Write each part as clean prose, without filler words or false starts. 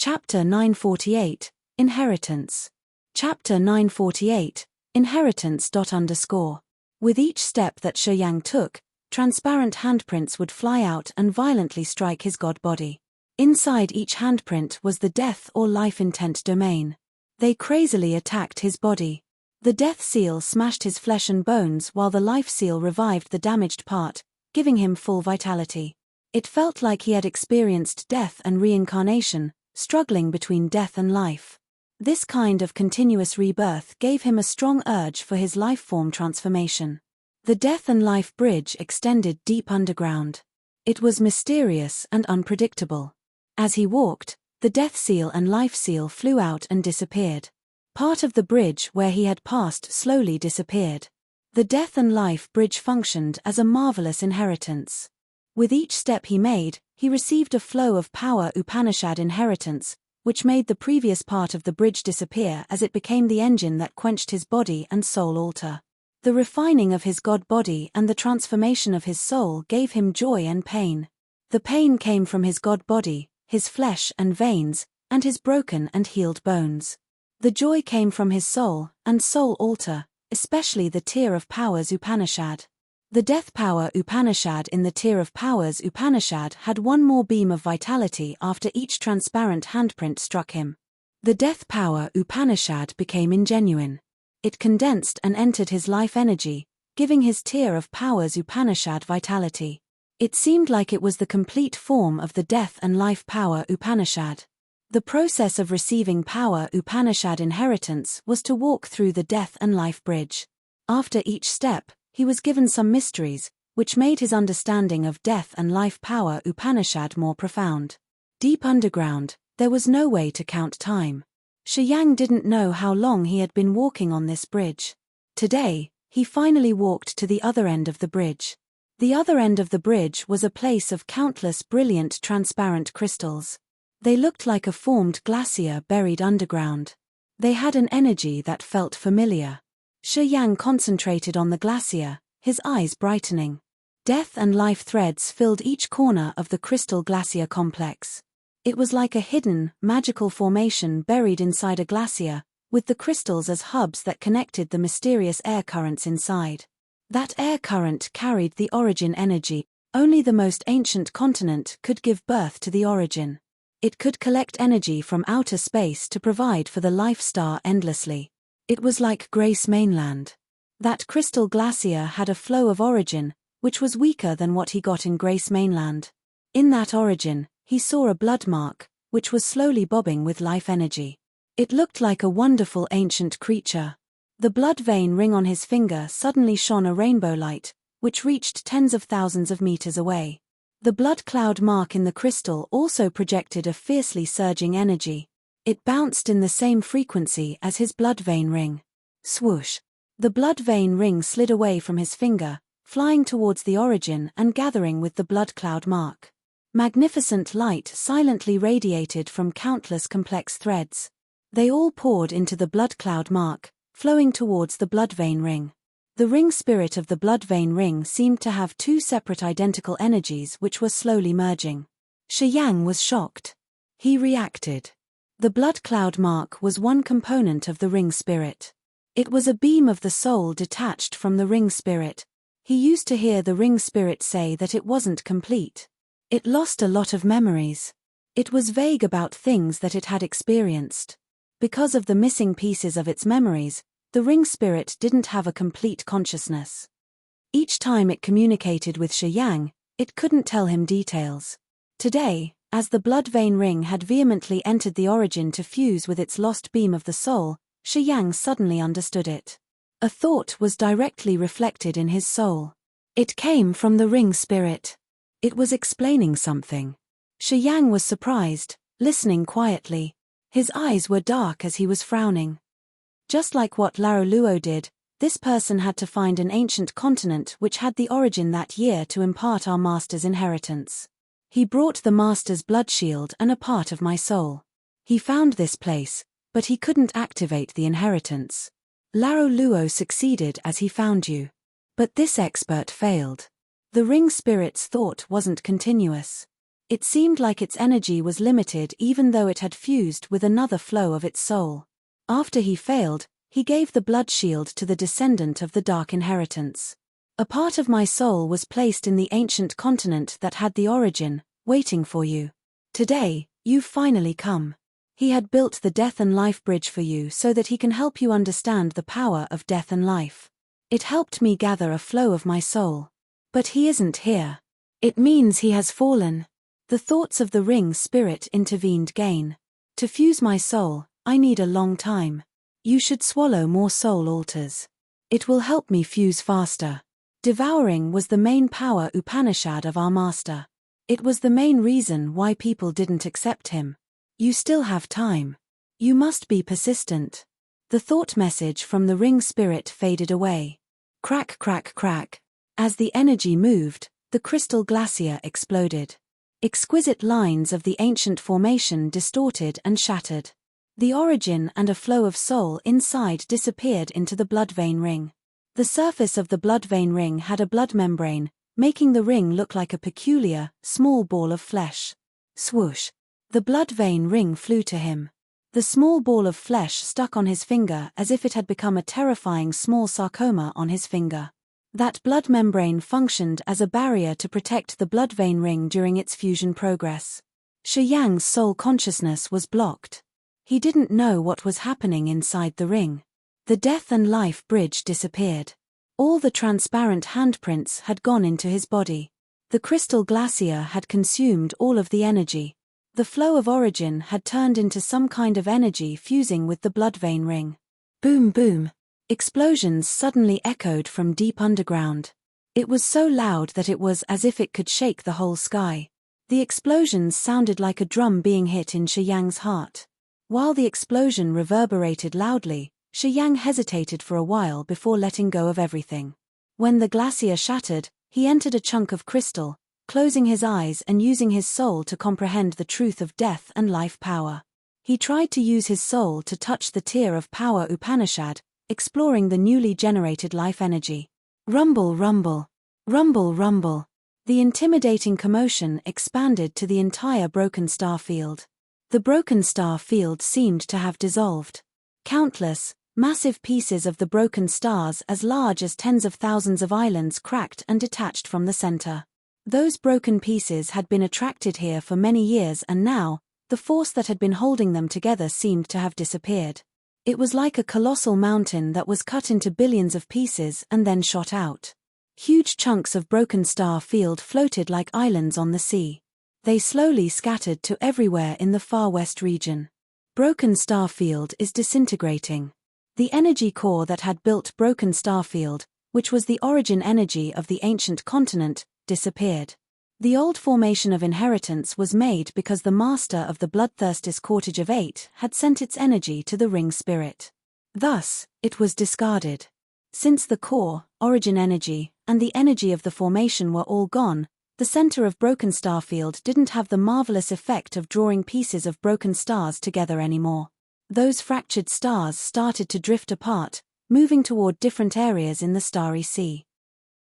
Chapter 948, Inheritance. Chapter 948, Inheritance. With each step that Shi Yang took, transparent handprints would fly out and violently strike his god body. Inside each handprint was the death or life intent domain. They crazily attacked his body. The death seal smashed his flesh and bones while the life seal revived the damaged part, giving him full vitality. It felt like he had experienced death and reincarnation, struggling between death and life. This kind of continuous rebirth gave him a strong urge for his life form transformation. The death and life bridge extended deep underground. It was mysterious and unpredictable. As he walked, the death seal and life seal flew out and disappeared. Part of the bridge where he had passed slowly disappeared. The death and life bridge functioned as a marvelous inheritance. With each step he made, he received a flow of power Upanishad inheritance, which made the previous part of the bridge disappear as it became the engine that quenched his body and soul altar. The refining of his god body and the transformation of his soul gave him joy and pain. The pain came from his god body, his flesh and veins, and his broken and healed bones. The joy came from his soul and soul altar, especially the tier of powers Upanishad. The death power Upanishad in the tier of powers Upanishad had one more beam of vitality after each transparent handprint struck him. The death power Upanishad became ingenuine. It condensed and entered his life energy, giving his tier of powers Upanishad vitality. It seemed like it was the complete form of the death and life power Upanishad. The process of receiving power Upanishad inheritance was to walk through the death and life bridge. After each step, he was given some mysteries, which made his understanding of death and life power Upanishad more profound. Deep underground, there was no way to count time. Shi Yang didn't know how long he had been walking on this bridge. Today, he finally walked to the other end of the bridge. The other end of the bridge was a place of countless brilliant transparent crystals. They looked like a formed glacier buried underground. They had an energy that felt familiar. Shi Yang concentrated on the glacier, his eyes brightening. Death and life threads filled each corner of the crystal glacier complex. It was like a hidden, magical formation buried inside a glacier, with the crystals as hubs that connected the mysterious air currents inside. That air current carried the origin energy. Only the most ancient continent could give birth to the origin. It could collect energy from outer space to provide for the life star endlessly. It was like Grace Mainland. That crystal glacier had a flow of origin, which was weaker than what he got in Grace Mainland. In that origin, he saw a blood mark, which was slowly bobbing with life energy. It looked like a wonderful ancient creature. The blood vein ring on his finger suddenly shone a rainbow light, which reached tens of thousands of meters away. The blood cloud mark in the crystal also projected a fiercely surging energy. It bounced in the same frequency as his blood vein ring. Swoosh! The blood vein ring slid away from his finger, flying towards the origin and gathering with the blood cloud mark. Magnificent light silently radiated from countless complex threads. They all poured into the blood cloud mark, flowing towards the blood vein ring. The ring spirit of the blood vein ring seemed to have two separate identical energies which were slowly merging. Shi Yang was shocked. He reacted. The blood cloud mark was one component of the ring spirit. It was a beam of the soul detached from the ring spirit. He used to hear the ring spirit say that it wasn't complete. It lost a lot of memories. It was vague about things that it had experienced. Because of the missing pieces of its memories, the ring spirit didn't have a complete consciousness. Each time it communicated with Shi Yang, it couldn't tell him details. Today, as the blood vein ring had vehemently entered the origin to fuse with its lost beam of the soul, Shi Yang suddenly understood it. A thought was directly reflected in his soul. It came from the ring spirit. It was explaining something. Shi Yang was surprised, listening quietly. His eyes were dark as he was frowning. Just like what Lao Luo did, this person had to find an ancient continent which had the origin that year to impart our master's inheritance. He brought the master's blood shield and a part of my soul. He found this place, but he couldn't activate the inheritance. Lao Luo succeeded as he found you. But this expert failed. The ring spirit's thought wasn't continuous. It seemed like its energy was limited even though it had fused with another flow of its soul. After he failed, he gave the blood shield to the descendant of the dark inheritance. A part of my soul was placed in the ancient continent that had the origin, waiting for you. Today, you've finally come. He had built the death and life bridge for you so that he can help you understand the power of death and life. It helped me gather a flow of my soul. But he isn't here. It means he has fallen. The thoughts of the ring spirit intervened again. To fuse my soul, I need a long time. You should swallow more soul altars. It will help me fuse faster. Devouring was the main power Upanishad of our master. It was the main reason why people didn't accept him. You still have time. You must be persistent. The thought message from the ring spirit faded away. Crack, crack, crack. As the energy moved, the crystal glacier exploded. Exquisite lines of the ancient formation distorted and shattered. The origin and a flow of soul inside disappeared into the blood vein ring. The surface of the blood vein ring had a blood membrane, making the ring look like a peculiar, small ball of flesh. Swoosh. The blood vein ring flew to him. The small ball of flesh stuck on his finger as if it had become a terrifying small sarcoma on his finger. That blood membrane functioned as a barrier to protect the blood vein ring during its fusion progress. Shi Yang's soul consciousness was blocked. He didn't know what was happening inside the ring. The death and life bridge disappeared. All the transparent handprints had gone into his body. The crystal glacier had consumed all of the energy. The flow of origin had turned into some kind of energy fusing with the blood vein ring. Boom, boom. Explosions suddenly echoed from deep underground. It was so loud that it was as if it could shake the whole sky. The explosions sounded like a drum being hit in Shi Yang's heart. While the explosion reverberated loudly, Shi Yang hesitated for a while before letting go of everything. When the glacier shattered, he entered a chunk of crystal, closing his eyes and using his soul to comprehend the truth of death and life power. He tried to use his soul to touch the tier of power Upanishad, exploring the newly generated life energy. Rumble, rumble. Rumble, rumble. The intimidating commotion expanded to the entire broken star field. The broken star field seemed to have dissolved. Countless, massive pieces of the broken stars as large as tens of thousands of islands cracked and detached from the center. Those broken pieces had been attracted here for many years and now, the force that had been holding them together seemed to have disappeared. It was like a colossal mountain that was cut into billions of pieces and then shot out. Huge chunks of broken star field floated like islands on the sea. They slowly scattered to everywhere in the far west region. Broken star field is disintegrating. The energy core that had built broken star field, which was the origin energy of the ancient continent, disappeared. The old formation of inheritance was made because the master of the bloodthirsty Cortege of Eight had sent its energy to the ring spirit. Thus, it was discarded. Since the core, origin energy, and the energy of the formation were all gone, the center of broken star field didn't have the marvelous effect of drawing pieces of broken stars together anymore. Those fractured stars started to drift apart, moving toward different areas in the starry sea.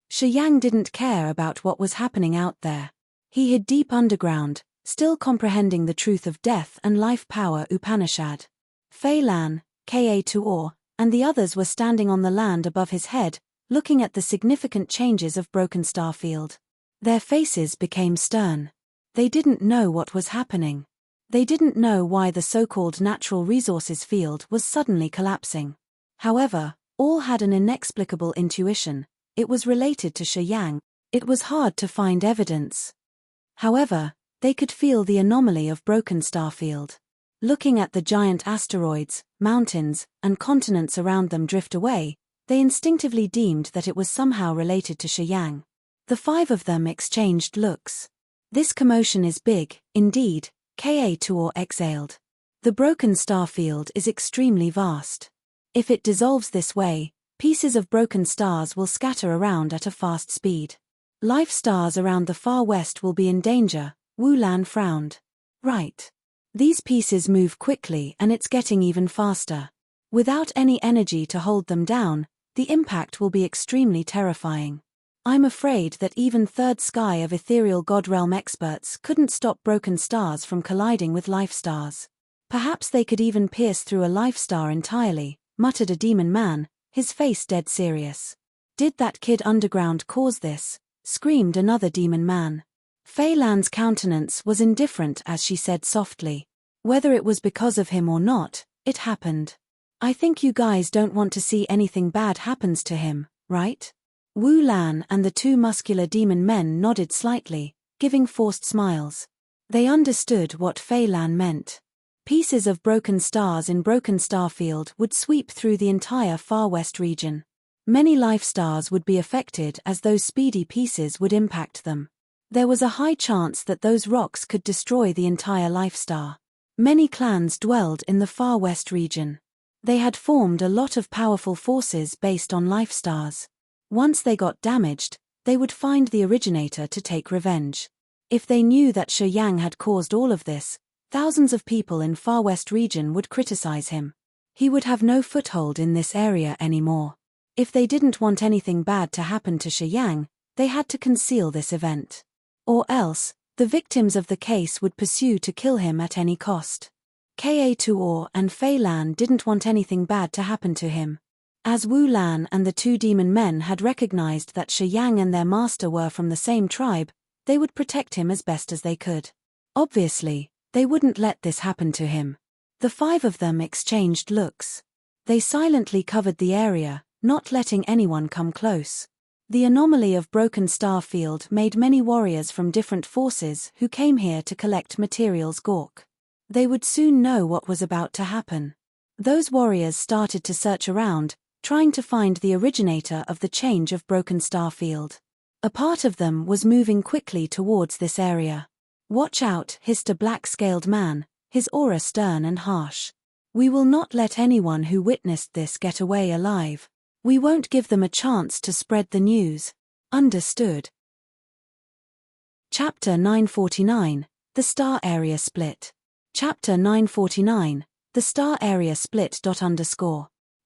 Shi Yang didn't care about what was happening out there. He hid deep underground, still comprehending the truth of death and life power Upanishad. Fei Lan, Ka Tuor, and the others were standing on the land above his head, looking at the significant changes of broken star field. Their faces became stern. They didn't know what was happening. They didn't know why the so-called natural resources field was suddenly collapsing. However, all had an inexplicable intuition. It was related to Shi Yang. It was hard to find evidence. However, they could feel the anomaly of broken star field. Looking at the giant asteroids, mountains, and continents around them drift away, they instinctively deemed that it was somehow related to Shi Yang. The five of them exchanged looks. This commotion is big, indeed, Ka Tuor exhaled. The broken star field is extremely vast. If it dissolves this way, pieces of broken stars will scatter around at a fast speed. Life stars around the far west will be in danger, Wu Lan frowned. Right. These pieces move quickly and it's getting even faster. Without any energy to hold them down, the impact will be extremely terrifying. I'm afraid that even third sky of ethereal god realm experts couldn't stop broken stars from colliding with life stars. Perhaps they could even pierce through a life star entirely, muttered a demon man, his face dead serious. Did that kid underground cause this? Screamed another demon man. Fei Lan's countenance was indifferent as she said softly. Whether it was because of him or not, it happened. I think you guys don't want to see anything bad happens to him, right? Wu Lan and the two muscular demon men nodded slightly, giving forced smiles. They understood what Fei Lan meant. Pieces of broken stars in Broken Star Field would sweep through the entire Far West region. Many life stars would be affected as those speedy pieces would impact them. There was a high chance that those rocks could destroy the entire life star. Many clans dwelled in the Far West region. They had formed a lot of powerful forces based on life stars. Once they got damaged, they would find the originator to take revenge. If they knew that Shi Yang had caused all of this, thousands of people in Far West region would criticize him. He would have no foothold in this area anymore. If they didn't want anything bad to happen to Shi Yang, they had to conceal this event. Or else, the victims of the case would pursue to kill him at any cost. Ka Tuor and Fei Lan didn't want anything bad to happen to him. As Wu Lan and the two demon men had recognized that Shi Yang and their master were from the same tribe, they would protect him as best as they could. Obviously, they wouldn't let this happen to him. The five of them exchanged looks. They silently covered the area, not letting anyone come close. The anomaly of Broken Star Field made many warriors from different forces who came here to collect materials gawk. They would soon know what was about to happen. Those warriors started to search around, trying to find the originator of the change of Broken Star Field. A part of them was moving quickly towards this area. Watch out, hissed a black-scaled man, his aura stern and harsh. We will not let anyone who witnessed this get away alive. We won't give them a chance to spread the news. Understood. Chapter 949, The Star Area Split. Chapter 949, The Star Area Split.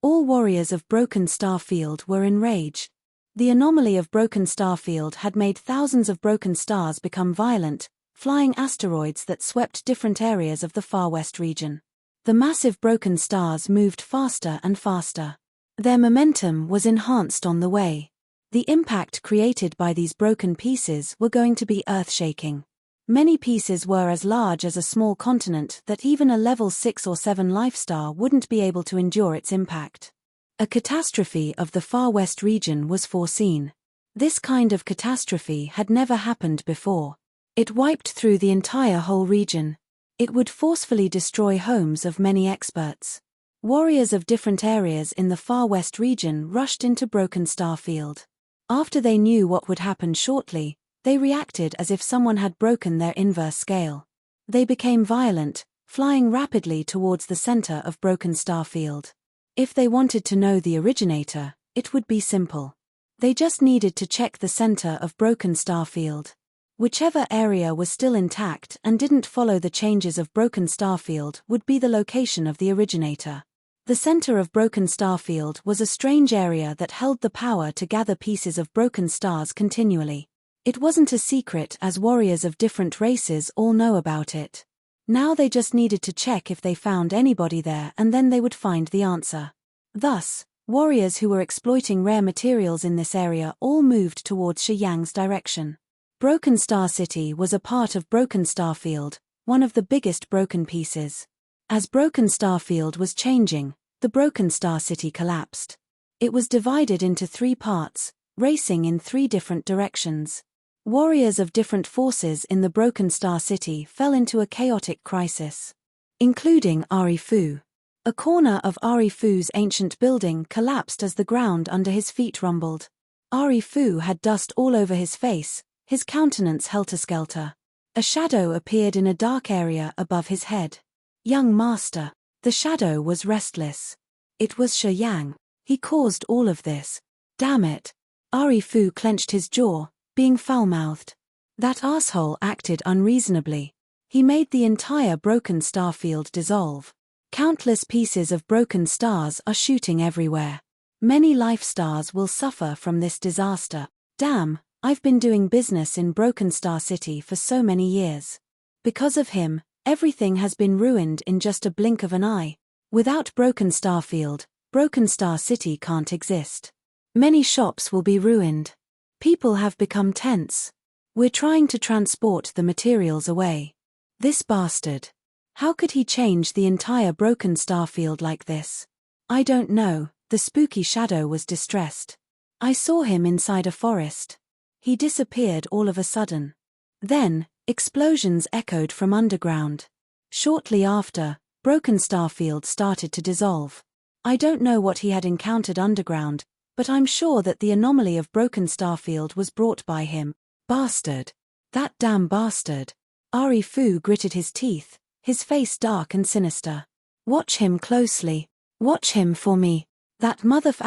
All warriors of Broken Star Field were enraged. The anomaly of Broken Star Field had made thousands of broken stars become violent, flying asteroids that swept different areas of the Far West region. The massive broken stars moved faster and faster. Their momentum was enhanced on the way. The impact created by these broken pieces were going to be earth-shaking. Many pieces were as large as a small continent that even a level 6 or 7 life star wouldn't be able to endure its impact. A catastrophe of the Far West region was foreseen. This kind of catastrophe had never happened before. It wiped through the entire whole region. It would forcefully destroy homes of many experts. Warriors of different areas in the Far West region rushed into Broken Star Field. After they knew what would happen shortly, they reacted as if someone had broken their inverse scale. They became violent, flying rapidly towards the center of Broken Star Field. If they wanted to know the originator, it would be simple. They just needed to check the center of Broken Star Field. Whichever area was still intact and didn't follow the changes of Broken Star Field would be the location of the originator. The center of Broken Star Field was a strange area that held the power to gather pieces of broken stars continually. It wasn't a secret as warriors of different races all know about it. Now they just needed to check if they found anybody there and then they would find the answer. Thus, warriors who were exploiting rare materials in this area all moved towards Shi Yang's direction. Broken Star City was a part of Broken Star Field, one of the biggest broken pieces. As Broken Star Field was changing, the Broken Star City collapsed. It was divided into 3 parts, racing in 3 different directions. Warriors of different forces in the Broken Star City fell into a chaotic crisis, including Ari Fu. A corner of Ari Fu's ancient building collapsed as the ground under his feet rumbled. Ari Fu had dust all over his face, his countenance helter-skelter. A shadow appeared in a dark area above his head. Young master. The shadow was restless. It was Shi Yang. He caused all of this. Damn it. Ari Fu clenched his jaw, being foul-mouthed. That asshole acted unreasonably. He made the entire Broken Star Field dissolve. Countless pieces of broken stars are shooting everywhere. Many life stars will suffer from this disaster. Damn, I've been doing business in Broken Star City for so many years. Because of him, everything has been ruined in just a blink of an eye. Without Broken Star Field, Broken Star City can't exist. Many shops will be ruined. People have become tense. We're trying to transport the materials away. This bastard. How could he change the entire Broken Star Field like this? I don't know, the spooky shadow was distressed. I saw him inside a forest. He disappeared all of a sudden. Then, explosions echoed from underground. Shortly after, Broken Star Field started to dissolve. I don't know what he had encountered underground, but I'm sure that the anomaly of Broken Star Field was brought by him. Bastard. That damn bastard. Ari Fu gritted his teeth, his face dark and sinister. Watch him closely. Watch him for me. That mother-*****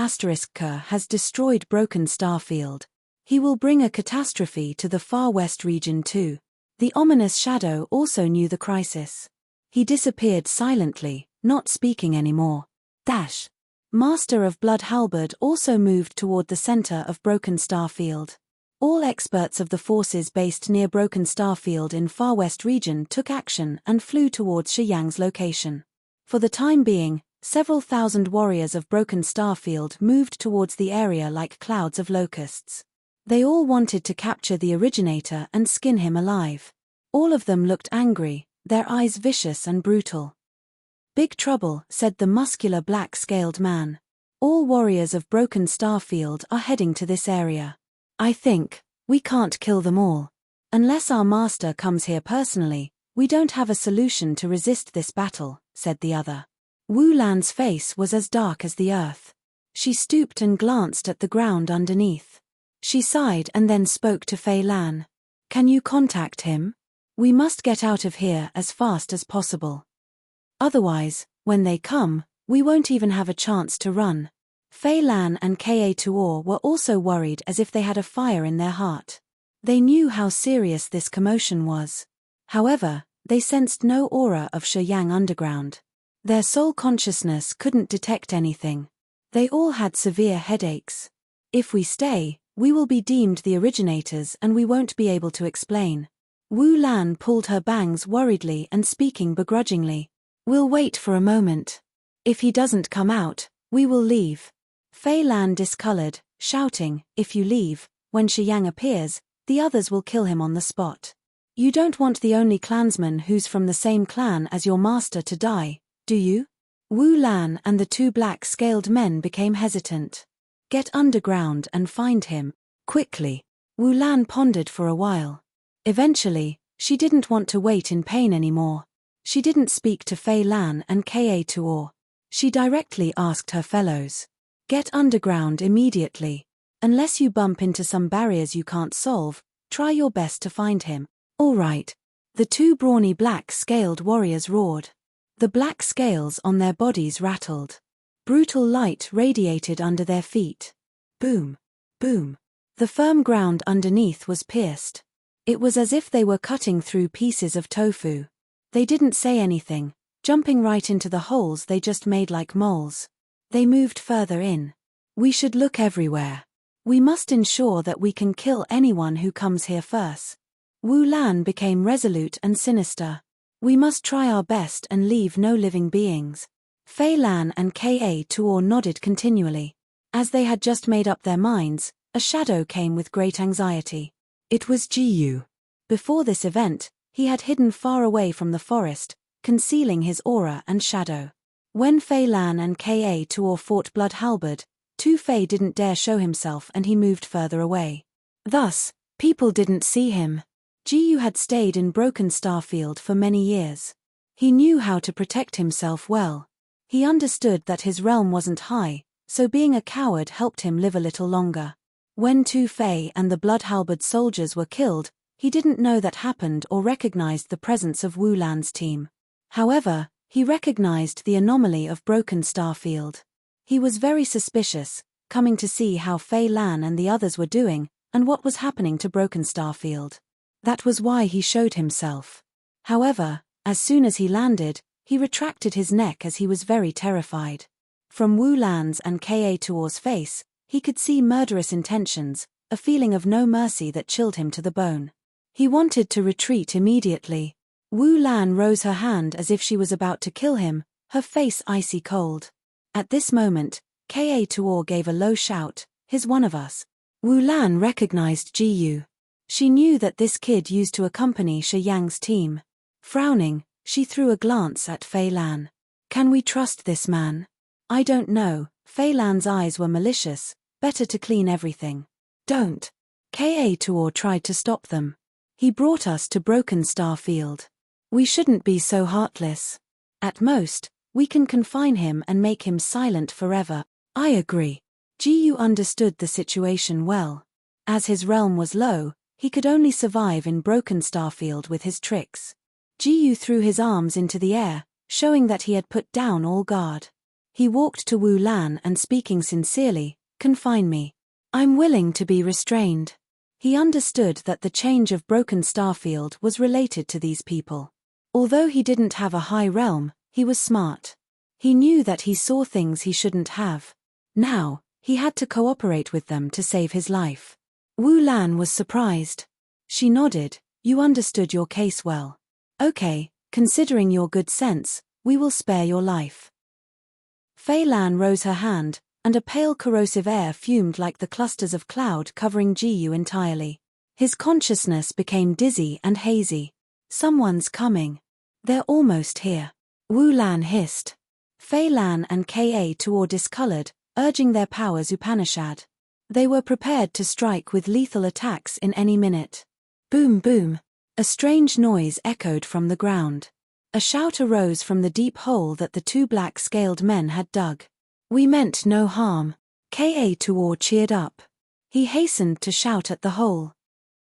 has destroyed Broken Star Field. He will bring a catastrophe to the far west region too. The ominous shadow also knew the crisis. He disappeared silently, not speaking anymore. Master of Blood Halberd also moved toward the center of Broken Star Field. All experts of the forces based near Broken Star Field in Far West region took action and flew towards Shi Yang's location. For the time being, several thousand warriors of Broken Star Field moved towards the area like clouds of locusts. They all wanted to capture the originator and skin him alive. All of them looked angry, their eyes vicious and brutal. Big trouble, said the muscular black-scaled man. All warriors of Broken Star Field are heading to this area. I think we can't kill them all. Unless our master comes here personally, we don't have a solution to resist this battle, said the other. Wu Lan's face was as dark as the earth. She stooped and glanced at the ground underneath. She sighed and then spoke to Fei Lan. Can you contact him? We must get out of here as fast as possible. Otherwise, when they come, we won't even have a chance to run. Fei Lan and Ka Tuor were also worried as if they had a fire in their heart. They knew how serious this commotion was. However, they sensed no aura of Shuyang underground. Their soul consciousness couldn't detect anything. They all had severe headaches. If we stay, we will be deemed the originators and we won't be able to explain. Wu Lan pulled her bangs worriedly and speaking begrudgingly. We'll wait for a moment. If he doesn't come out, we will leave. Fei Lan discolored, shouting, if you leave, when Shuyang appears, the others will kill him on the spot. You don't want the only clansman who's from the same clan as your master to die, do you? Wu Lan and the two black-scaled men became hesitant. Get underground and find him, quickly. Wu Lan pondered for a while. Eventually, she didn't want to wait in pain anymore. She didn't speak to Fei Lan and Ka Tuor. She directly asked her fellows. Get underground immediately. Unless you bump into some barriers you can't solve, try your best to find him. All right. The two brawny black-scaled warriors roared. The black scales on their bodies rattled. Brutal light radiated under their feet. Boom. Boom. The firm ground underneath was pierced. It was as if they were cutting through pieces of tofu. They didn't say anything, jumping right into the holes they just made like moles. They moved further in. We should look everywhere. We must ensure that we can kill anyone who comes here first. Wu Lan became resolute and sinister. We must try our best and leave no living beings. Fei Lan and Ka Tuor nodded continually. As they had just made up their minds, a shadow came with great anxiety. It was Jiyu. Before this event, he had hidden far away from the forest, concealing his aura and shadow. When Fei Lan and Ka Tuor fought Blood Halberd, Tu Fei didn't dare show himself and he moved further away. Thus, people didn't see him. Jiyu had stayed in Broken Star Field for many years. He knew how to protect himself well. He understood that his realm wasn't high, so being a coward helped him live a little longer. When Tu Fei and the Blood Halberd soldiers were killed, he didn't know that happened or recognized the presence of Wu Lan's team. However, he recognized the anomaly of Broken Star Field. He was very suspicious, coming to see how Fei Lan and the others were doing, and what was happening to Broken Star Field. That was why he showed himself. However, as soon as he landed, he retracted his neck as he was very terrified. From Wu Lan's and Ka Tuor's face, he could see murderous intentions, a feeling of no mercy that chilled him to the bone. He wanted to retreat immediately. Wu Lan rose her hand as if she was about to kill him, her face icy cold. At this moment, Ka Tuor gave a low shout, "He's one of us." Wu Lan recognized Ji Yu. She knew that this kid used to accompany Shi Yang's team. Frowning, she threw a glance at Fei Lan. "Can we trust this man?" "I don't know." Fei Lan's eyes were malicious. "Better to clean everything." "Don't." Ka Tuor tried to stop them. "He brought us to Broken Star Field. We shouldn't be so heartless. At most, we can confine him and make him silent forever." "I agree." Ji Yu understood the situation well. As his realm was low, he could only survive in Broken Starfield with his tricks. Ji Yu threw his arms into the air, showing that he had put down all guard. He walked to Wu Lan and speaking sincerely, "Confine me. I'm willing to be restrained." He understood that the change of Broken Starfield was related to these people. Although he didn't have a high realm, he was smart. He knew that he saw things he shouldn't have. Now, he had to cooperate with them to save his life. Wu Lan was surprised. She nodded, "You understood your case well. Okay, considering your good sense, we will spare your life." Fei Lan rose her hand, and a pale corrosive air fumed like the clusters of cloud covering Ji Yu entirely. His consciousness became dizzy and hazy. "Someone's coming. They're almost here." Wu Lan hissed. Fei Lan and Ka Tuor discolored, urging their powers Upanishad. They were prepared to strike with lethal attacks in any minute. Boom boom. A strange noise echoed from the ground. A shout arose from the deep hole that the two black-scaled men had dug. "We meant no harm." Ka Tuor cheered up. He hastened to shout at the hole.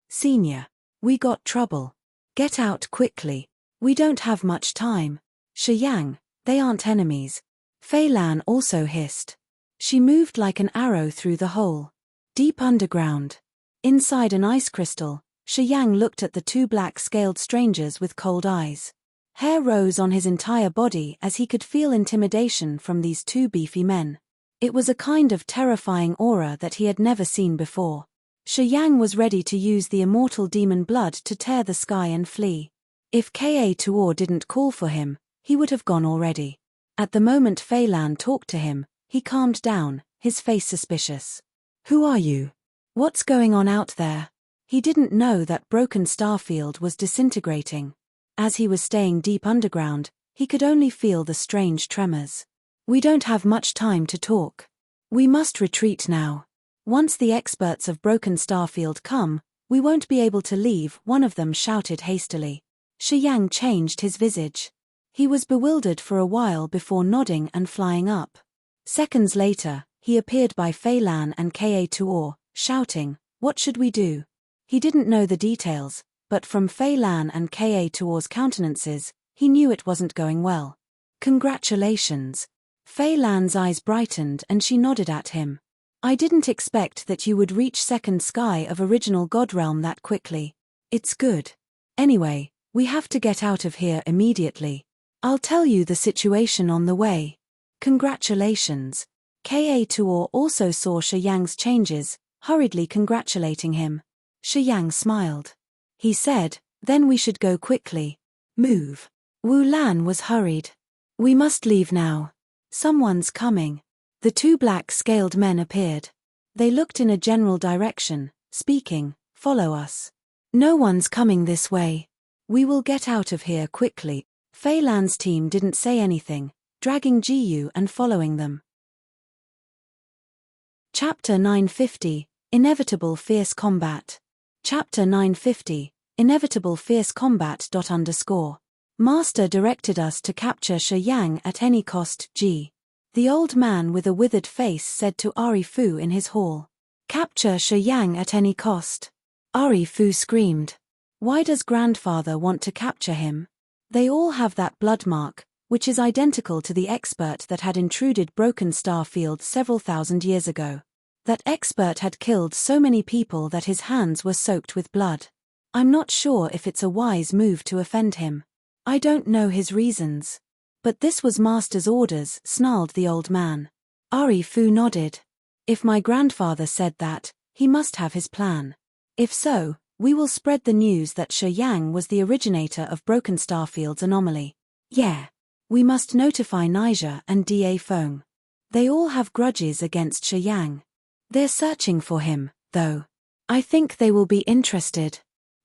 "Senior, we got trouble. Get out quickly. We don't have much time." "Shi Yang, they aren't enemies." Fei Lan also hissed. She moved like an arrow through the hole. Deep underground. Inside an ice crystal, Shi Yang looked at the two black-scaled strangers with cold eyes. Hair rose on his entire body as he could feel intimidation from these two beefy men. It was a kind of terrifying aura that he had never seen before. Shi Yang was ready to use the immortal demon blood to tear the sky and flee. If Ka Tuor didn't call for him, he would have gone already. At the moment Fei Lan talked to him, he calmed down, his face suspicious. "Who are you? What's going on out there?" He didn't know that Broken Starfield was disintegrating. As he was staying deep underground, he could only feel the strange tremors. "We don't have much time to talk. We must retreat now. Once the experts of Broken Starfield come, we won't be able to leave," one of them shouted hastily. Shi Yang changed his visage. He was bewildered for a while before nodding and flying up. Seconds later, he appeared by Fei Lan and Ka Tuor, shouting, "What should we do?" He didn't know the details, but from Fei Lan and Ka Tuor's countenances, he knew it wasn't going well. "Congratulations." Fei Lan's eyes brightened and she nodded at him. "I didn't expect that you would reach second sky of original God realm that quickly. It's good. Anyway, we have to get out of here immediately. I'll tell you the situation on the way." "Congratulations." Ka Tuor also saw Shi Yang's changes, hurriedly congratulating him. Shi Yang smiled. He said, "Then we should go quickly. Move." Wu Lan was hurried. "We must leave now. Someone's coming." The two black-scaled men appeared. They looked in a general direction, speaking, "Follow us." "No one's coming this way. We will get out of here quickly." Fei Lan's team didn't say anything, dragging Ji Yu and following them. Chapter 950, Inevitable Fierce Combat. Chapter 950, Inevitable Fierce Combat. Master directed us to capture Shi Yang at any cost. The old man with a withered face said to Ari Fu in his hall. "Capture Shi Yang at any cost." Ari Fu screamed. "Why does grandfather want to capture him?" "They all have that blood mark, which is identical to the expert that had intruded Broken Starfield several thousand years ago. That expert had killed so many people that his hands were soaked with blood. I'm not sure if it's a wise move to offend him. I don't know his reasons. But this was Master's orders," snarled the old man. Ari Fu nodded. "If my grandfather said that, He must have his plan. If so, we will spread the news that Shi Yang was the originator of Broken Starfield's anomaly. Yeah. We must notify Naija and Da Feng. They all have grudges against Shi Yang. They're searching for him, though. I think they will be interested.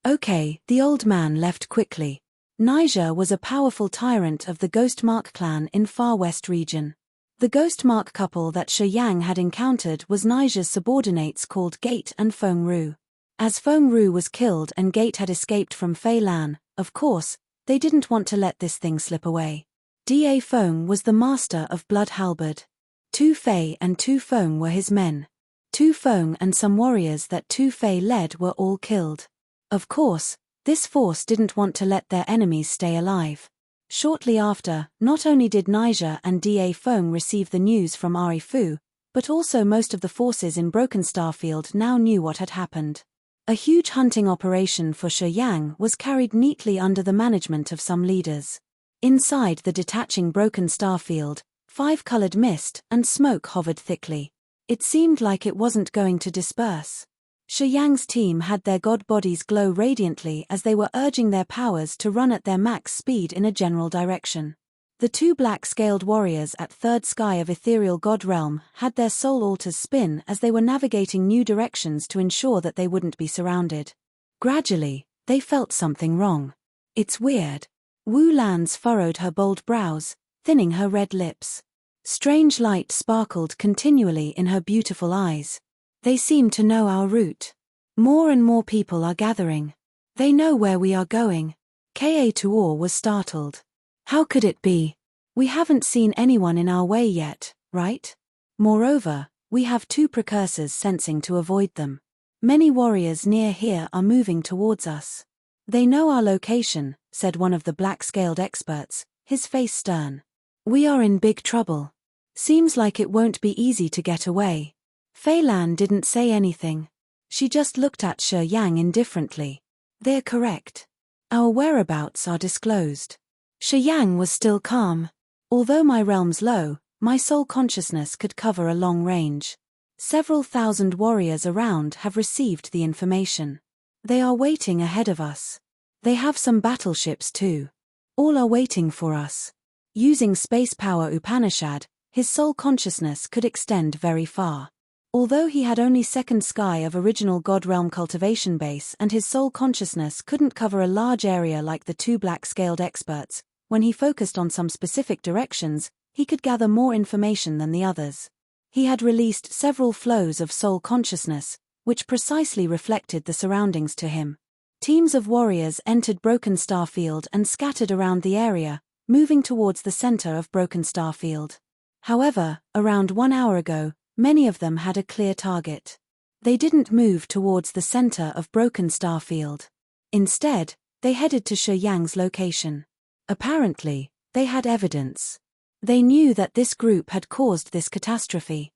Okay, the old man left quickly. Naija was a powerful tyrant of the Ghostmark clan in Far West region. The Ghostmark couple that Shi Yang had encountered was Naija's subordinates called Gate and Feng Ru. As Feng Ru was killed and Gate had escaped from Fei Lan, of course, they didn't want to let this thing slip away. Da Feng was the master of blood halberd. Tu Fei and Tu Feng were his men. Tu Feng and some warriors that Tu Fei led were all killed. Of course, this force didn't want to let their enemies stay alive. Shortly after, not only did Naija and Da Feng receive the news from Ari Fu, but also most of the forces in Broken Starfield now knew what had happened. A huge hunting operation for Shi Yang was carried neatly under the management of some leaders. Inside the detaching Broken Starfield, 5-colored mist and smoke hovered thickly. It seemed like it wasn't going to disperse. Shi Yang's team had their god bodies glow radiantly as they were urging their powers to run at their max speed in a general direction. The 2 black-scaled warriors at Third Sky of Ethereal God Realm had their soul altars spin as they were navigating new directions to ensure that they wouldn't be surrounded. Gradually, they felt something wrong. It's weird. Wu Lan's furrowed her bold brows, thinning her red lips. Strange light sparkled continually in her beautiful eyes. They seem to know our route. More and more people are gathering. They know where we are going. Ka Tuor was startled. How could it be? We haven't seen anyone in our way yet, right? Moreover, we have 2 precursors sensing to avoid them. Many warriors near here are moving towards us. They know our location, said one of the black-scaled experts, his face stern. We are in big trouble. Seems like it won't be easy to get away. Fei Lan didn't say anything. She just looked at Shi Yang indifferently. They're correct. Our whereabouts are disclosed. Shi Yang was still calm. Although my realm's low, my soul consciousness could cover a long range. Several thousand warriors around have received the information. They are waiting ahead of us. They have some battleships too. All are waiting for us. Using space power Upanishad, his soul consciousness could extend very far. Although he had only second sky of original God Realm cultivation base and his soul consciousness couldn't cover a large area like the 2 black-scaled experts, when he focused on some specific directions, he could gather more information than the others. He had released several flows of soul consciousness, which precisely reflected the surroundings to him. Teams of warriors entered Broken Starfield and scattered around the area, moving towards the center of Broken Starfield. However, around 1 hour ago, many of them had a clear target. They didn't move towards the center of Broken Starfield. Instead, they headed to Shi Yang's location. Apparently, they had evidence. They knew that this group had caused this catastrophe.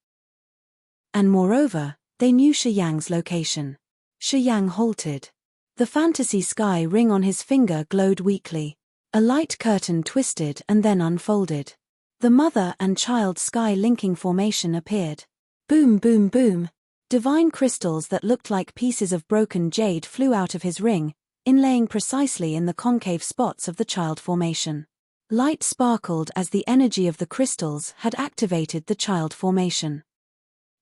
And moreover, they knew Shi Yang's location. Shi Yang halted. The fantasy sky ring on his finger glowed weakly. A light curtain twisted and then unfolded. The mother and child sky linking formation appeared. Boom, boom, boom. Divine crystals that looked like pieces of broken jade flew out of his ring, inlaying precisely in the concave spots of the child formation. Light sparkled as the energy of the crystals had activated the child formation.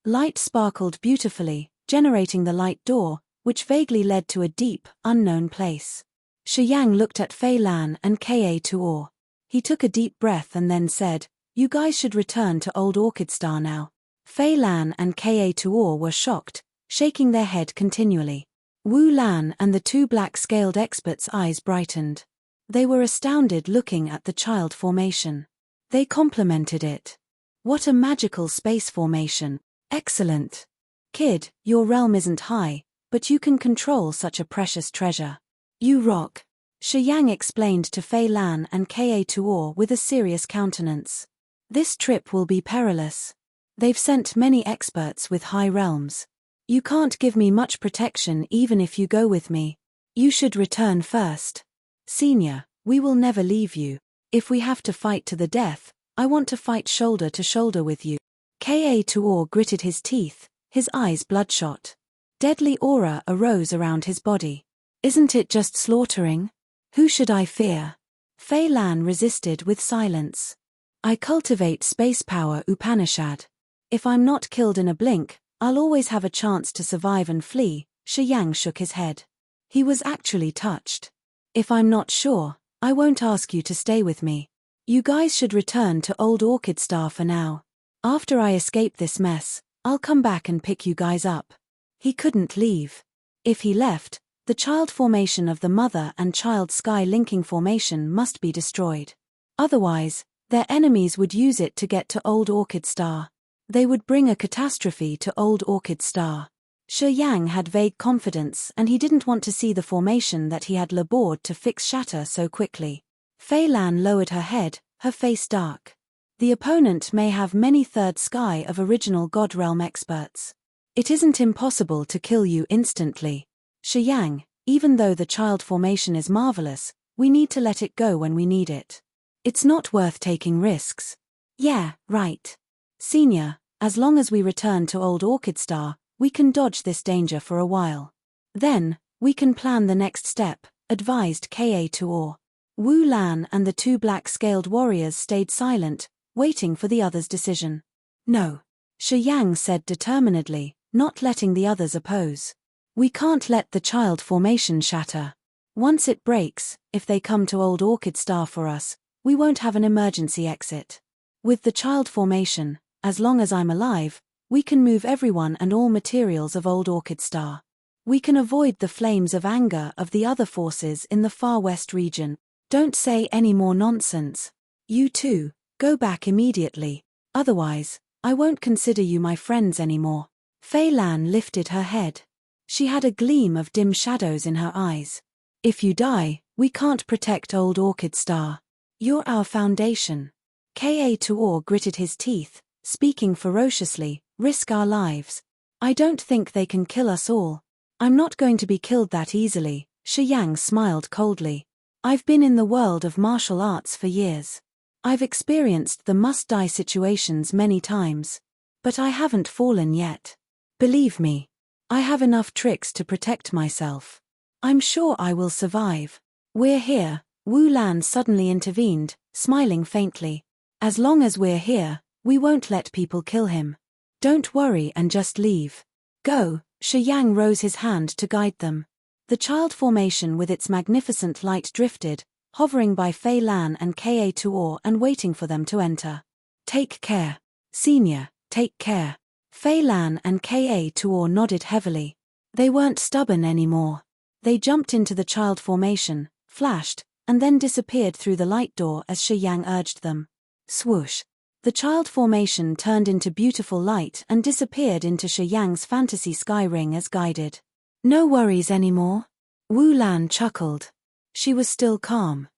Light sparkled beautifully, generating the light door, which vaguely led to a deep, unknown place. Shi Yang looked at Fei Lan and Ka Tuor. He took a deep breath and then said, "You guys should return to Old Orchid Star now." Fei Lan and Ka Tuor were shocked, shaking their head continually. Wu Lan and the 2 black-scaled experts' eyes brightened. They were astounded looking at the child formation. They complimented it. What a magical space formation. Excellent. Kid, your realm isn't high, but you can control such a precious treasure. You rock. Shi Yang explained to Fei Lan and Ka Tuor with a serious countenance. This trip will be perilous. They've sent many experts with high realms. You can't give me much protection even if you go with me. You should return first. Senior, we will never leave you. If we have to fight to the death, I want to fight shoulder to shoulder with you. Ka Tuor gritted his teeth, his eyes bloodshot. Deadly aura arose around his body. Isn't it just slaughtering? Who should I fear? Fei Lan resisted with silence. I cultivate space power Upanishad. If I'm not killed in a blink, I'll always have a chance to survive and flee. Shi Yang shook his head. He was actually touched. If I'm not sure, I won't ask you to stay with me. You guys should return to Old Orchid Star for now. After I escape this mess, I'll come back and pick you guys up. He couldn't leave. If he left, the child formation of the mother and child sky linking formation must be destroyed. Otherwise, their enemies would use it to get to Old Orchid Star. They would bring a catastrophe to Old Orchid Star. Shi Yang had vague confidence and he didn't want to see the formation that he had labored to fix shatter so quickly. Fei Lan lowered her head, her face dark. The opponent may have many third sky of original God Realm experts. It isn't impossible to kill you instantly. Shi Yang, even though the child formation is marvelous, we need to let it go when we need it. It's not worth taking risks. Yeah, right. Senior, as long as we return to Old Orchid Star, we can dodge this danger for a while. Then, we can plan the next step, advised Ka Tuor. Wu Lan and the two black-scaled warriors stayed silent, waiting for the others' decision. No. Shi Yang said determinedly, not letting the others oppose. We can't let the child formation shatter. Once it breaks, if they come to Old Orchid Star for us, we won't have an emergency exit. With the child formation, as long as I'm alive, we can move everyone and all materials of Old Orchid Star. We can avoid the flames of anger of the other forces in the far west region. Don't say any more nonsense. You two, go back immediately. Otherwise, I won't consider you my friends anymore. Fei Lan lifted her head. She had a gleam of dim shadows in her eyes. If you die, we can't protect Old Orchid Star. You're our foundation. Ka Tuor gritted his teeth, speaking ferociously, risk our lives. I don't think they can kill us all. I'm not going to be killed that easily, Shi Yang smiled coldly. I've been in the world of martial arts for years. I've experienced the must-die situations many times. But I haven't fallen yet. Believe me. I have enough tricks to protect myself. I'm sure I will survive. We're here, Wu Lan suddenly intervened, smiling faintly. As long as we're here, we won't let people kill him. Don't worry and just leave. Go. Shi Yang rose his hand to guide them. The child formation with its magnificent light drifted, hovering by Fei Lan and Ka Tuor and waiting for them to enter. Take care. Senior, take care. Fei Lan and Ka Tuor nodded heavily. They weren't stubborn anymore. They jumped into the child formation, flashed, and then disappeared through the light door as Shi Yang urged them. Swoosh. The child formation turned into beautiful light and disappeared into Shi Yang's fantasy sky ring as guided. No worries anymore? Wu Lan chuckled. She was still calm.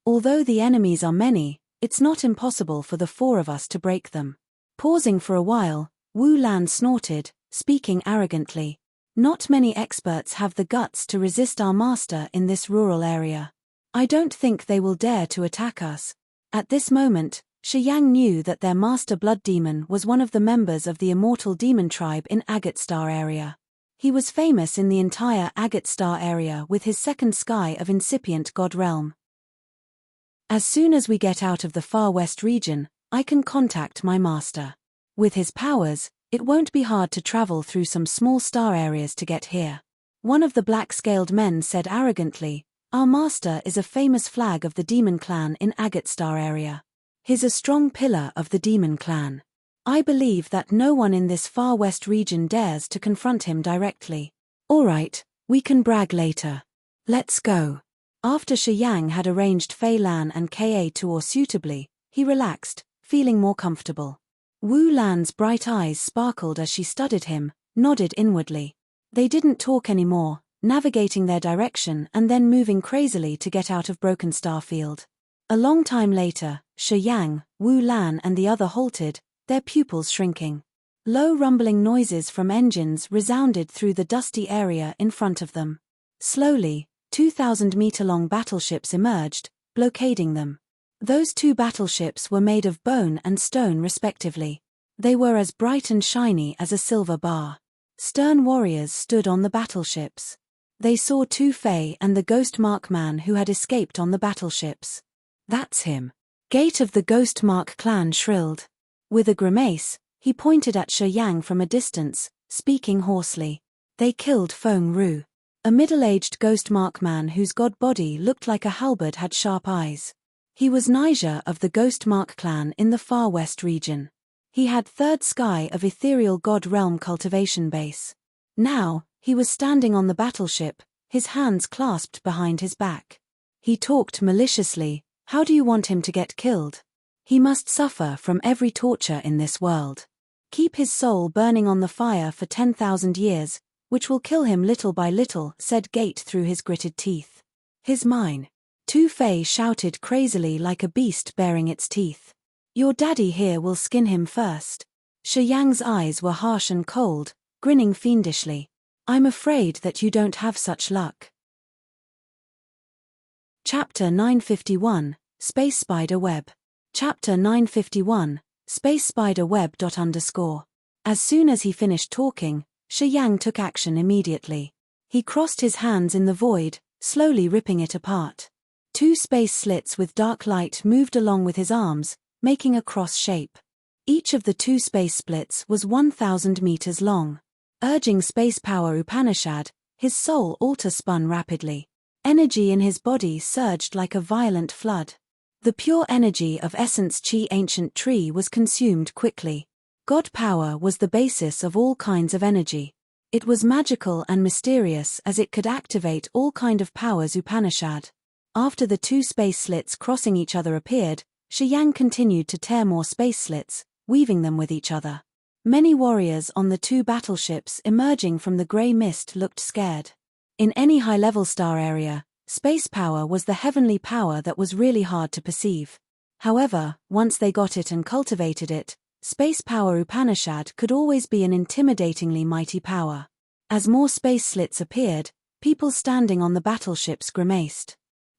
Although the enemies are many, it's not impossible for the four of us to break them. Pausing for a while, Wu Lan snorted, speaking arrogantly. Not many experts have the guts to resist our master in this rural area. I don't think they will dare to attack us. At this moment, Shi Yang knew that their master blood demon was one of the members of the immortal demon tribe in Agate Star area. He was famous in the entire Agate Star area with his second sky of incipient god realm. As soon as we get out of the far west region, I can contact my master. With his powers, it won't be hard to travel through some small star areas to get here. One of the black-scaled men said arrogantly, our master is a famous flag of the demon clan in Agate Star area. He's a strong pillar of the demon clan. I believe that no one in this far west region dares to confront him directly. All right, we can brag later. Let's go. After Shi Yang had arranged Fei Lan and Ka Tuor suitably, he relaxed, feeling more comfortable. Wu Lan's bright eyes sparkled as she studied him, nodded inwardly. They didn't talk anymore, navigating their direction and then moving crazily to get out of Broken Star Field. A long time later, Shi Yang, Wu Lan and the other halted, their pupils shrinking. Low rumbling noises from engines resounded through the dusty area in front of them. Slowly, 2,000-meter-long battleships emerged, blockading them. Those two battleships were made of bone and stone respectively. They were as bright and shiny as a silver bar. Stern warriors stood on the battleships. They saw Tu Fei and the Ghost Mark man who had escaped on the battleships. "That's him." Gate of the Ghost Mark clan shrilled. With a grimace, he pointed at Shi Yang from a distance, speaking hoarsely. "They killed Feng Ru." A middle-aged Ghost Mark man whose god body looked like a halberd had sharp eyes. He was Niger of the Ghost Mark clan in the Far West region. He had third sky of ethereal god realm cultivation base. Now, he was standing on the battleship, his hands clasped behind his back. He talked maliciously. "How do you want him to get killed? He must suffer from every torture in this world. Keep his soul burning on the fire for 10,000 years, which will kill him little by little," said Gate through his gritted teeth. "His mine." Tu Fei shouted crazily like a beast baring its teeth. "Your daddy here will skin him first." Shi Yang's eyes were harsh and cold, grinning fiendishly. "I'm afraid that you don't have such luck." Chapter 951, Space Spider Web. Chapter 951, Space Spider Web. As soon as he finished talking, Shi Yang took action immediately. He crossed his hands in the void, slowly ripping it apart. Two space slits with dark light moved along with his arms, making a cross shape. Each of the two space splits was 1,000 meters long. Urging space power Upanishad, his soul altar spun rapidly. Energy in his body surged like a violent flood. The pure energy of Essence Chi ancient tree was consumed quickly. God power was the basis of all kinds of energy. It was magical and mysterious as it could activate all kind of powers Upanishad. After the two space slits crossing each other appeared, Shi Yang continued to tear more space slits, weaving them with each other. Many warriors on the two battleships emerging from the grey mist looked scared. In any high-level star area, space power was the heavenly power that was really hard to perceive. However, once they got it and cultivated it, space power Upanishad could always be an intimidatingly mighty power. As more space slits appeared, people standing on the battleships grimaced.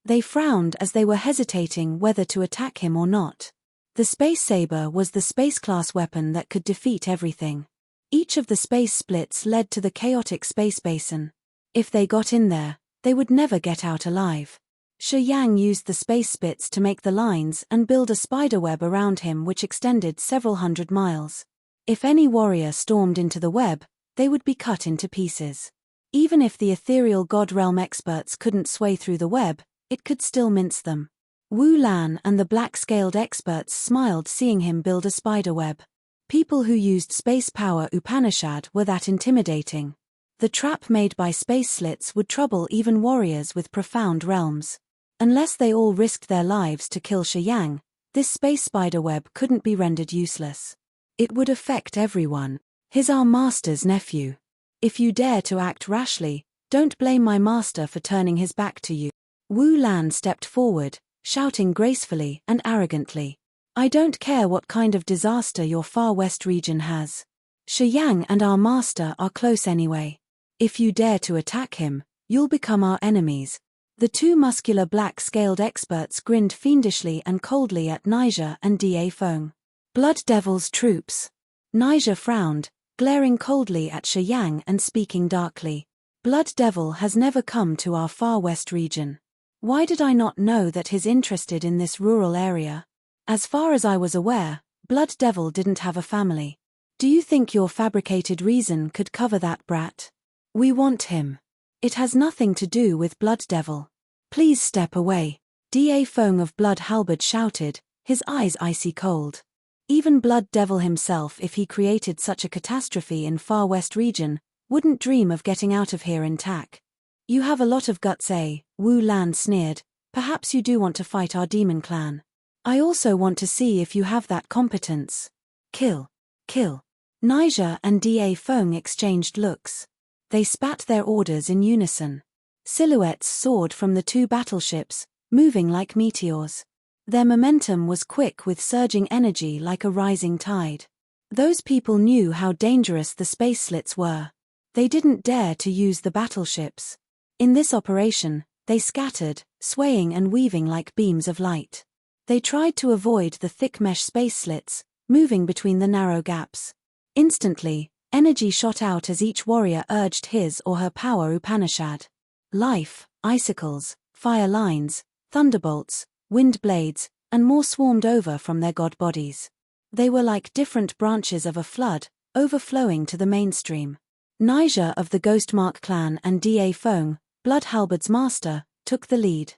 They frowned as they were hesitating whether to attack him or not. The space saber was the space-class weapon that could defeat everything. Each of the space splits led to the chaotic space basin. If they got in there, they would never get out alive. Shi Yang used the space spits to make the lines and build a spiderweb around him which extended several hundred miles. If any warrior stormed into the web, they would be cut into pieces. Even if the ethereal god realm experts couldn't sway through the web, it could still mince them. Wu Lan and the black-scaled experts smiled seeing him build a spiderweb. People who used space power Upanishad were that intimidating. The trap made by space slits would trouble even warriors with profound realms. Unless they all risked their lives to kill Shi Yang, this space spiderweb couldn't be rendered useless. It would affect everyone. He's our master's nephew. If you dare to act rashly, don't blame my master for turning his back to you. Wu Lan stepped forward, shouting gracefully and arrogantly. "I don't care what kind of disaster your Far West region has. Shi Yang and our master are close anyway. If you dare to attack him, you'll become our enemies." The two muscular black-scaled experts grinned fiendishly and coldly at Niger and Da Feng. "Blood Devil's troops." Niger frowned, glaring coldly at Shi Yang and speaking darkly. "Blood Devil has never come to our Far West region. Why did I not know that he's interested in this rural area? As far as I was aware, Blood Devil didn't have a family. Do you think your fabricated reason could cover that brat? We want him. It has nothing to do with Blood Devil. Please step away." Da Feng of Blood Halberd shouted, his eyes icy cold. Even Blood Devil himself, if he created such a catastrophe in Far West region, wouldn't dream of getting out of here intact. "You have a lot of guts, eh?" Wu Lan sneered. "Perhaps you do want to fight our demon clan. I also want to see if you have that competence. Kill. Kill." Niger and Da Feng exchanged looks. They spat their orders in unison. Silhouettes soared from the two battleships, moving like meteors. Their momentum was quick with surging energy like a rising tide. Those people knew how dangerous the space slits were. They didn't dare to use the battleships. In this operation, they scattered, swaying and weaving like beams of light. They tried to avoid the thick mesh space slits, moving between the narrow gaps. Instantly, Energy shot out as each warrior urged his or her power Upanishad. Life, icicles, fire lines, thunderbolts, wind blades, and more swarmed over from their god bodies. They were like different branches of a flood, overflowing to the mainstream. Niger of the Ghostmark clan and Da Feng, Blood Halberd's master, took the lead.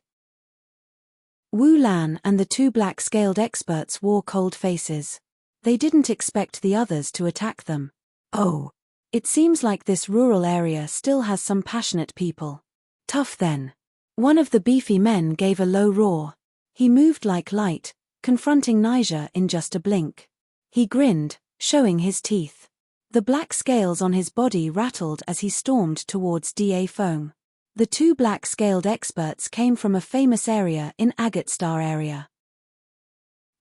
Wu Lan and the two black-scaled experts wore cold faces. They didn't expect the others to attack them. Oh. It seems like this rural area still has some passionate people. Tough then. One of the beefy men gave a low roar. He moved like light, confronting Niger in just a blink. He grinned, showing his teeth. The black scales on his body rattled as he stormed towards Da Feng. The two black-scaled experts came from a famous area in Agate Star area.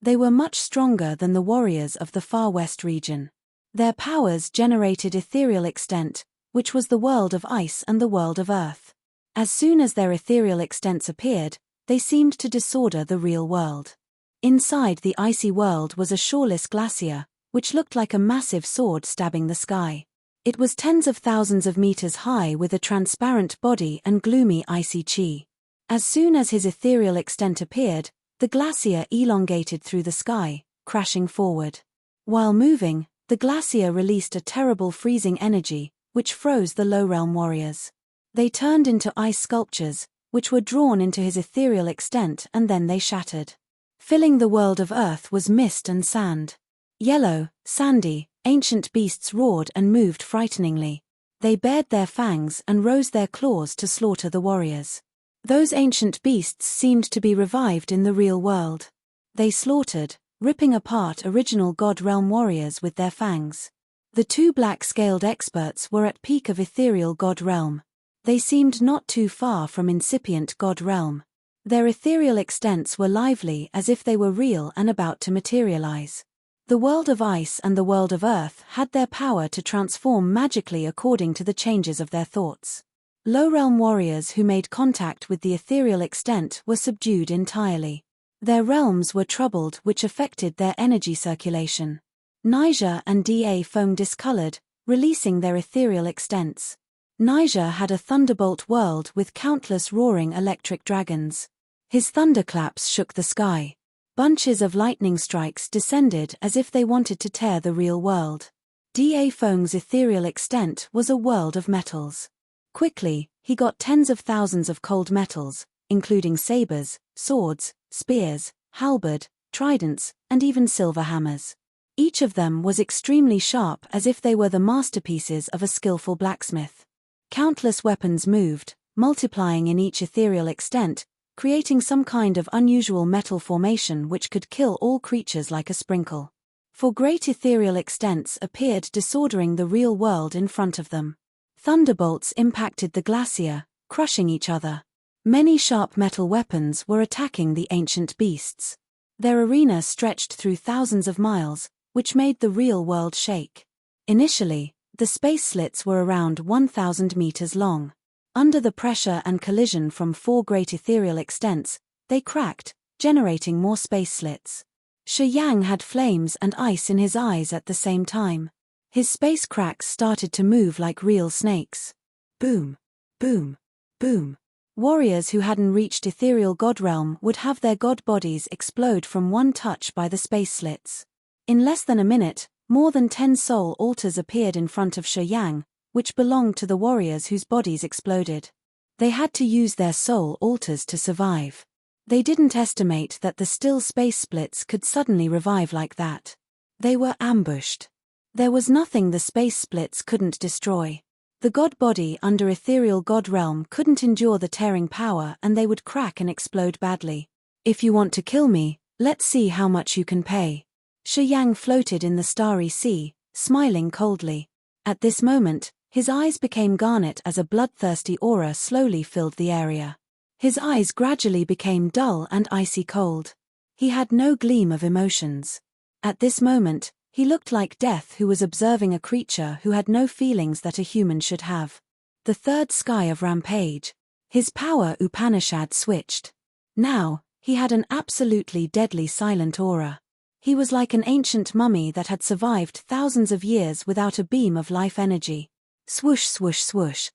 They were much stronger than the warriors of the Far West region. Their powers generated ethereal extent, which was the world of ice and the world of earth. As soon as their ethereal extents appeared, they seemed to disorder the real world. Inside the icy world was a shoreless glacier, which looked like a massive sword stabbing the sky. It was tens of thousands of meters high with a transparent body and gloomy icy chi. As soon as his ethereal extent appeared, the glacier elongated through the sky, crashing forward. While moving, the glacier released a terrible freezing energy, which froze the low-realm warriors. They turned into ice sculptures, which were drawn into his ethereal extent, and then they shattered. Filling the world of earth was mist and sand. Yellow, sandy, ancient beasts roared and moved frighteningly. They bared their fangs and rose their claws to slaughter the warriors. Those ancient beasts seemed to be revived in the real world. They slaughtered, ripping apart original God Realm warriors with their fangs. The two black-scaled experts were at peak of ethereal God Realm. They seemed not too far from incipient God Realm. Their ethereal extents were lively as if they were real and about to materialize. The world of ice and the world of earth had their power to transform magically according to the changes of their thoughts. Low-realm warriors who made contact with the ethereal extent were subdued entirely. Their realms were troubled, which affected their energy circulation. Niger and Da Feng discolored, releasing their ethereal extents. Niger had a thunderbolt world with countless roaring electric dragons. His thunderclaps shook the sky. Bunches of lightning strikes descended as if they wanted to tear the real world. Da Feng's ethereal extent was a world of metals. Quickly, he got tens of thousands of cold metals, including sabers, swords, spears, halberd, tridents, and even silver hammers. Each of them was extremely sharp as if they were the masterpieces of a skillful blacksmith. Countless weapons moved, multiplying in each ethereal extent, creating some kind of unusual metal formation which could kill all creatures like a sprinkle. For great ethereal extents appeared disordering the real world in front of them. Thunderbolts impacted the glacier, crushing each other. Many sharp metal weapons were attacking the ancient beasts. Their arena stretched through thousands of miles, which made the real world shake. Initially, the space slits were around 1,000 meters long. Under the pressure and collision from four great ethereal extents, they cracked, generating more space slits. Shi Yang had flames and ice in his eyes at the same time. His space cracks started to move like real snakes. Boom, boom, boom. Warriors who hadn't reached ethereal god realm would have their god bodies explode from one touch by the space slits. In less than a minute, more than 10 soul altars appeared in front of Shi Yang, which belonged to the warriors whose bodies exploded. They had to use their soul altars to survive. They didn't estimate that the still space splits could suddenly revive like that. They were ambushed. There was nothing the space splits couldn't destroy. The god body under ethereal god realm couldn't endure the tearing power and they would crack and explode badly. If you want to kill me, let's see how much you can pay. Shi Yang floated in the starry sea, smiling coldly. At this moment, his eyes became garnet as a bloodthirsty aura slowly filled the area. His eyes gradually became dull and icy cold. He had no gleam of emotions. At this moment, he looked like death who was observing a creature who had no feelings that a human should have. The third sky of rampage. His power Upanishad switched. Now, he had an absolutely deadly silent aura. He was like an ancient mummy that had survived thousands of years without a beam of life energy. Swoosh, swoosh, swoosh.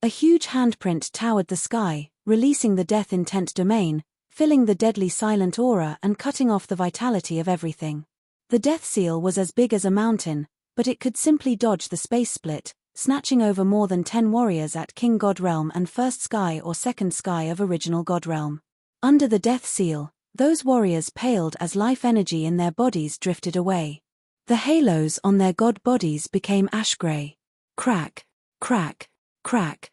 A huge handprint towered the sky, releasing the death intent domain, filling the deadly silent aura and cutting off the vitality of everything. The death seal was as big as a mountain, but it could simply dodge the space split, snatching over more than 10 warriors at King God Realm and First Sky or Second Sky of Original God Realm. Under the death seal, those warriors paled as life energy in their bodies drifted away. The halos on their god bodies became ash-gray. Crack, crack, crack.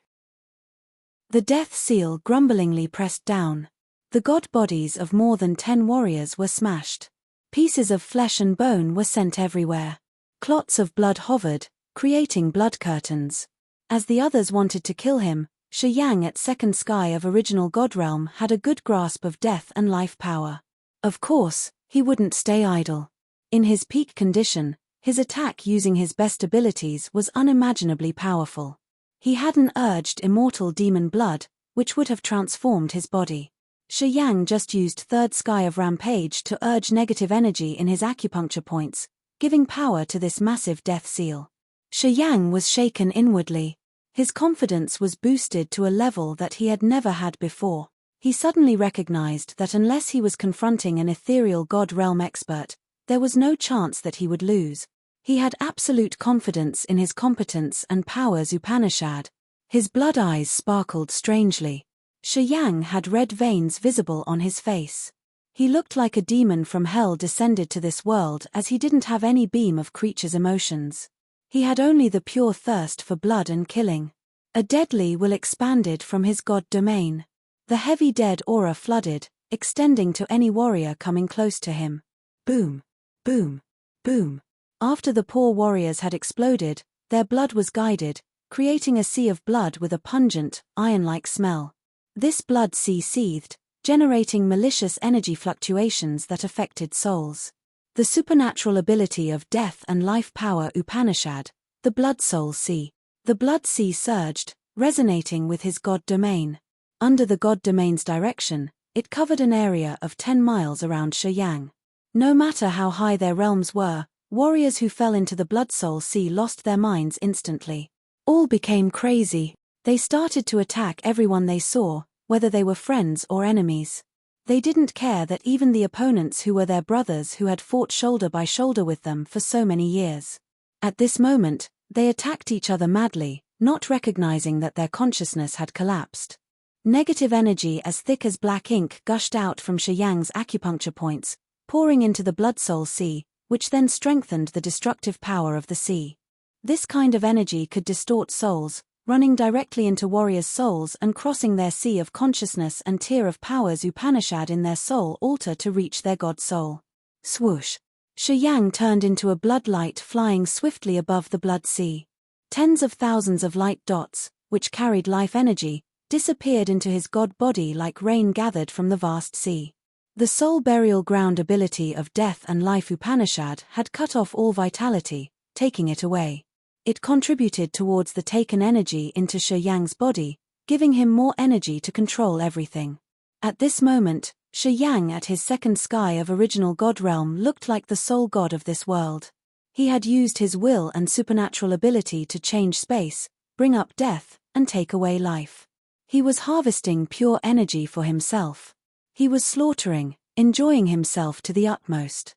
The death seal grumblingly pressed down. The god bodies of more than 10 warriors were smashed. Pieces of flesh and bone were sent everywhere. Clots of blood hovered, creating blood curtains. As the others wanted to kill him, Shi Yang at Second Sky of Original God Realm had a good grasp of death and life power. Of course, he wouldn't stay idle. In his peak condition, his attack using his best abilities was unimaginably powerful. He hadn't urged immortal demon blood, which would have transformed his body. Shi Yang just used Third Sky of Rampage to urge negative energy in his acupuncture points, giving power to this massive death seal. Shi Yang was shaken inwardly. His confidence was boosted to a level that he had never had before. He suddenly recognized that unless he was confronting an ethereal god realm expert, there was no chance that he would lose. He had absolute confidence in his competence and powers Upanishad. His blood eyes sparkled strangely. Shi Yang had red veins visible on his face. He looked like a demon from hell descended to this world, as he didn't have any beam of creature's emotions. He had only the pure thirst for blood and killing. A deadly will expanded from his god domain. The heavy dead aura flooded, extending to any warrior coming close to him. Boom, boom, boom. After the poor warriors had exploded, their blood was guided, creating a sea of blood with a pungent, iron-like smell. This blood sea seethed, generating malicious energy fluctuations that affected souls. The supernatural ability of death and life power Upanishad, the blood soul sea. The blood sea surged, resonating with his god domain. Under the god domain's direction, it covered an area of 10 miles around Shi Yang. No matter how high their realms were, warriors who fell into the blood soul sea lost their minds instantly. All became crazy. They started to attack everyone they saw, whether they were friends or enemies. They didn't care that even the opponents who were their brothers who had fought shoulder by shoulder with them for so many years. At this moment, they attacked each other madly, not recognizing that their consciousness had collapsed. Negative energy as thick as black ink gushed out from Shi Yang's acupuncture points, pouring into the blood soul sea, which then strengthened the destructive power of the sea. This kind of energy could distort souls, running directly into warriors' souls and crossing their sea of consciousness and tier of powers Upanishad in their soul altar to reach their god soul. Swoosh! Shi Yang turned into a blood light flying swiftly above the blood sea. Tens of thousands of light dots, which carried life energy, disappeared into his god body like rain gathered from the vast sea. The soul burial ground ability of death and life Upanishad had cut off all vitality, taking it away. It contributed towards the taken energy into Shi Yang's body, giving him more energy to control everything. At this moment, Shi Yang at his second sky of original god realm looked like the sole god of this world. He had used his will and supernatural ability to change space, bring up death, and take away life. He was harvesting pure energy for himself. He was slaughtering, enjoying himself to the utmost.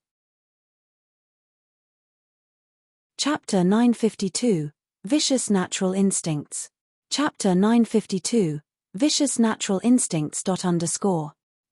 Chapter 952, Vicious Natural Instincts. Chapter 952, Vicious Natural Instincts.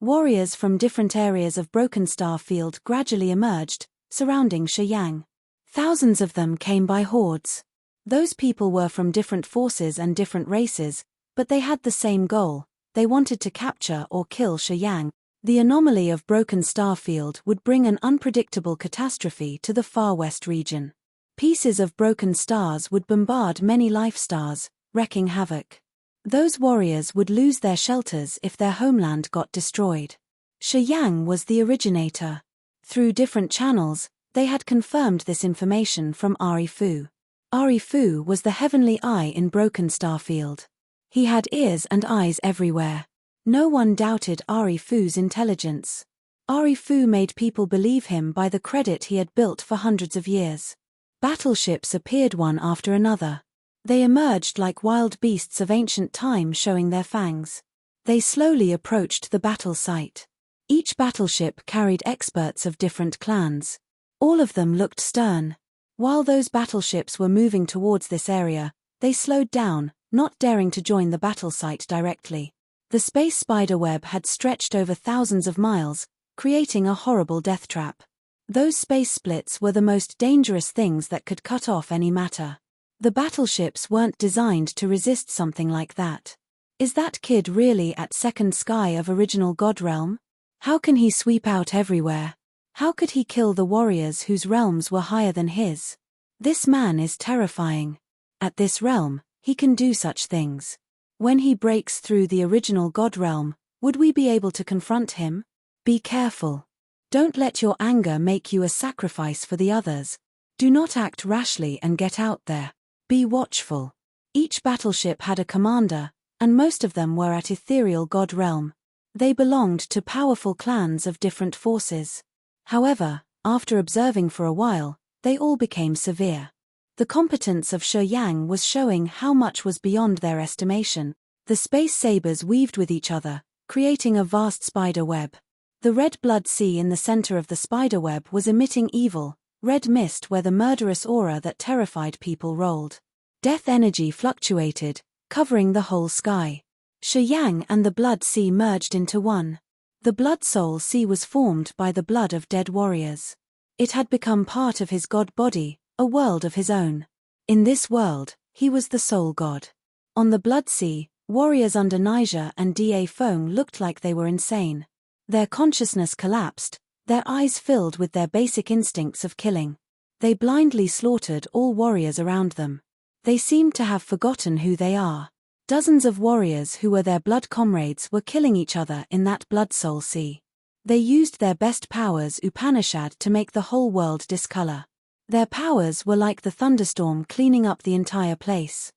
Warriors from different areas of Broken Star Field gradually emerged, surrounding Shi Yang. Thousands of them came by hordes. Those people were from different forces and different races, but they had the same goal. They wanted to capture or kill Shi Yang. The anomaly of Broken Star Field would bring an unpredictable catastrophe to the far west region. Pieces of broken stars would bombard many life stars, wreaking havoc. Those warriors would lose their shelters if their homeland got destroyed. Shi Yang was the originator. Through different channels, they had confirmed this information from Ari Fu. Ari Fu was the heavenly eye in Broken Star Field. He had ears and eyes everywhere. No one doubted Ari Fu's intelligence. Fu made people believe him by the credit he had built for hundreds of years. Battleships appeared one after another. They emerged like wild beasts of ancient time, showing their fangs. They slowly approached the battle site. Each battleship carried experts of different clans. All of them looked stern. While those battleships were moving towards this area, they slowed down, not daring to join the battle site directly. The space spider web had stretched over thousands of miles, creating a horrible death trap. Those space splits were the most dangerous things that could cut off any matter. The battleships weren't designed to resist something like that. Is that kid really at second sky of original God realm? How can he sweep out everywhere? How could he kill the warriors whose realms were higher than his? This man is terrifying. At this realm, he can do such things. When he breaks through the original God realm, would we be able to confront him? Be careful. Don't let your anger make you a sacrifice for the others. Do not act rashly and get out there. Be watchful. Each battleship had a commander, and most of them were at ethereal God realm. They belonged to powerful clans of different forces. However, after observing for a while, they all became severe. The competence of Yang was showing how much was beyond their estimation. The space sabers weaved with each other, creating a vast spider web. The red blood sea in the center of the spider web was emitting evil, red mist where the murderous aura that terrified people rolled. Death energy fluctuated, covering the whole sky. Yang and the blood sea merged into one. The blood soul sea was formed by the blood of dead warriors. It had become part of his god body, a world of his own. In this world, he was the soul god. On the blood sea, warriors under Niger and Feng looked like they were insane. Their consciousness collapsed, their eyes filled with their basic instincts of killing. They blindly slaughtered all warriors around them. They seemed to have forgotten who they are. Dozens of warriors who were their blood comrades were killing each other in that blood soul sea. They used their best powers Upanishad to make the whole world discolor. Their powers were like the thunderstorm cleaning up the entire place.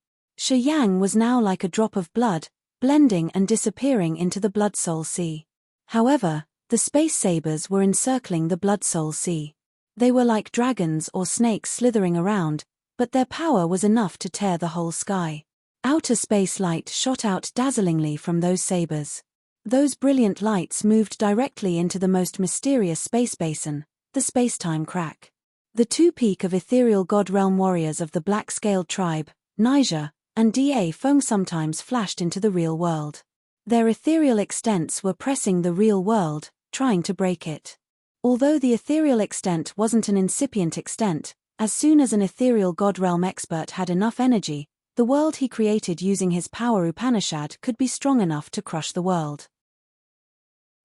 Yang was now like a drop of blood, blending and disappearing into the blood soul sea. However, the space sabers were encircling the blood soul sea. They were like dragons or snakes slithering around, but their power was enough to tear the whole sky. Outer space light shot out dazzlingly from those sabers. Those brilliant lights moved directly into the most mysterious space basin, the space-time crack. The two-peak of ethereal god realm warriors of the black-scaled tribe, Niger, and Feng sometimes flashed into the real world. Their ethereal extents were pressing the real world, trying to break it. Although the ethereal extent wasn't an incipient extent, as soon as an ethereal god realm expert had enough energy, the world he created using his power Upanishad could be strong enough to crush the world.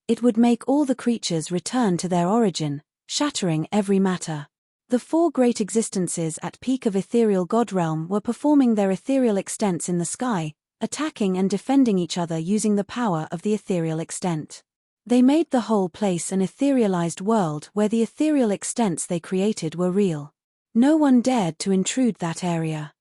It would make all the creatures return to their origin, shattering every matter. The four great existences at peak of ethereal god realm were performing their ethereal extents in the sky, attacking and defending each other using the power of the ethereal extent. They made the whole place an etherealized world where the ethereal extents they created were real. No one dared to intrude that area.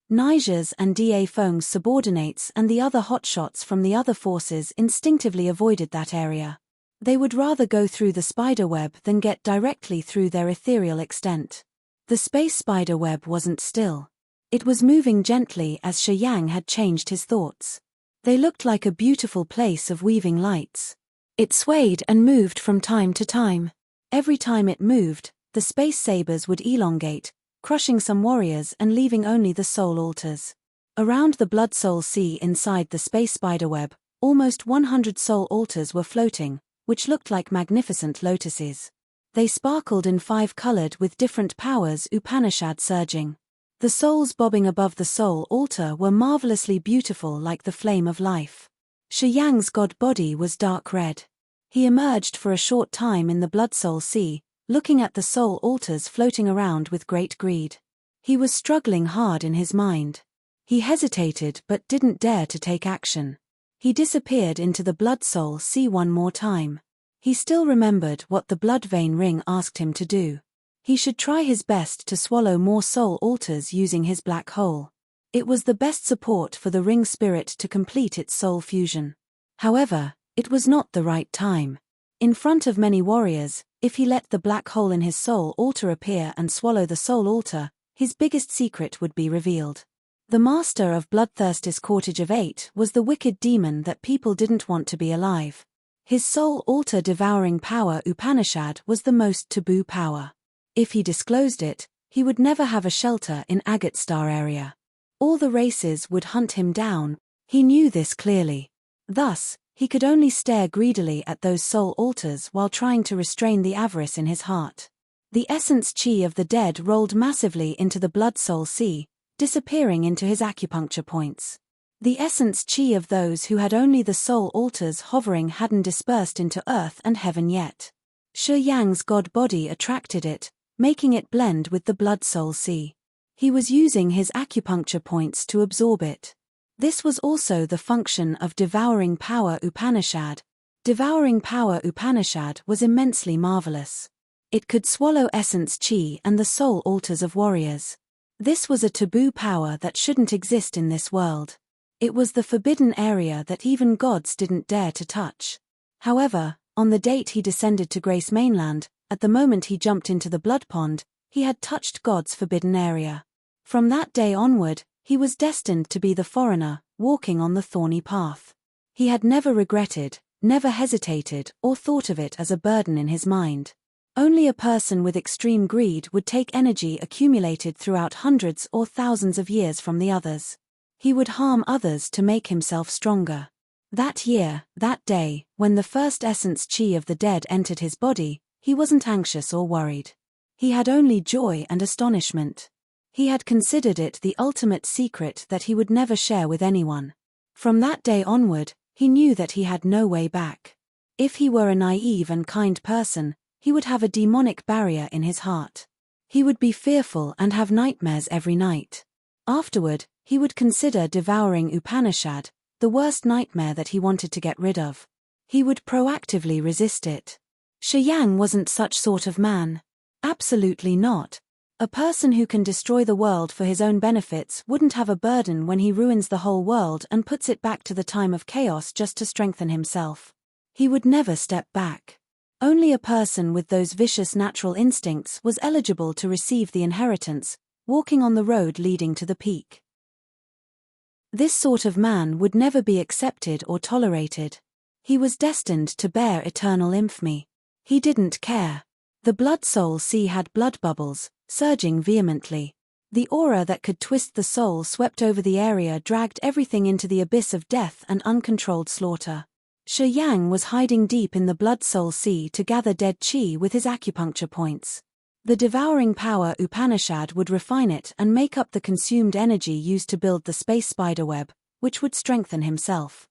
Niger's and Feng's subordinates and the other hotshots from the other forces instinctively avoided that area. They would rather go through the spider web than get directly through their ethereal extent. The space spider web wasn't still. It was moving gently as Yang had changed his thoughts. They looked like a beautiful place of weaving lights. It swayed and moved from time to time. Every time it moved, the space sabers would elongate, crushing some warriors and leaving only the soul altars. Around the blood soul sea inside the space spiderweb, almost 100 soul altars were floating, which looked like magnificent lotuses. They sparkled and five-colored with different powers Upanishad surging. The souls bobbing above the soul altar were marvelously beautiful like the flame of life. Yang's god body was dark red. He emerged for a short time in the blood soul sea, looking at the soul altars floating around with great greed. He was struggling hard in his mind. He hesitated but didn't dare to take action. He disappeared into the blood soul sea one more time. He still remembered what the blood vein ring asked him to do. He should try his best to swallow more soul altars using his black hole. It was the best support for the ring spirit to complete its soul fusion. However, it was not the right time. In front of many warriors, if he let the black hole in his soul altar appear and swallow the soul altar, his biggest secret would be revealed. The master of Bloodthirst's Cortage of Eight was the wicked demon that people didn't want to be alive. His soul altar devouring power Upanishad was the most taboo power. If he disclosed it, he would never have a shelter in Agate Star area. All the races would hunt him down. He knew this clearly. Thus, he could only stare greedily at those soul altars while trying to restrain the avarice in his heart. The essence chi of the dead rolled massively into the blood soul sea, disappearing into his acupuncture points. The essence chi of those who had only the soul altars hovering hadn't dispersed into earth and heaven yet. Shi Yang's god body attracted it, making it blend with the blood soul sea. He was using his acupuncture points to absorb it. This was also the function of devouring power Upanishad. Devouring power Upanishad was immensely marvelous. It could swallow essence chi and the soul altars of warriors. This was a taboo power that shouldn't exist in this world. It was the forbidden area that even gods didn't dare to touch. However, on the date he descended to Grace Mainland, at the moment he jumped into the blood pond, he had touched God's forbidden area. From that day onward, he was destined to be the foreigner, walking on the thorny path. He had never regretted, never hesitated, or thought of it as a burden in his mind. Only a person with extreme greed would take energy accumulated throughout hundreds or thousands of years from the others. He would harm others to make himself stronger. That year, that day, when the first essence chi of the dead entered his body, he wasn't anxious or worried. He had only joy and astonishment. He had considered it the ultimate secret that he would never share with anyone. From that day onward, he knew that he had no way back. If he were a naive and kind person, he would have a demonic barrier in his heart. He would be fearful and have nightmares every night. Afterward, he would consider devouring Upanishad, the worst nightmare that he wanted to get rid of. He would proactively resist it. Shi Yang wasn't such sort of man. Absolutely not. A person who can destroy the world for his own benefits wouldn't have a burden when he ruins the whole world and puts it back to the time of chaos just to strengthen himself. He would never step back. Only a person with those vicious natural instincts was eligible to receive the inheritance, walking on the road leading to the peak. This sort of man would never be accepted or tolerated. He was destined to bear eternal infamy. He didn't care. The blood soul sea had blood bubbles, surging vehemently. The aura that could twist the soul swept over the area, dragged everything into the abyss of death and uncontrolled slaughter. Shi Yang was hiding deep in the blood soul sea to gather dead chi with his acupuncture points. The devouring power Upanishad would refine it and make up the consumed energy used to build the space spiderweb, which would strengthen himself.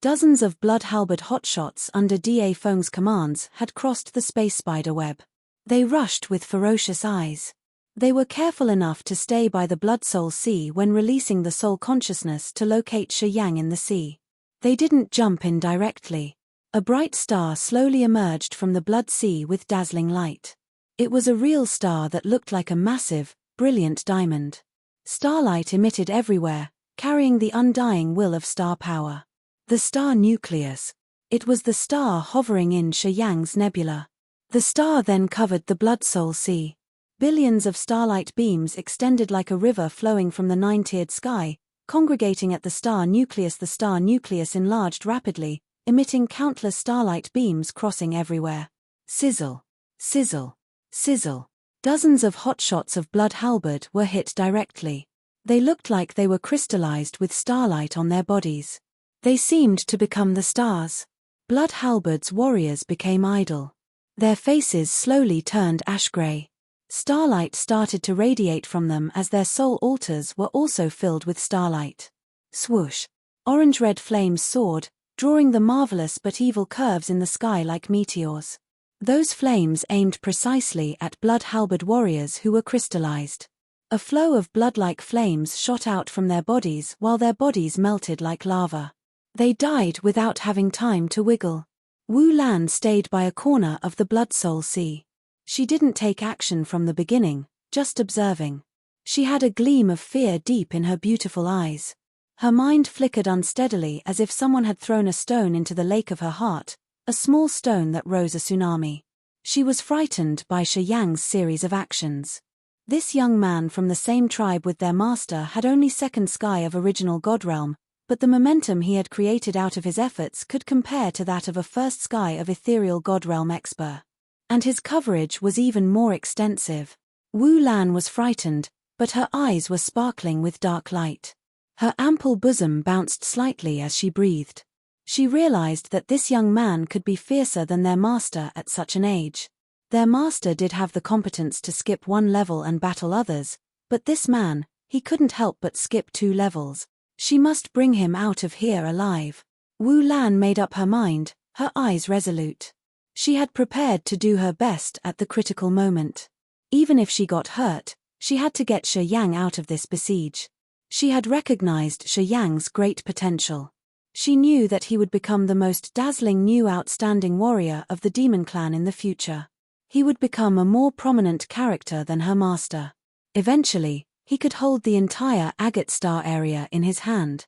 Dozens of blood halberd hotshots under Da Feng's commands had crossed the space spiderweb. They rushed with ferocious eyes. They were careful enough to stay by the blood soul sea when releasing the soul consciousness to locate Shi Yang in the sea. They didn't jump in directly. A bright star slowly emerged from the blood sea with dazzling light. It was a real star that looked like a massive, brilliant diamond. Starlight emitted everywhere, carrying the undying will of star power. The star nucleus. It was the star hovering in Shi Yang's nebula. The star then covered the blood soul sea. Billions of starlight beams extended like a river flowing from the nine-tiered sky, congregating at the star nucleus. The star nucleus enlarged rapidly, emitting countless starlight beams crossing everywhere. Sizzle. Sizzle. Sizzle. Dozens of hotshots of blood halberd were hit directly. They looked like they were crystallized with starlight on their bodies. They seemed to become the stars. Blood halberd's warriors became idle. Their faces slowly turned ash-gray. Starlight started to radiate from them as their soul altars were also filled with starlight. Swoosh. Orange-red flames soared, drawing the marvelous but evil curves in the sky like meteors. Those flames aimed precisely at blood halberd warriors who were crystallized. A flow of blood-like flames shot out from their bodies while their bodies melted like lava. They died without having time to wiggle. Wu Lan stayed by a corner of the blood soul sea. She didn't take action from the beginning, just observing. She had a gleam of fear deep in her beautiful eyes. Her mind flickered unsteadily as if someone had thrown a stone into the lake of her heart, a small stone that rose a tsunami. She was frightened by Shi Yang's series of actions. This young man from the same tribe with their master had only second sky of original God realm, but the momentum he had created out of his efforts could compare to that of a first sky of ethereal God realm expert. And his coverage was even more extensive. Wu Lan was frightened, but her eyes were sparkling with dark light. Her ample bosom bounced slightly as she breathed. She realized that this young man could be fiercer than their master at such an age. Their master did have the competence to skip one level and battle others, but this man, he couldn't help but skip 2 levels. She must bring him out of here alive. Wu Lan made up her mind, her eyes resolute. She had prepared to do her best at the critical moment. Even if she got hurt, she had to get Shi Yang out of this besiege. She had recognized Shi Yang's great potential. She knew that he would become the most dazzling new outstanding warrior of the demon clan in the future. He would become a more prominent character than her master. Eventually, he could hold the entire Agate Star area in his hand.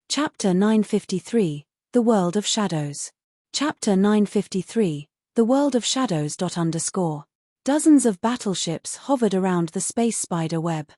Chapter 953, The World of Shadows. Chapter 953, The World of Shadows. Dozens of battleships hovered around the space spider web.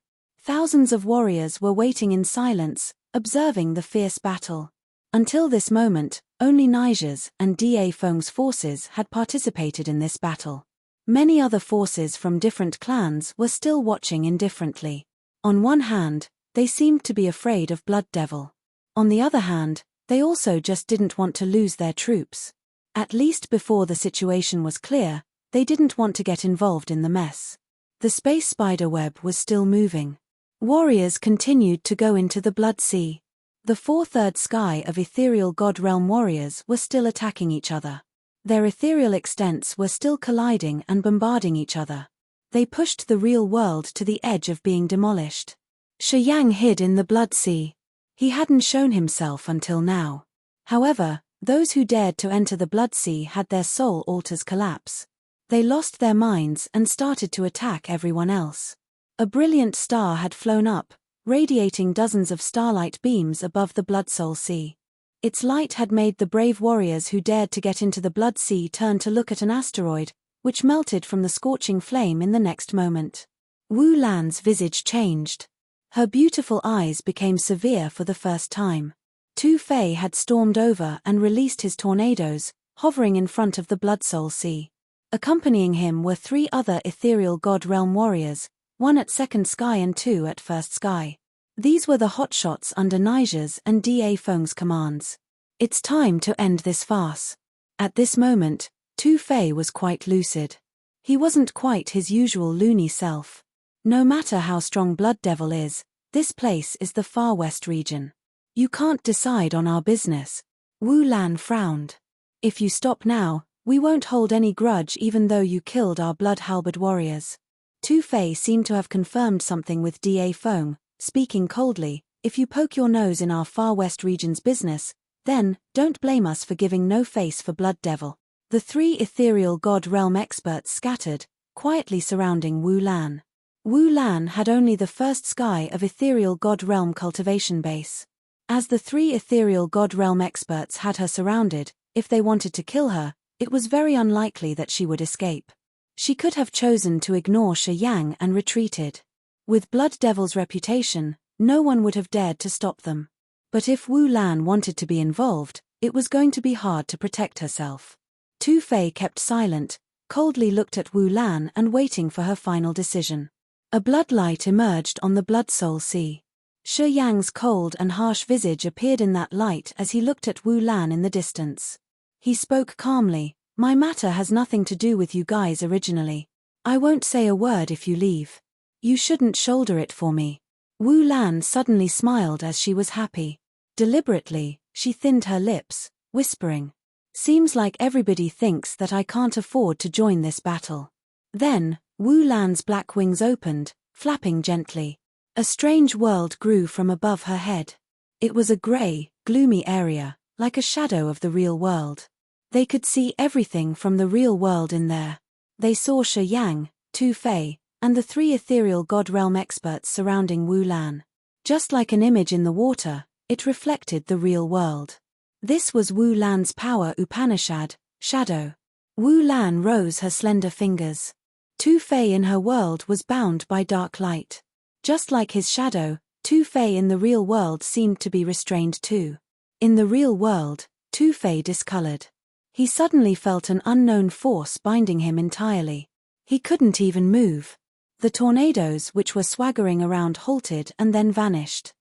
Thousands of warriors were waiting in silence, observing the fierce battle. Until this moment, only Niger's and Da Feng's forces had participated in this battle. Many other forces from different clans were still watching indifferently. On one hand, they seemed to be afraid of Blood Devil. On the other hand, they also just didn't want to lose their troops. At least before the situation was clear, they didn't want to get involved in the mess. The space spider web was still moving. Warriors continued to go into the Blood Sea. The 4/3 sky of ethereal God realm warriors were still attacking each other. Their ethereal extents were still colliding and bombarding each other. They pushed the real world to the edge of being demolished. Shi Yang hid in the Blood Sea. He hadn't shown himself until now. However, those who dared to enter the Blood Sea had their soul altars collapse. They lost their minds and started to attack everyone else. A brilliant star had flown up, radiating dozens of starlight beams above the Blood Soul Sea. Its light had made the brave warriors who dared to get into the Blood Sea turn to look at an asteroid, which melted from the scorching flame in the next moment. Wu Lan's visage changed. Her beautiful eyes became severe for the first time. Tu Fei had stormed over and released his tornadoes, hovering in front of the Blood Soul Sea. Accompanying him were 3 other ethereal God realm warriors, 1 at second sky and 2 at first sky. These were the hotshots under Niger's and Da Feng's commands. It's time to end this farce. At this moment, Tu Fei was quite lucid. He wasn't quite his usual loony self. No matter how strong Blood Devil is, this place is the Far West region. You can't decide on our business. Wu Lan frowned. If you stop now, we won't hold any grudge even though you killed our blood-halberd warriors. Tu Fei seemed to have confirmed something with Da Feng, speaking coldly, if you poke your nose in our Far West region's business, then, don't blame us for giving no face for Blood Devil. The 3 ethereal God realm experts scattered, quietly surrounding Wu Lan. Wu Lan had only the first sky of ethereal God realm cultivation base. As the 3 ethereal God realm experts had her surrounded, if they wanted to kill her, it was very unlikely that she would escape. She could have chosen to ignore Shi Yang and retreated. With Blood Devil's reputation, no one would have dared to stop them. But if Wu Lan wanted to be involved, it was going to be hard to protect herself. Tu Fei kept silent, coldly looked at Wu Lan and waiting for her final decision. A bloodlight emerged on the Blood Soul Sea. Shi Yang's cold and harsh visage appeared in that light as he looked at Wu Lan in the distance. He spoke calmly, "My matter has nothing to do with you guys originally. I won't say a word if you leave. You shouldn't shoulder it for me." Wu Lan suddenly smiled as she was happy. Deliberately, she thinned her lips, whispering, "Seems like everybody thinks that I can't afford to join this battle." Then, Wu Lan's black wings opened, flapping gently. A strange world grew from above her head. It was a grey, gloomy area, like a shadow of the real world. They could see everything from the real world in there. They saw Shi Yang, Tu Fei, and the 3 ethereal God realm experts surrounding Wu Lan. Just like an image in the water, it reflected the real world. This was Wu Lan's power Upanishad, shadow. Wu Lan rose her slender fingers. Tu Fei in her world was bound by dark light. Just like his shadow, Tu Fei in the real world seemed to be restrained too. In the real world, Tu Fei discolored. He suddenly felt an unknown force binding him entirely. He couldn't even move. The tornadoes which were swaggering around halted and then vanished.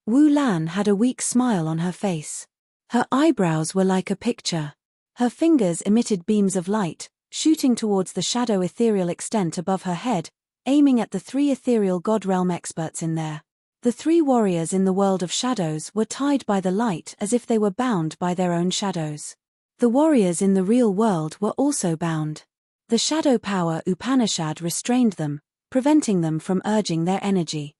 Wu Lan had a weak smile on her face. Her eyebrows were like a picture. Her fingers emitted beams of light, shooting towards the shadow ethereal extent above her head, aiming at the 3 ethereal god realm experts in there. The 3 warriors in the world of shadows were tied by the light as if they were bound by their own shadows. The warriors in the real world were also bound. The shadow power Upanishad restrained them, preventing them from urging their energy.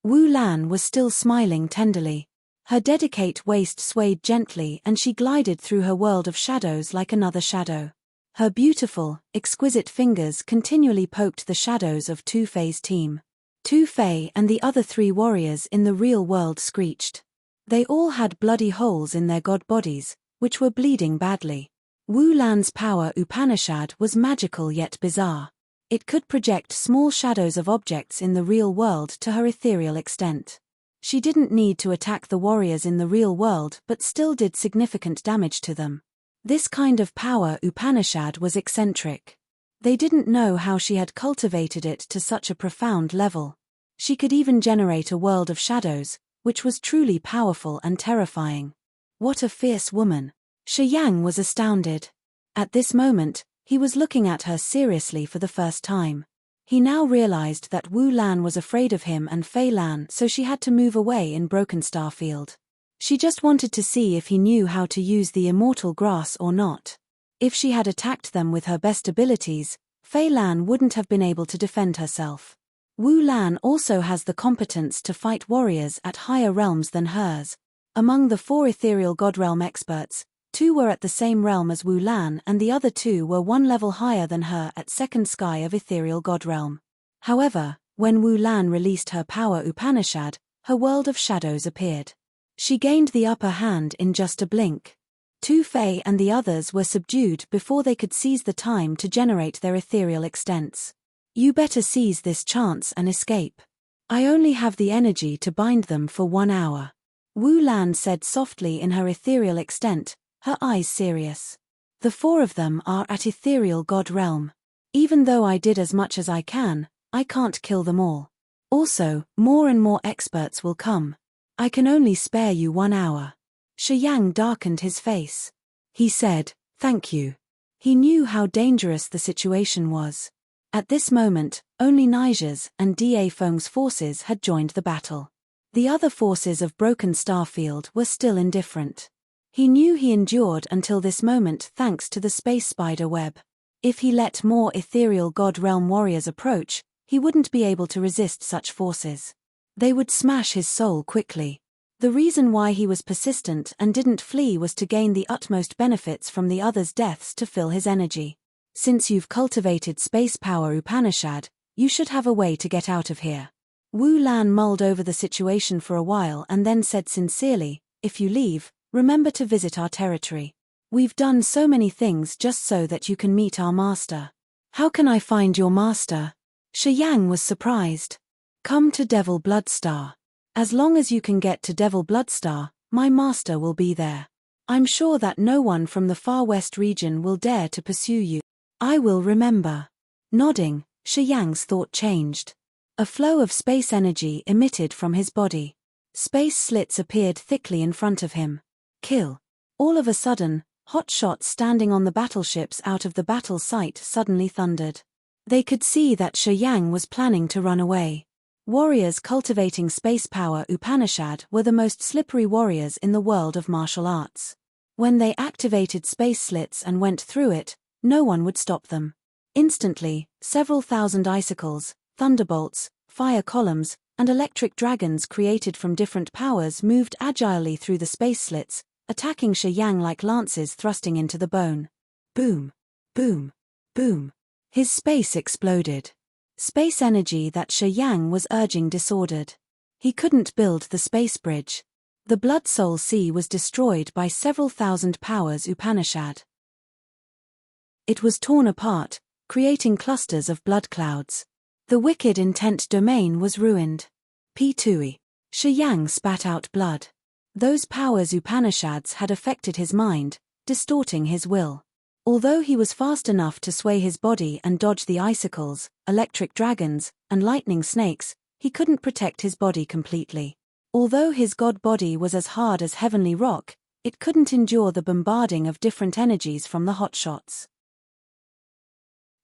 Wu Lan was still smiling tenderly. Her dedicate waist swayed gently and she glided through her world of shadows like another shadow. Her beautiful, exquisite fingers continually poked the shadows of Tu Fei's team. Tu Fei and the other 3 warriors in the real world screeched. They all had bloody holes in their god bodies, which were bleeding badly. Wu Lan's power Upanishad was magical yet bizarre. It could project small shadows of objects in the real world to her ethereal extent. She didn't need to attack the warriors in the real world but still did significant damage to them. This kind of power Upanishad was eccentric. They didn't know how she had cultivated it to such a profound level. She could even generate a world of shadows, which was truly powerful and terrifying. What a fierce woman! Shi Yang was astounded. At this moment, he was looking at her seriously for the first time. He now realized that Wu Lan was afraid of him and Fei Lan, so she had to move away in Broken Star Field. She just wanted to see if he knew how to use the immortal grass or not. If she had attacked them with her best abilities, Fei Lan wouldn't have been able to defend herself. Wu Lan also has the competence to fight warriors at higher realms than hers. Among the 4 ethereal god realm experts, 2 were at the same realm as Wu Lan and the other 2 were 1 level higher than her at second sky of ethereal god realm. However, when Wu Lan released her power Upanishad, her world of shadows appeared. She gained the upper hand in just a blink. Tu Fei and the others were subdued before they could seize the time to generate their ethereal extents. You better seize this chance and escape. I only have the energy to bind them for 1 hour. Wu Lan said softly in her ethereal extent, her eyes serious. The 4 of them are at ethereal god realm. Even though I did as much as I can't kill them all. Also, more and more experts will come. I can only spare you 1 hour. Shi Yang darkened his face. He said, thank you. He knew how dangerous the situation was. At this moment, only Niger's and Da Feng's forces had joined the battle. The other forces of Broken Star Field were still indifferent. He knew he endured until this moment thanks to the space spider web. If he let more ethereal god realm warriors approach, he wouldn't be able to resist such forces. They would smash his soul quickly. The reason why he was persistent and didn't flee was to gain the utmost benefits from the others' deaths to fill his energy. Since you've cultivated space power Upanishad, you should have a way to get out of here. Wu Lan mulled over the situation for a while and then said sincerely, if you leave, remember to visit our territory. We've done so many things just so that you can meet our master. How can I find your master? Shi Yang was surprised. Come to Devil Bloodstar. As long as you can get to Devil Bloodstar, my master will be there. I'm sure that no one from the far west region will dare to pursue you. I will remember. Nodding, Shi Yang's thought changed. A flow of space energy emitted from his body. Space slits appeared thickly in front of him. Kill. All of a sudden, hot shots standing on the battleships out of the battle site suddenly thundered. They could see that Shi Yang was planning to run away. Warriors cultivating space power Upanishad were the most slippery warriors in the world of martial arts. When they activated space slits and went through it, no one would stop them. Instantly, several thousand icicles, thunderbolts, fire columns, and electric dragons created from different powers moved agilely through the space slits, attacking Shi Yang like lances thrusting into the bone. Boom! Boom! Boom! His space exploded. Space energy that Shi Yang was urging disordered. He couldn't build the space bridge. The Blood Soul Sea was destroyed by several thousand powers Upanishad. It was torn apart, creating clusters of blood clouds. The wicked intent domain was ruined. P2e. Shi Yang spat out blood. Those powers Upanishads had affected his mind, distorting his will. Although he was fast enough to sway his body and dodge the icicles, electric dragons, and lightning snakes, he couldn't protect his body completely. Although his god body was as hard as heavenly rock, it couldn't endure the bombarding of different energies from the hotshots.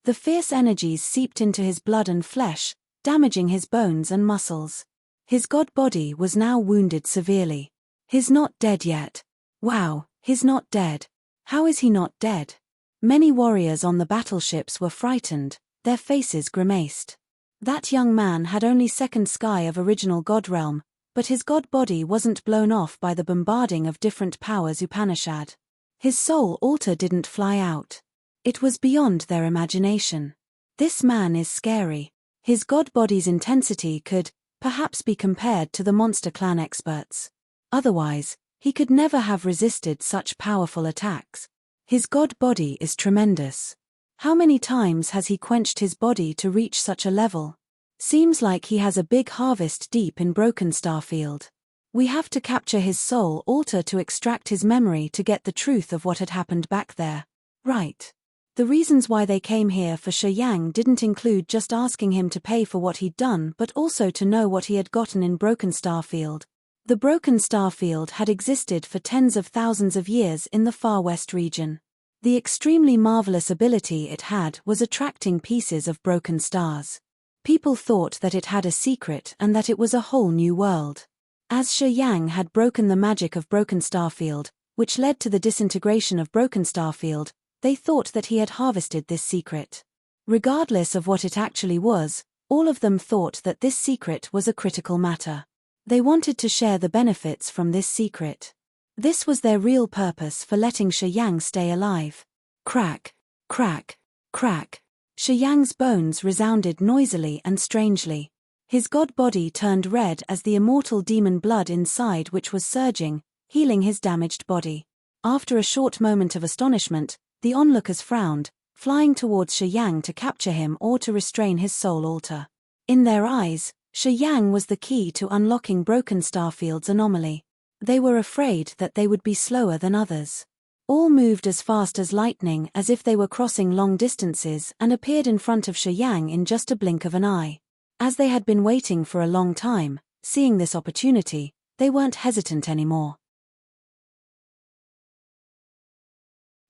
The fierce energies seeped into his blood and flesh, damaging his bones and muscles. His god body was now wounded severely. He's not dead yet. Wow, he's not dead. How is he not dead? Many warriors on the battleships were frightened, their faces grimaced. That young man had only second sky of original god realm, but his god body wasn't blown off by the bombarding of different powers Upanishad. His soul altar didn't fly out. It was beyond their imagination. This man is scary. His god body's intensity could, perhaps, be compared to the Monster Clan experts. Otherwise, he could never have resisted such powerful attacks. His god body is tremendous. How many times has he quenched his body to reach such a level? Seems like he has a big harvest deep in Broken Starfield. We have to capture his soul altar to extract his memory to get the truth of what had happened back there. Right. The reasons why they came here for Shi Yang didn't include just asking him to pay for what he'd done but also to know what he had gotten in Broken Starfield. The Broken Starfield had existed for tens of thousands of years in the Far West region. The extremely marvelous ability it had was attracting pieces of broken stars. People thought that it had a secret and that it was a whole new world. As Shi Yang had broken the magic of Broken Starfield, which led to the disintegration of Broken Starfield, they thought that he had harvested this secret. Regardless of what it actually was, all of them thought that this secret was a critical matter. They wanted to share the benefits from this secret. This was their real purpose for letting Shi Yang stay alive. Crack, crack, crack. Shi Yang's bones resounded noisily and strangely. His god body turned red as the immortal demon blood inside which was surging, healing his damaged body. After a short moment of astonishment, the onlookers frowned, flying towards Shi Yang to capture him or to restrain his soul altar. In their eyes, Shi Yang was the key to unlocking Broken Starfield's anomaly. They were afraid that they would be slower than others. All moved as fast as lightning as if they were crossing long distances and appeared in front of Shi Yang in just a blink of an eye. As they had been waiting for a long time, seeing this opportunity, they weren't hesitant anymore.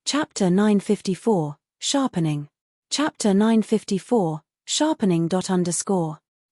Chapter 954, Sharpening. Chapter 954, Sharpening.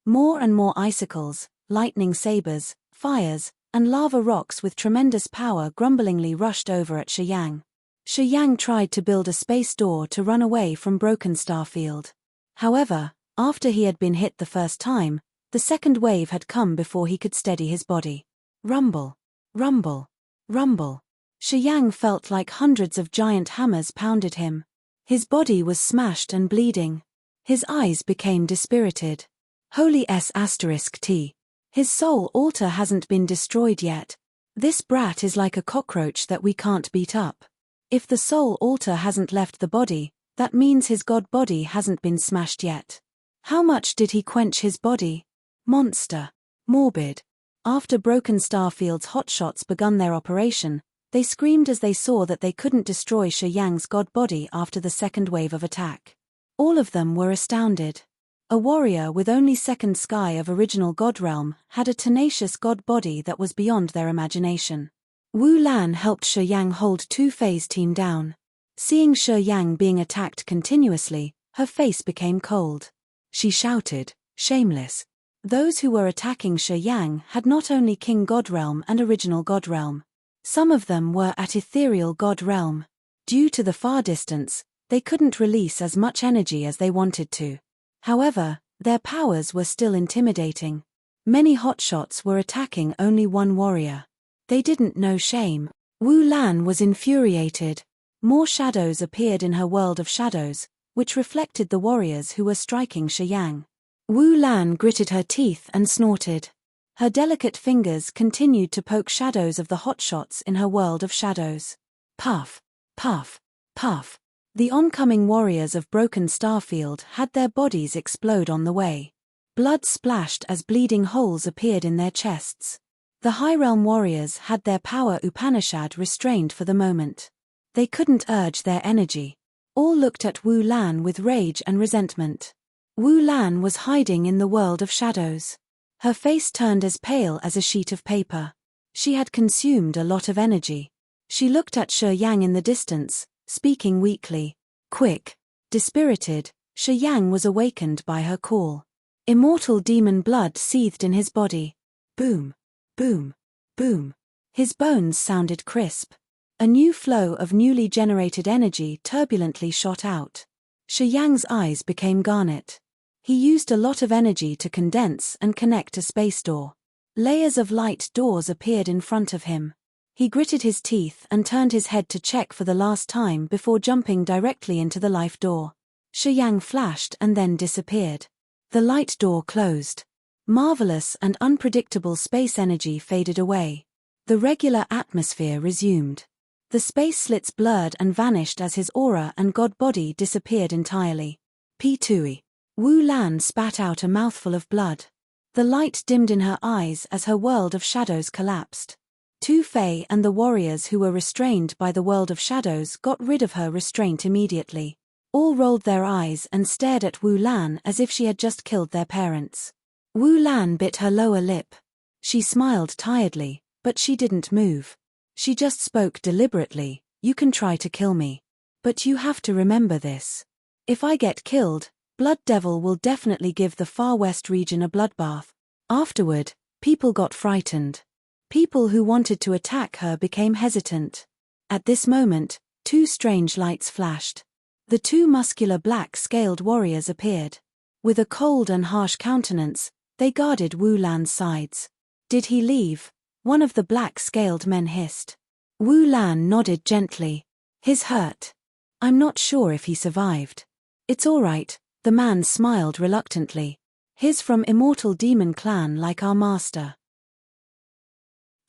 More and more icicles, lightning sabers, fires, and lava rocks with tremendous power grumblingly rushed over at Shi Yang. Shi Yang tried to build a space door to run away from Broken Starfield. However, after he had been hit the first time, the second wave had come before he could steady his body. Rumble, rumble, rumble. Shi Yang felt like hundreds of giant hammers pounded him. His body was smashed and bleeding. His eyes became dispirited. Holy S**T. His soul altar hasn't been destroyed yet. This brat is like a cockroach that we can't beat up. If the soul altar hasn't left the body, that means his god body hasn't been smashed yet. How much did he quench his body? Monster. Morbid. After Broken Starfield's hotshots begun their operation, they screamed as they saw that they couldn't destroy Shi Yang's god body after the second wave of attack. All of them were astounded. A warrior with only second sky of original god realm had a tenacious god body that was beyond their imagination. Wu Lan helped Shi Yang hold Two-Phase team down. Seeing Shi Yang being attacked continuously, her face became cold. She shouted, "Shameless." Those who were attacking Shi Yang had not only King God Realm and Original God Realm. Some of them were at Ethereal God Realm. Due to the far distance, they couldn't release as much energy as they wanted to. However, their powers were still intimidating. Many hotshots were attacking only one warrior. They didn't know shame. Wu Lan was infuriated. More shadows appeared in her world of shadows, which reflected the warriors who were striking Shi Yang. Wu Lan gritted her teeth and snorted. Her delicate fingers continued to poke shadows of the hotshots in her world of shadows. Puff, puff, puff. The oncoming warriors of Broken Starfield had their bodies explode on the way. Blood splashed as bleeding holes appeared in their chests. The High Realm warriors had their power Upanishad restrained for the moment. They couldn't urge their energy. All looked at Wu Lan with rage and resentment. Wu Lan was hiding in the world of shadows. Her face turned as pale as a sheet of paper. She had consumed a lot of energy. She looked at Shi Yang in the distance, speaking weakly. Quick. Dispirited, Shi Yang was awakened by her call. Immortal demon blood seethed in his body. Boom. Boom. Boom. His bones sounded crisp. A new flow of newly generated energy turbulently shot out. Shi Yang's eyes became garnet. He used a lot of energy to condense and connect a space door. Layers of light doors appeared in front of him. He gritted his teeth and turned his head to check for the last time before jumping directly into the life door. Shi Yang flashed and then disappeared. The light door closed. Marvelous and unpredictable space energy faded away. The regular atmosphere resumed. The space slits blurred and vanished as his aura and god body disappeared entirely. P2E. Wu Lan spat out a mouthful of blood. The light dimmed in her eyes as her world of shadows collapsed. Tu Fei and the warriors who were restrained by the world of shadows got rid of her restraint immediately. All rolled their eyes and stared at Wu Lan as if she had just killed their parents. Wu Lan bit her lower lip. She smiled tiredly, but she didn't move. She just spoke deliberately. You can try to kill me. But you have to remember this. If I get killed, Blood Devil will definitely give the Far West region a bloodbath. Afterward, people got frightened. People who wanted to attack her became hesitant. At this moment, two strange lights flashed. The two muscular black-scaled warriors appeared. With a cold and harsh countenance, they guarded Wu Lan's sides. Did he leave? One of the black-scaled men hissed. Wu Lan nodded gently. His hurt. I'm not sure if he survived. It's all right, the man smiled reluctantly. He's from Immortal Demon Clan like our master.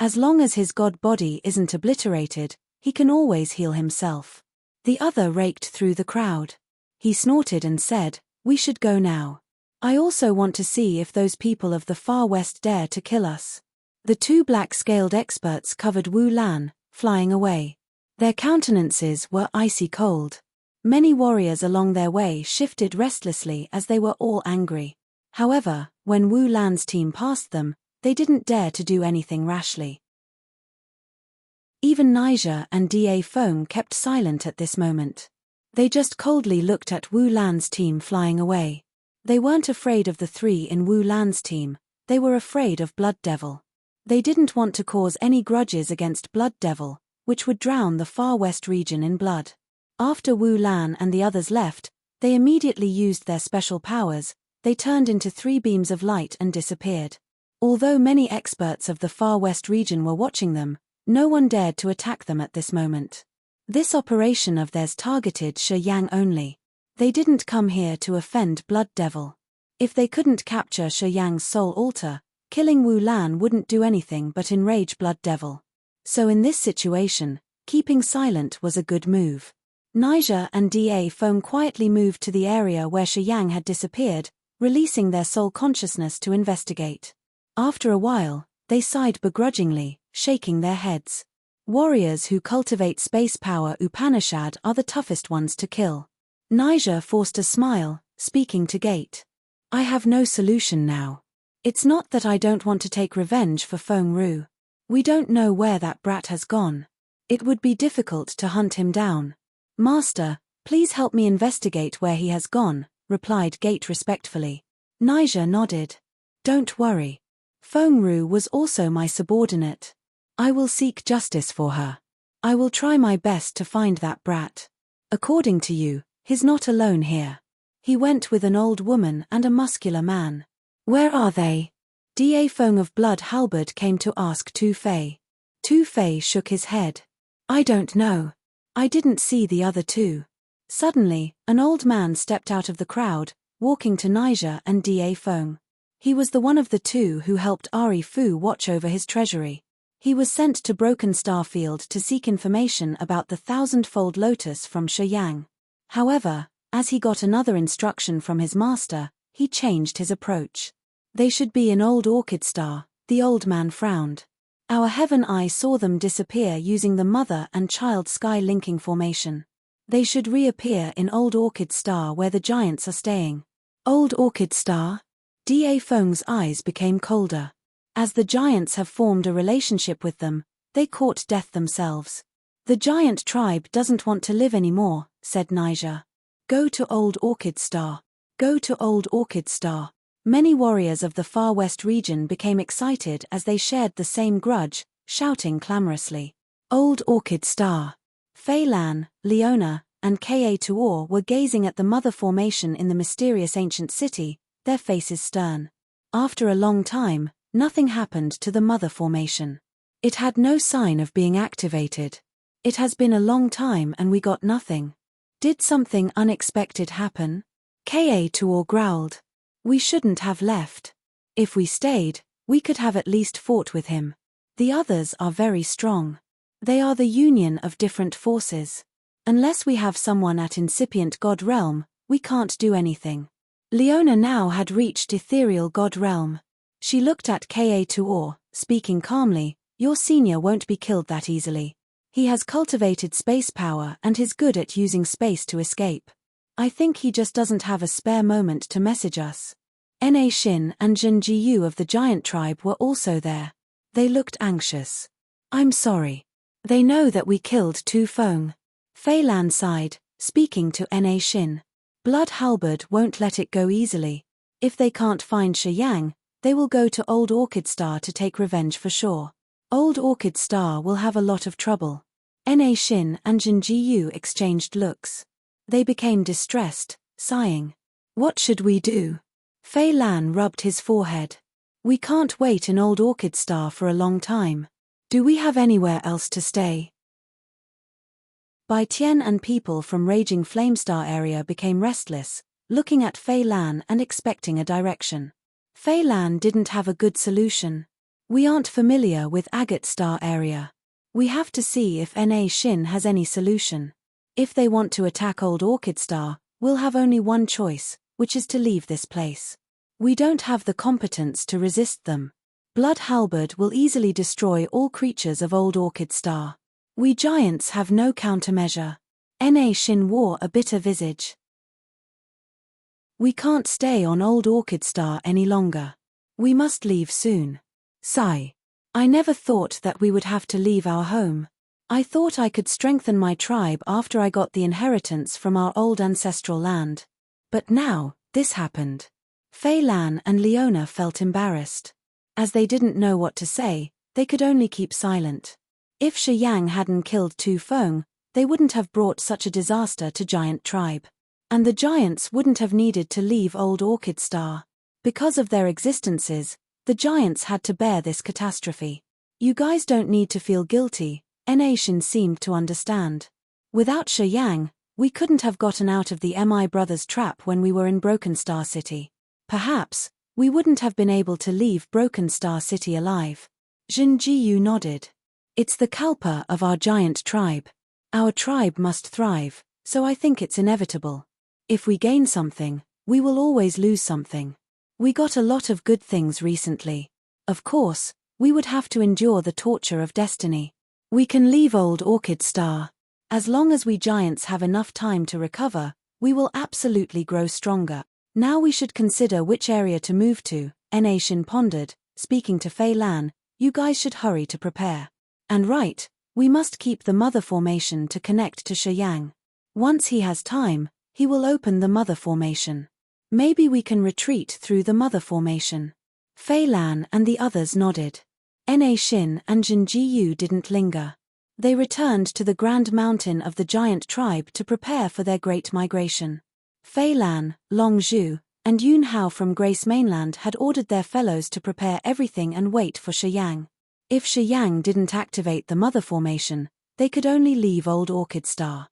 As long as his god body isn't obliterated, he can always heal himself. The other raked through the crowd. He snorted and said, we should go now. I also want to see if those people of the Far West dare to kill us. The two black-scaled experts covered Wu Lan, flying away. Their countenances were icy cold. Many warriors along their way shifted restlessly as they were all angry. However, when Wu Lan's team passed them, they didn't dare to do anything rashly. Even Naija and Da Feng kept silent at this moment. They just coldly looked at Wu Lan's team flying away. They weren't afraid of the three in Wu Lan's team, they were afraid of Blood Devil. They didn't want to cause any grudges against Blood Devil, which would drown the Far West region in blood. After Wu Lan and the others left, they immediately used their special powers. They turned into three beams of light and disappeared. Although many experts of the Far West region were watching them, no one dared to attack them at this moment. This operation of theirs targeted Shi Yang only. They didn't come here to offend Blood Devil. If they couldn't capture Shi Yang's soul altar, killing Wu Lan wouldn't do anything but enrage Blood Devil. So in this situation, keeping silent was a good move. Naija and Da Feng quietly moved to the area where Shi Yang had disappeared, releasing their soul consciousness to investigate. After a while, they sighed begrudgingly, shaking their heads. Warriors who cultivate space power Upanishad are the toughest ones to kill. Naija forced a smile, speaking to Gate. I have no solution now. It's not that I don't want to take revenge for Feng Ru. We don't know where that brat has gone. It would be difficult to hunt him down. Master, please help me investigate where he has gone, replied Gate respectfully. Naija nodded. Don't worry. Feng Ru was also my subordinate. I will seek justice for her. I will try my best to find that brat. According to you, he's not alone here. He went with an old woman and a muscular man. Where are they? Da Feng of Blood Halberd came to ask Tu Fei. Tu Fei shook his head. I don't know. I didn't see the other two. Suddenly, an old man stepped out of the crowd, walking to Naija and Da Feng. He was the one of the two who helped Ari Fu watch over his treasury. He was sent to Broken Star Field to seek information about the thousand-fold lotus from Shi Yang. However, as he got another instruction from his master, he changed his approach. They should be in Old Orchid Star, the old man frowned. Our heaven eye saw them disappear using the mother and child sky linking formation. They should reappear in Old Orchid Star where the giants are staying. Old Orchid Star? Da Feng's eyes became colder. As the giants have formed a relationship with them, they court death themselves. The giant tribe doesn't want to live anymore, said Nija. Go to Old Orchid Star. Go to Old Orchid Star. Many warriors of the Far West region became excited as they shared the same grudge, shouting clamorously. Old Orchid Star. Fei Lan, Leona, and Ka Tuor were gazing at the mother formation in the mysterious ancient city, their faces stern. After a long time, nothing happened to the mother formation. It had no sign of being activated. It has been a long time and we got nothing. Did something unexpected happen? Ka Tuor growled. We shouldn't have left. If we stayed, we could have at least fought with him. The others are very strong. They are the union of different forces. Unless we have someone at incipient God realm, we can't do anything. Leona now had reached ethereal God realm. She looked at Ka Tuor, speaking calmly, your senior won't be killed that easily. He has cultivated space power and is good at using space to escape. I think he just doesn't have a spare moment to message us. Na Xin and Jin Jiyu of the giant tribe were also there. They looked anxious. I'm sorry. They know that we killed Tu Feng. Fei Lan sighed, speaking to Na Xin. Blood Halberd won't let it go easily. If they can't find Shi Yang, they will go to Old Orchid Star to take revenge for sure. Old Orchid Star will have a lot of trouble. Na Xin and Jin Jiyu exchanged looks. They became distressed, sighing. What should we do? Fei Lan rubbed his forehead. We can't wait in Old Orchid Star for a long time. Do we have anywhere else to stay? Bai Tian and people from Raging Flamestar area became restless, looking at Fei Lan and expecting a direction. Fei Lan didn't have a good solution. We aren't familiar with Agate Star area. We have to see if Na Xin has any solution. If they want to attack Old Orchid Star, we'll have only one choice, which is to leave this place. We don't have the competence to resist them. Blood Halberd will easily destroy all creatures of Old Orchid Star. We giants have no countermeasure. Na Xin wore a bitter visage. We can't stay on Old Orchid Star any longer. We must leave soon. Sigh. I never thought that we would have to leave our home. I thought I could strengthen my tribe after I got the inheritance from our old ancestral land. But now, this happened. Fei Lan and Leona felt embarrassed. As they didn't know what to say, they could only keep silent. If Shi Yang hadn't killed Tu Feng, they wouldn't have brought such a disaster to Giant Tribe. And the giants wouldn't have needed to leave Old Orchid Star. Because of their existences, the giants had to bear this catastrophe. You guys don't need to feel guilty, Na Xin seemed to understand. Without Shi Yang, we couldn't have gotten out of the Mi brothers' trap when we were in Broken Star City. Perhaps, we wouldn't have been able to leave Broken Star City alive. Jin Jiyu nodded. It's the kalpa of our giant tribe. Our tribe must thrive, so I think it's inevitable. If we gain something, we will always lose something. We got a lot of good things recently. Of course, we would have to endure the torture of destiny. We can leave Old Orchid Star. As long as we giants have enough time to recover, we will absolutely grow stronger. Now we should consider which area to move to, Na Xin pondered, speaking to Fei Lan, you guys should hurry to prepare. And right, we must keep the mother formation to connect to Shi Yang. Once he has time, he will open the mother formation. Maybe we can retreat through the mother formation. Fei Lan and the others nodded. Na Xin and Jin Jiyu didn't linger. They returned to the Grand Mountain of the giant tribe to prepare for their great migration. Fei Lan, Long Zhu, and Yun Hao from Grace Mainland had ordered their fellows to prepare everything and wait for Shi Yang. If Shi Yang didn't activate the mother formation, they could only leave Old Orchid Star.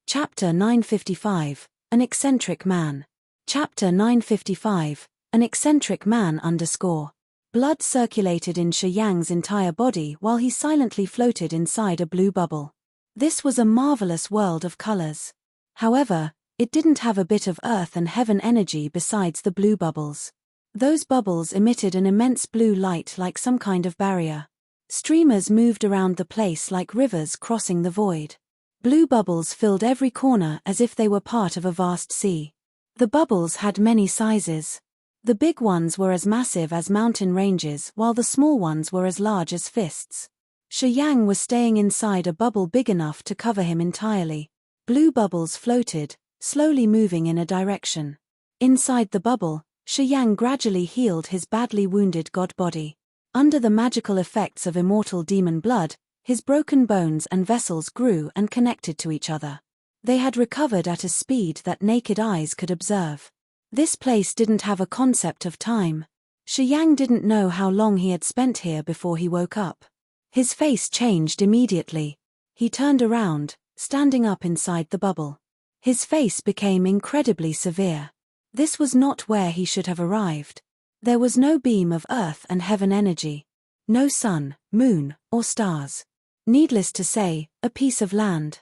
Chapter 955, An Eccentric Man. Chapter 955, An Eccentric Man _ Blood circulated in Shi Yang's entire body while he silently floated inside a blue bubble. This was a marvelous world of colors. However, it didn't have a bit of earth and heaven energy besides the blue bubbles. Those bubbles emitted an immense blue light like some kind of barrier. Streamers moved around the place like rivers crossing the void. Blue bubbles filled every corner as if they were part of a vast sea. The bubbles had many sizes. The big ones were as massive as mountain ranges while the small ones were as large as fists. Shi Yang was staying inside a bubble big enough to cover him entirely. Blue bubbles floated, slowly moving in a direction. Inside the bubble, Shi Yang gradually healed his badly wounded god body. Under the magical effects of immortal demon blood, his broken bones and vessels grew and connected to each other. They had recovered at a speed that naked eyes could observe. This place didn't have a concept of time. Shi Yang didn't know how long he had spent here before he woke up. His face changed immediately. He turned around, standing up inside the bubble. His face became incredibly severe. This was not where he should have arrived. There was no beam of earth and heaven energy. No sun, moon, or stars. Needless to say, a piece of land.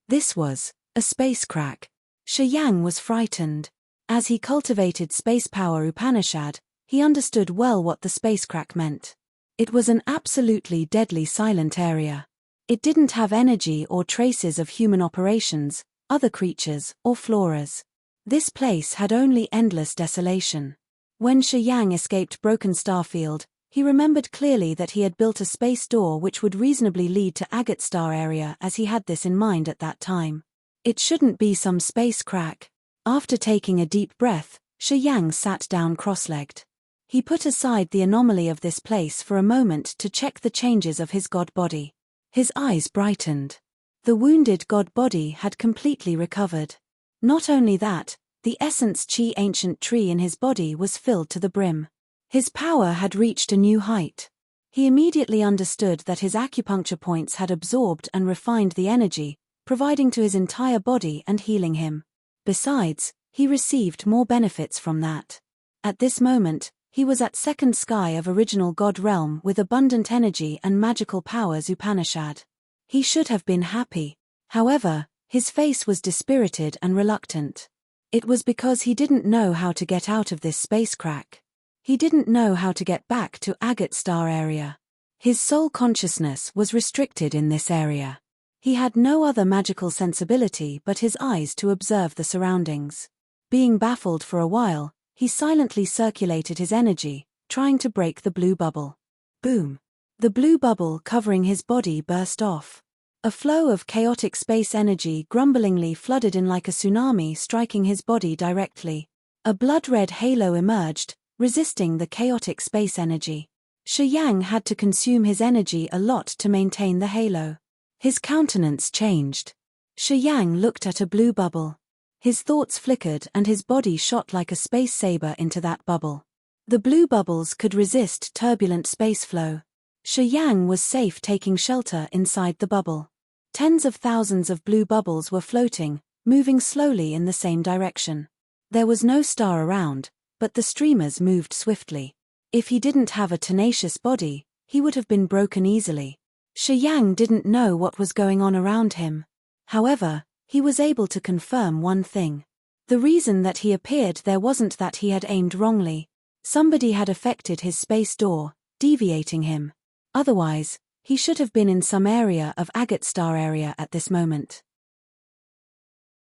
This was a space crack. Shi Yang was frightened. As he cultivated space power Upanishad, he understood well what the space crack meant. It was an absolutely deadly silent area. It didn't have energy or traces of human operations, other creatures, or floras. This place had only endless desolation. When Shi Yang escaped Broken Starfield, he remembered clearly that he had built a space door which would reasonably lead to Agate Star area as he had this in mind at that time. It shouldn't be some space crack. After taking a deep breath, Shi Yang sat down cross-legged. He put aside the anomaly of this place for a moment to check the changes of his god body. His eyes brightened. The wounded god body had completely recovered. Not only that, the essence chi ancient tree in his body was filled to the brim. His power had reached a new height. He immediately understood that his acupuncture points had absorbed and refined the energy, providing to his entire body and healing him. Besides, he received more benefits from that. At this moment, he was at second sky of original god realm with abundant energy and magical powers Upanishad. He should have been happy. However, his face was dispirited and reluctant. It was because he didn't know how to get out of this space crack. He didn't know how to get back to Agate Star area. His soul consciousness was restricted in this area. He had no other magical sensibility but his eyes to observe the surroundings. Being baffled for a while, he silently circulated his energy, trying to break the blue bubble. Boom! The blue bubble covering his body burst off. A flow of chaotic space energy grumblingly flooded in like a tsunami, striking his body directly. A blood-red halo emerged, resisting the chaotic space energy. Shi Yang had to consume his energy a lot to maintain the halo. His countenance changed. Shi Yang looked at a blue bubble. His thoughts flickered and his body shot like a space saber into that bubble. The blue bubbles could resist turbulent space flow. Shi Yang was safe taking shelter inside the bubble. Tens of thousands of blue bubbles were floating, moving slowly in the same direction. There was no star around, but the streamers moved swiftly. If he didn't have a tenacious body, he would have been broken easily. Shi Yang didn't know what was going on around him. However, he was able to confirm one thing. The reason that he appeared there wasn't that he had aimed wrongly. Somebody had affected his space door, deviating him. Otherwise, he should have been in some area of Agate Star area at this moment.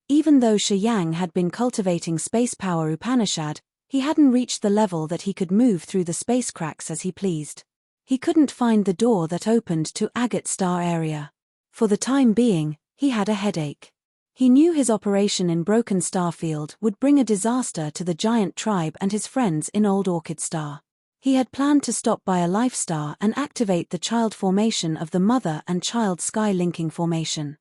Even though Shi Yang had been cultivating space power Upanishad, he hadn't reached the level that he could move through the space cracks as he pleased. He couldn't find the door that opened to Agate Star area. For the time being, he had a headache. He knew his operation in Broken Starfield would bring a disaster to the giant tribe and his friends in Old Orchid Star. He had planned to stop by a life star and activate the child formation of the mother and child sky linking formation.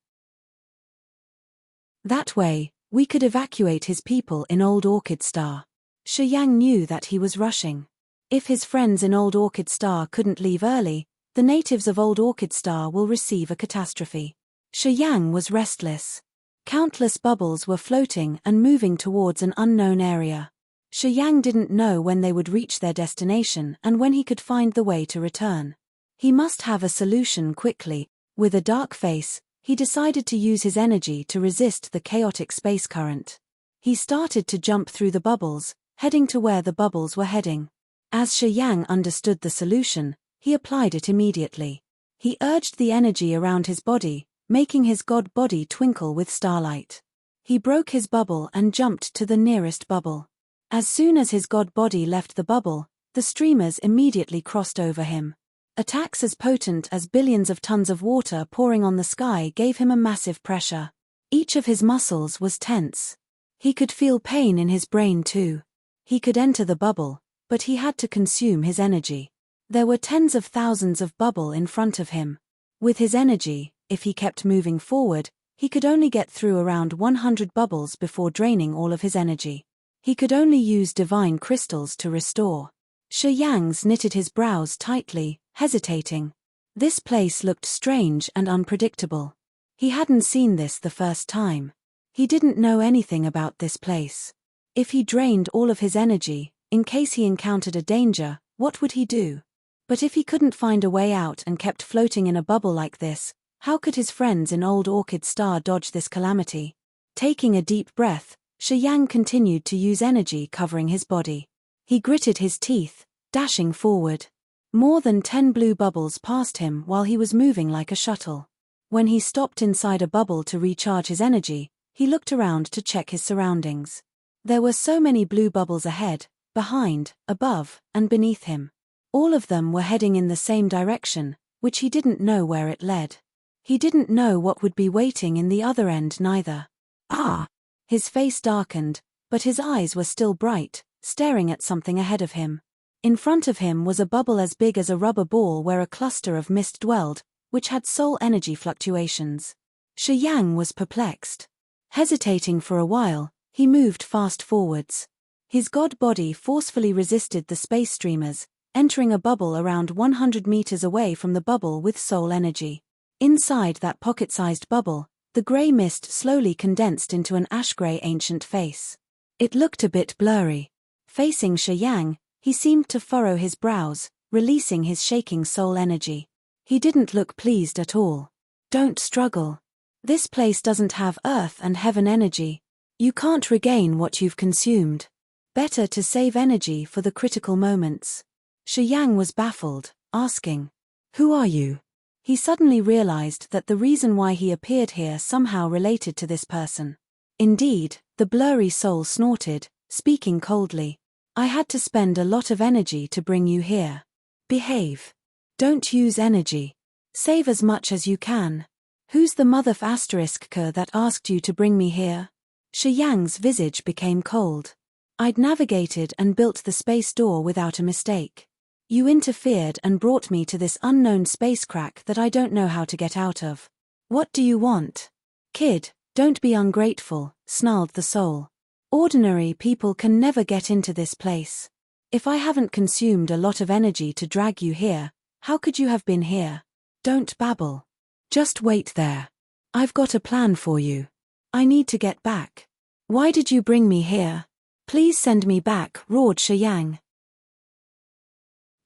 That way, we could evacuate his people in Old Orchid Star. Shi Yang knew that he was rushing. If his friends in Old Orchid Star couldn't leave early, the natives of Old Orchid Star will receive a catastrophe. Shi Yang was restless. Countless bubbles were floating and moving towards an unknown area. Shi Yang didn't know when they would reach their destination and when he could find the way to return. He must have a solution quickly. With a dark face, he decided to use his energy to resist the chaotic space current. He started to jump through the bubbles, heading to where the bubbles were heading. As Shi Yang understood the solution, he applied it immediately. He urged the energy around his body, making his god body twinkle with starlight. He broke his bubble and jumped to the nearest bubble. As soon as his god body left the bubble, the streamers immediately crossed over him. Attacks as potent as billions of tons of water pouring on the sky gave him a massive pressure. Each of his muscles was tense. He could feel pain in his brain too. He could enter the bubble, but he had to consume his energy. There were tens of thousands of bubble in front of him. With his energy, if he kept moving forward, he could only get through around 100 bubbles before draining all of his energy. He could only use divine crystals to restore. Shi Yang knitted his brows tightly, hesitating. This place looked strange and unpredictable. He hadn't seen this the first time. He didn't know anything about this place. If he drained all of his energy, in case he encountered a danger, what would he do? But if he couldn't find a way out and kept floating in a bubble like this, how could his friends in Old Orchid Star dodge this calamity? Taking a deep breath, Shi Yang continued to use energy covering his body. He gritted his teeth, dashing forward. More than 10 blue bubbles passed him while he was moving like a shuttle. When he stopped inside a bubble to recharge his energy, he looked around to check his surroundings. There were so many blue bubbles ahead, behind, above, and beneath him. All of them were heading in the same direction, which he didn't know where it led. He didn't know what would be waiting in the other end neither. Ah! His face darkened, but his eyes were still bright, staring at something ahead of him. In front of him was a bubble as big as a rubber ball where a cluster of mist dwelled, which had soul energy fluctuations. Shi Yang was perplexed. Hesitating for a while, he moved fast forwards. His god body forcefully resisted the space streamers, entering a bubble around 100 meters away from the bubble with soul energy. Inside that pocket-sized bubble, the grey mist slowly condensed into an ash-grey ancient face. It looked a bit blurry. Facing Shi Yang, he seemed to furrow his brows, releasing his shaking soul energy. He didn't look pleased at all. Don't struggle. This place doesn't have earth and heaven energy. You can't regain what you've consumed. Better to save energy for the critical moments. Shi Yang was baffled, asking, "Who are you?" He suddenly realized that the reason why he appeared here somehow related to this person. Indeed, the blurry soul snorted, speaking coldly. "I had to spend a lot of energy to bring you here. Behave. Don't use energy. Save as much as you can. Who's the mother that asked you to bring me here?" Shi Yang's visage became cold. "I'd navigated and built the space door without a mistake. You interfered and brought me to this unknown space crack that I don't know how to get out of. What do you want?" "Kid, don't be ungrateful," snarled the soul. "Ordinary people can never get into this place. If I haven't consumed a lot of energy to drag you here, how could you have been here? Don't babble. Just wait there. I've got a plan for you. I need to get back." "Why did you bring me here? Please send me back," roared Shi Yang.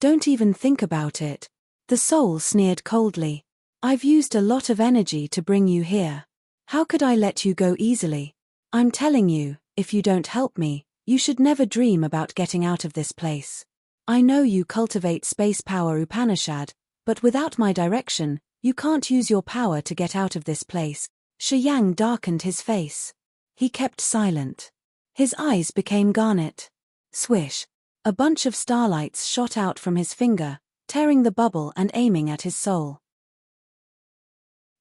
"Don't even think about it." The soul sneered coldly. "I've used a lot of energy to bring you here. How could I let you go easily? I'm telling you, if you don't help me, you should never dream about getting out of this place. I know you cultivate space power Upanishad, but without my direction, you can't use your power to get out of this place." Shi Yang darkened his face. He kept silent. His eyes became garnet. Swish. A bunch of starlights shot out from his finger, tearing the bubble and aiming at his soul.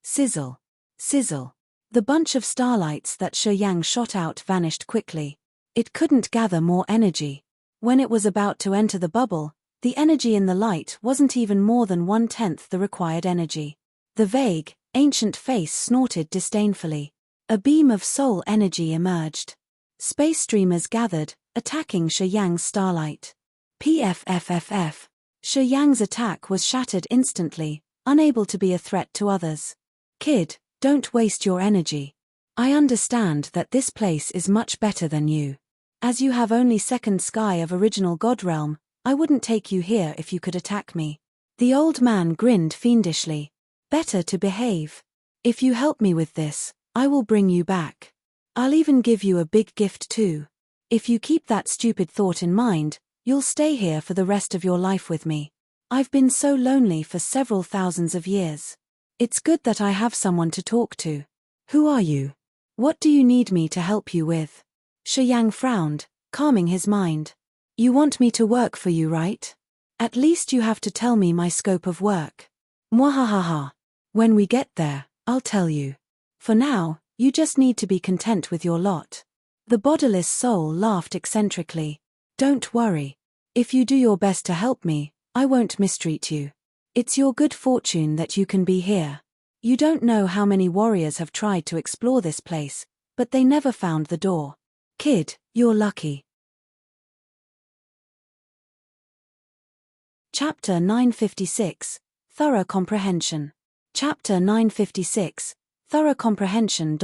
Sizzle. Sizzle. The bunch of starlights that Shi Yang shot out vanished quickly. It couldn't gather more energy. When it was about to enter the bubble, the energy in the light wasn't even more than 1/10 the required energy. The vague, ancient face snorted disdainfully. A beam of soul energy emerged. Space streamers gathered, attacking Shi Yang's starlight. PFFFF. Shi Yang's attack was shattered instantly, unable to be a threat to others. "Kid, don't waste your energy. I understand that this place is much better than you. As you have only second sky of original God realm, I wouldn't take you here if you could attack me. The old man grinned fiendishly. Better to behave. If you help me with this, I will bring you back. I'll even give you a big gift too. If you keep that stupid thought in mind, you'll stay here for the rest of your life with me. I've been so lonely for several thousands of years. It's good that I have someone to talk to. Who are you? What do you need me to help you with? Shi Yang frowned, calming his mind. You want me to work for you, right? At least you have to tell me my scope of work. Mwahahaha. When we get there, I'll tell you. For now, you just need to be content with your lot. The bodiless soul laughed eccentrically. Don't worry. If you do your best to help me, I won't mistreat you. It's your good fortune that you can be here. You don't know how many warriors have tried to explore this place, but they never found the door. Kid, you're lucky. Chapter 956, Thorough Comprehension. Chapter 956, Thorough Comprehension.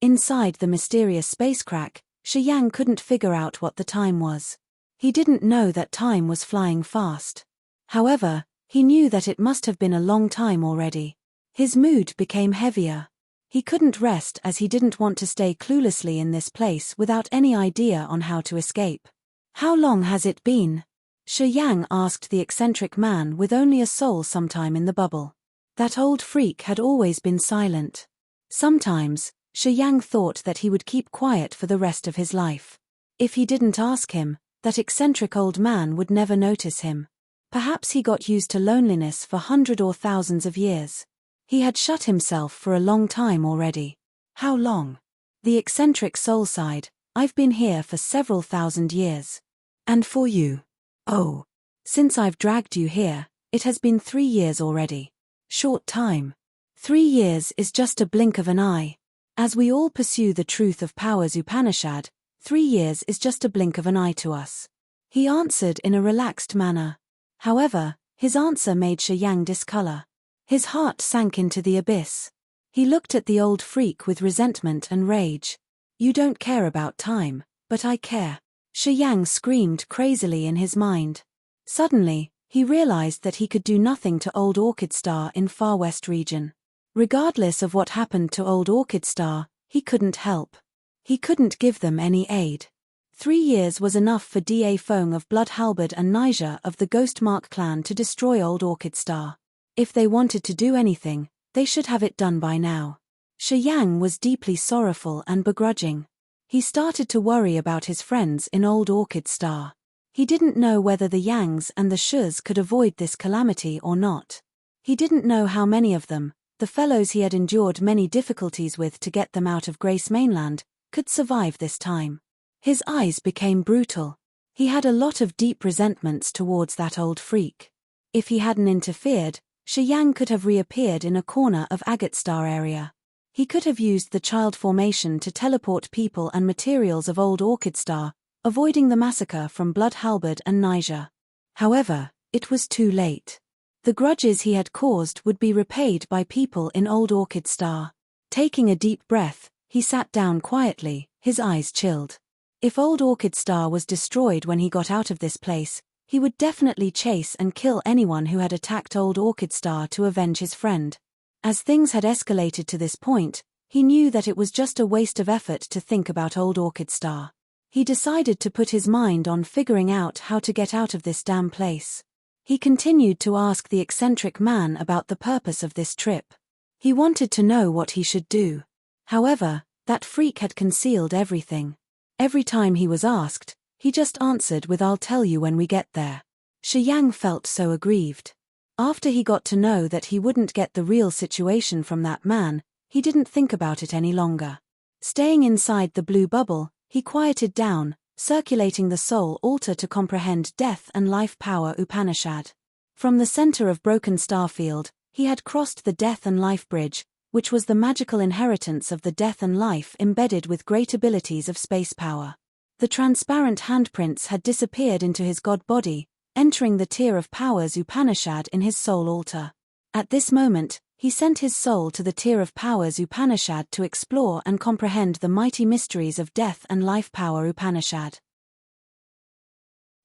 Inside the mysterious space crack, Shi Yang couldn't figure out what the time was. He didn't know that time was flying fast. However, he knew that it must have been a long time already. His mood became heavier. He couldn't rest as he didn't want to stay cluelessly in this place without any idea on how to escape. How long has it been? Shi Yang asked the eccentric man with only a soul sometime in the bubble. That old freak had always been silent. Sometimes, Shi Yang thought that he would keep quiet for the rest of his life. If he didn't ask him, that eccentric old man would never notice him. Perhaps he got used to loneliness for hundreds or thousands of years. He had shut himself for a long time already. How long? The eccentric soul sighed. I've been here for several thousand years. And for you? Oh. Since I've dragged you here, it has been 3 years already. Short time. 3 years is just a blink of an eye. As we all pursue the truth of Power's Upanishad, 3 years is just a blink of an eye to us. He answered in a relaxed manner. However, his answer made Shi Yang discolor. His heart sank into the abyss. He looked at the old freak with resentment and rage. You don't care about time, but I care. Shi Yang screamed crazily in his mind. Suddenly, he realized that he could do nothing to Old Orchid Star in Far West region. Regardless of what happened to Old Orchid Star, he couldn't help. He couldn't give them any aid. 3 years was enough for Da Feng of Blood Halberd and Niger of the Ghostmark clan to destroy Old Orchid Star. If they wanted to do anything, they should have it done by now. Shi Yang was deeply sorrowful and begrudging. He started to worry about his friends in Old Orchid Star. He didn't know whether the Yangs and the Shus could avoid this calamity or not. He didn't know how many of them, the fellows he had endured many difficulties with to get them out of Grace Mainland, could survive this time. His eyes became brutal. He had a lot of deep resentments towards that old freak. If he hadn't interfered, Shi Yang could have reappeared in a corner of Agate Star area. He could have used the child formation to teleport people and materials of Old Orchid Star, avoiding the massacre from Blood Halberd and Niger. However, it was too late. The grudges he had caused would be repaid by people in Old Orchid Star. Taking a deep breath, he sat down quietly, his eyes chilled. If Old Orchid Star was destroyed when he got out of this place, he would definitely chase and kill anyone who had attacked Old Orchid Star to avenge his friend. As things had escalated to this point, he knew that it was just a waste of effort to think about Old Orchid Star. He decided to put his mind on figuring out how to get out of this damn place. He continued to ask the eccentric man about the purpose of this trip. He wanted to know what he should do. However, that freak had concealed everything. Every time he was asked, he just answered with "I'll tell you when we get there." Shi Yang felt so aggrieved. After he got to know that he wouldn't get the real situation from that man, he didn't think about it any longer. Staying inside the blue bubble, he quieted down, circulating the soul altar to comprehend Death and Life Power Upanishad. From the center of Broken Starfield, he had crossed the Death and Life Bridge, which was the magical inheritance of the Death and Life embedded with great abilities of space power. The transparent handprints had disappeared into his god body, entering the tier of Power's Upanishad in his soul altar. At this moment, he He sent his soul to the tier of powers Upanishad to explore and comprehend the mighty mysteries of death and life power Upanishad.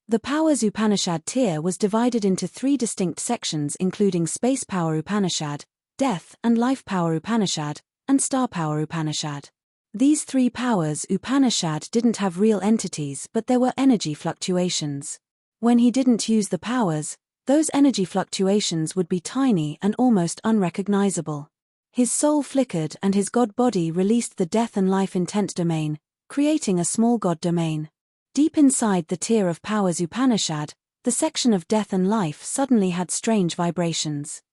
The powers Upanishad tier was divided into 3 distinct sections including space power Upanishad, death and life power Upanishad, and star power Upanishad. These 3 powers Upanishad didn't have real entities, but there were energy fluctuations. When he didn't use the powers, those energy fluctuations would be tiny and almost unrecognizable. His soul flickered and his god body released the death and life intent domain, creating a small god domain. Deep inside the tier of powers Upanishad, the section of death and life suddenly had strange vibrations.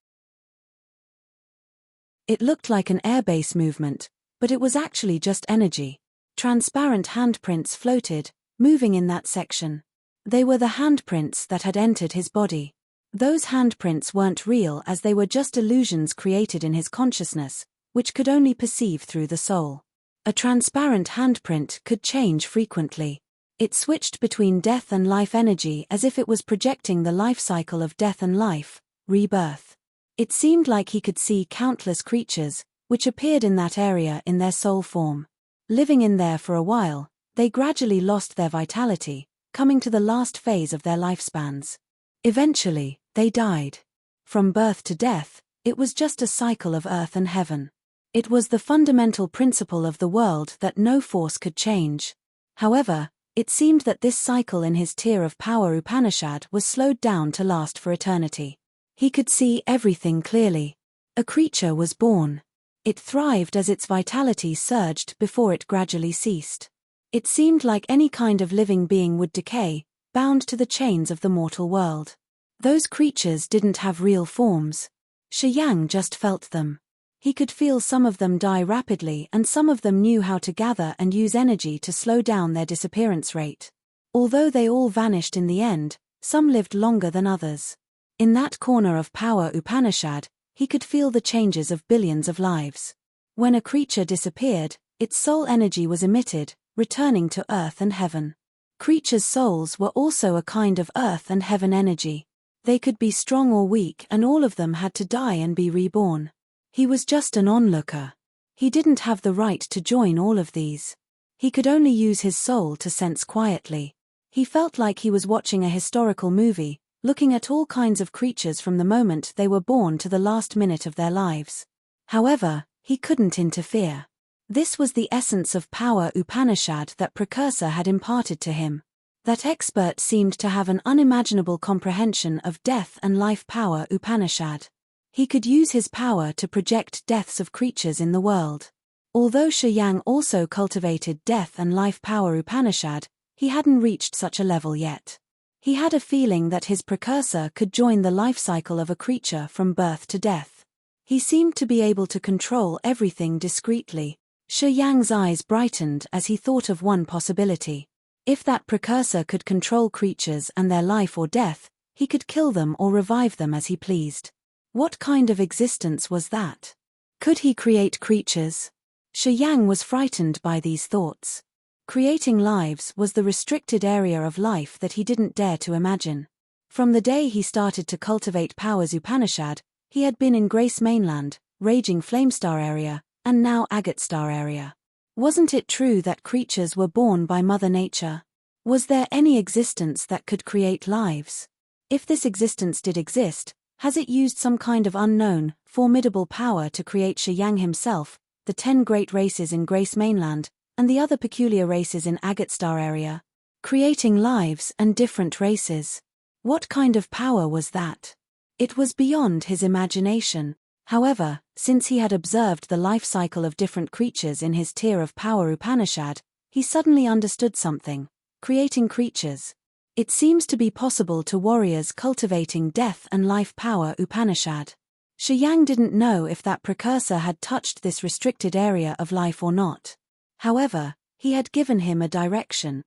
It looked like an airbase movement, but it was actually just energy. Transparent handprints floated, moving in that section. They were the handprints that had entered his body. Those handprints weren't real as they were just illusions created in his consciousness, which could only perceive through the soul. A transparent handprint could change frequently. It switched between death and life energy as if it was projecting the life cycle of death and life, rebirth. It seemed like he could see countless creatures, which appeared in that area in their soul form. Living in there for a while, they gradually lost their vitality, coming to the last phase of their lifespans. Eventually, they died. From birth to death, it was just a cycle of earth and heaven. It was the fundamental principle of the world that no force could change. However, it seemed that this cycle in his tier of power Upanishad was slowed down to last for eternity. He could see everything clearly. A creature was born. It thrived as its vitality surged before it gradually ceased. It seemed like any kind of living being would decay, bound to the chains of the mortal world. Those creatures didn't have real forms. Shi Yang just felt them. He could feel some of them die rapidly and some of them knew how to gather and use energy to slow down their disappearance rate. Although they all vanished in the end, some lived longer than others. In that corner of power Upanishad, he could feel the changes of billions of lives. When a creature disappeared, its soul energy was emitted, returning to earth and heaven. Creatures' souls were also a kind of earth and heaven energy. They could be strong or weak and all of them had to die and be reborn. He was just an onlooker. He didn't have the right to join all of these. He could only use his soul to sense quietly. He felt like he was watching a historical movie, looking at all kinds of creatures from the moment they were born to the last minute of their lives. However, he couldn't interfere. This was the essence of power Upanishad that Precursor had imparted to him. That expert seemed to have an unimaginable comprehension of death and life power Upanishad. He could use his power to project deaths of creatures in the world. Although Shi Yang also cultivated death and life power Upanishad, he hadn't reached such a level yet. He had a feeling that his precursor could join the life cycle of a creature from birth to death. He seemed to be able to control everything discreetly. Shi Yang's eyes brightened as he thought of one possibility. If that precursor could control creatures and their life or death, he could kill them or revive them as he pleased. What kind of existence was that? Could he create creatures? Shi Yang was frightened by these thoughts. Creating lives was the restricted area of life that he didn't dare to imagine. From the day he started to cultivate powers Upanishad, he had been in Grace Mainland, Raging Flamestar area, and now Agate Star area. Wasn't it true that creatures were born by Mother Nature? Was there any existence that could create lives? If this existence did exist, has it used some kind of unknown, formidable power to create Shi Yang himself, the 10 great races in Grace Mainland, and the other peculiar races in Agate Star area? Creating lives and different races. What kind of power was that? It was beyond his imagination. However, since he had observed the life cycle of different creatures in his tier of power Upanishad, he suddenly understood something. Creating creatures. It seems to be possible to warriors cultivating death and life power Upanishad. Shi Yang didn't know if that precursor had touched this restricted area of life or not. However, he had given him a direction.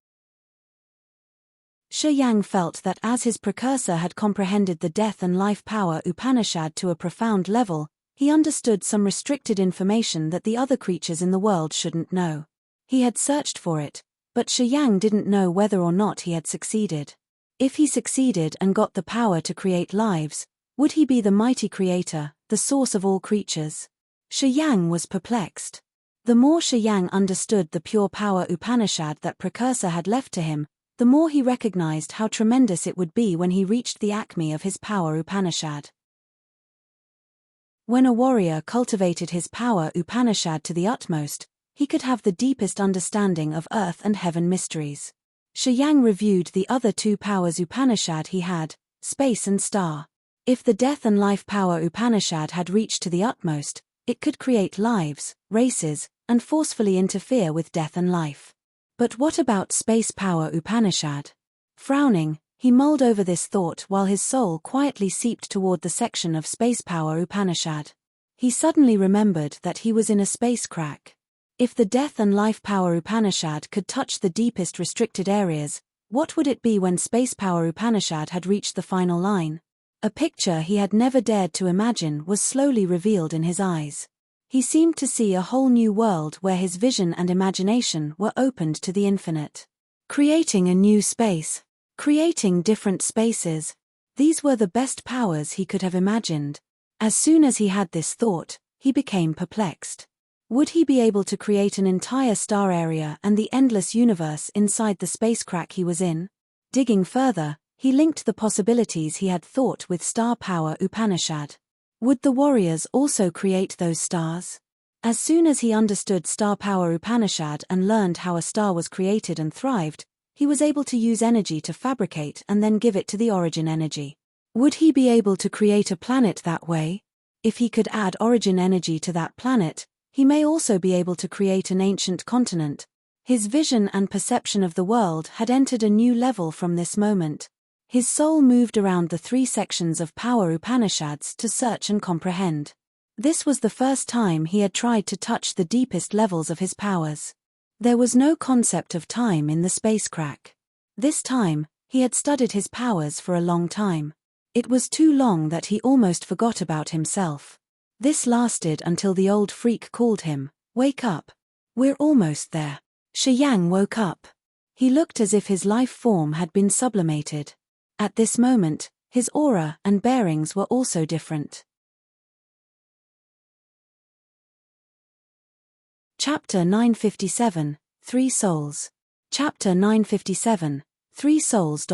Shi Yang felt that as his precursor had comprehended the death and life power Upanishad to a profound level, he understood some restricted information that the other creatures in the world shouldn't know. He had searched for it, but Shi Yang didn't know whether or not he had succeeded. If he succeeded and got the power to create lives, Would he be the mighty creator, the source of all creatures? Shi Yang was perplexed. The more Shi Yang understood the pure power Upanishad that Precursor had left to him, the more he recognized how tremendous it would be when he reached the acme of his power Upanishad. When a warrior cultivated his power Upanishad to the utmost, he could have the deepest understanding of earth and heaven mysteries. Shi Yang reviewed the other two powers Upanishad he had, space and star. If the death and life power Upanishad had reached to the utmost, it could create lives, races, and forcefully interfere with death and life. But what about space power Upanishad? Frowning, he mulled over this thought while his soul quietly seeped toward the section of space power Upanishad. He suddenly remembered that he was in a space crack. If the death and life power Upanishad could touch the deepest restricted areas, what would it be when space power Upanishad had reached the final line? A picture he had never dared to imagine was slowly revealed in his eyes. He seemed to see a whole new world where his vision and imagination were opened to the infinite. Creating a new space. Creating different spaces. These were the best powers he could have imagined. As soon as he had this thought, he became perplexed. Would he be able to create an entire star area and the endless universe inside the space crack he was in? Digging further, he linked the possibilities he had thought with star power Upanishad. Would the warriors also create those stars? As soon as he understood star power Upanishad and learned how a star was created and thrived, he was able to use energy to fabricate and then give it to the origin energy. Would he be able to create a planet that way? If he could add origin energy to that planet, he may also be able to create an ancient continent. His vision and perception of the world had entered a new level from this moment. His soul moved around the three sections of power Upanishads to search and comprehend. This was the first time he had tried to touch the deepest levels of his powers. There was no concept of time in the space crack. This time, he had studied his powers for a long time. It was too long that he almost forgot about himself. This lasted until the old freak called him, "Wake up. We're almost there." Shi Yang woke up. He looked as if his life form had been sublimated. At this moment, his aura and bearings were also different. Chapter 957, Three Souls. Chapter 957, Three Souls.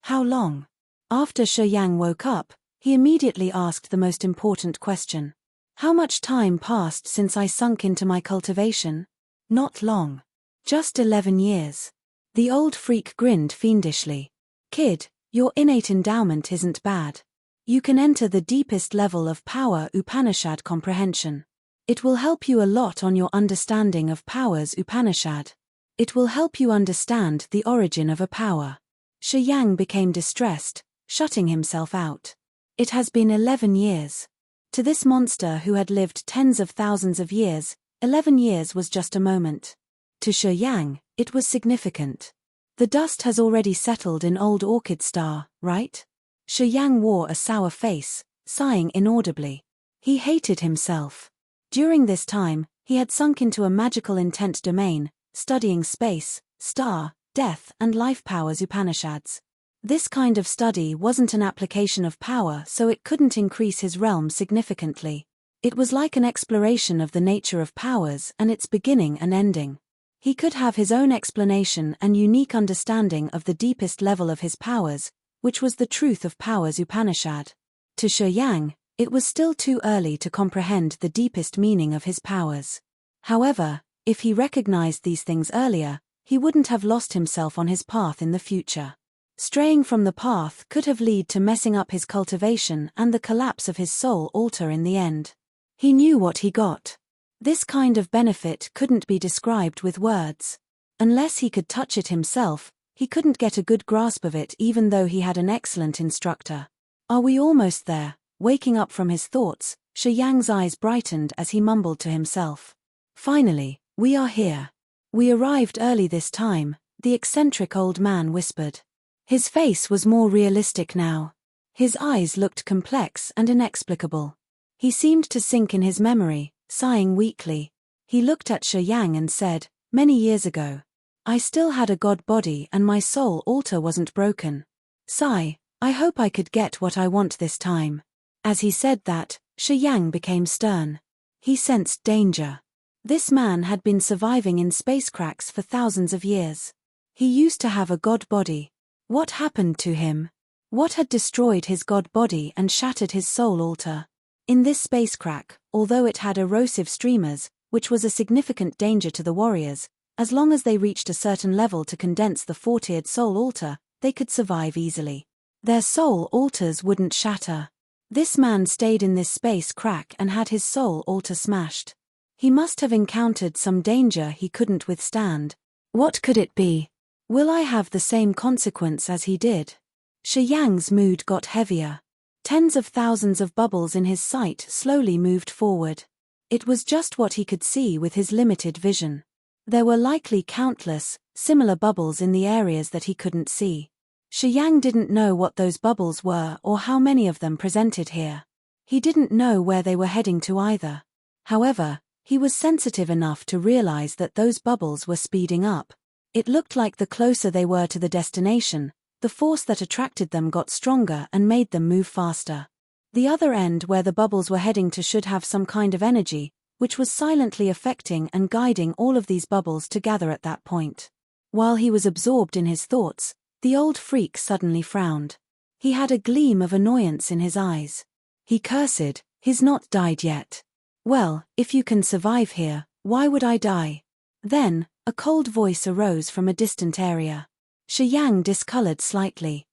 How long? After Shi Yang woke up, he immediately asked the most important question. How much time passed since I sunk into my cultivation? Not long. Just 11 years. The old freak grinned fiendishly. Kid, your innate endowment isn't bad. You can enter the deepest level of power Upanishad comprehension. It will help you a lot on your understanding of powers Upanishad. It will help you understand the origin of a power. Shi Yang became distressed, shutting himself out. It has been 11 years. To this monster who had lived tens of thousands of years, 11 years was just a moment. To Shi Yang, it was significant. The dust has already settled in old Orchid Star, right? Shi Yang wore a sour face, sighing inaudibly. He hated himself. During this time, he had sunk into a magical intent domain, studying space, star, death and life powers Upanishads. This kind of study wasn't an application of power, so it couldn't increase his realm significantly. It was like an exploration of the nature of powers and its beginning and ending. He could have his own explanation and unique understanding of the deepest level of his powers, which was the truth of powers Upanishad. To Shi Yang, it was still too early to comprehend the deepest meaning of his powers. However, if he recognized these things earlier, he wouldn't have lost himself on his path in the future. Straying from the path could have led to messing up his cultivation and the collapse of his soul altar in the end. He knew what he got. This kind of benefit couldn't be described with words. Unless he could touch it himself, he couldn't get a good grasp of it even though he had an excellent instructor. Are we almost there? Waking up from his thoughts, Shi Yang's eyes brightened as he mumbled to himself. Finally, we are here. We arrived early this time, the eccentric old man whispered. His face was more realistic now. His eyes looked complex and inexplicable. He seemed to sink in his memory, sighing weakly. He looked at Shi Yang and said, "Many years ago. I still had a god body and my soul altar wasn't broken." Sigh, I hope I could get what I want this time. As he said that, Shi Yang became stern. He sensed danger. This man had been surviving in space cracks for thousands of years. He used to have a god body. What happened to him? What had destroyed his god body and shattered his soul altar? In this space crack, although it had erosive streamers, which was a significant danger to the warriors, as long as they reached a certain level to condense the four-tiered soul altar, they could survive easily. Their soul altars wouldn't shatter. This man stayed in this space crack and had his soul altar smashed. He must have encountered some danger he couldn't withstand. What could it be? Will I have the same consequence as he did? Shi Yang's mood got heavier. Tens of thousands of bubbles in his sight slowly moved forward. It was just what he could see with his limited vision. There were likely countless, similar bubbles in the areas that he couldn't see. Shi Yang didn't know what those bubbles were or how many of them presented here. He didn't know where they were heading to either. However, he was sensitive enough to realize that those bubbles were speeding up. It looked like the closer they were to the destination, the force that attracted them got stronger and made them move faster. The other end where the bubbles were heading to should have some kind of energy, which was silently affecting and guiding all of these bubbles to gather at that point. While he was absorbed in his thoughts, the old freak suddenly frowned. He had a gleam of annoyance in his eyes. He cursed, "He's not died yet. Well, if you can survive here, why would I die?" Then, a cold voice arose from a distant area. Shi Yang discolored slightly.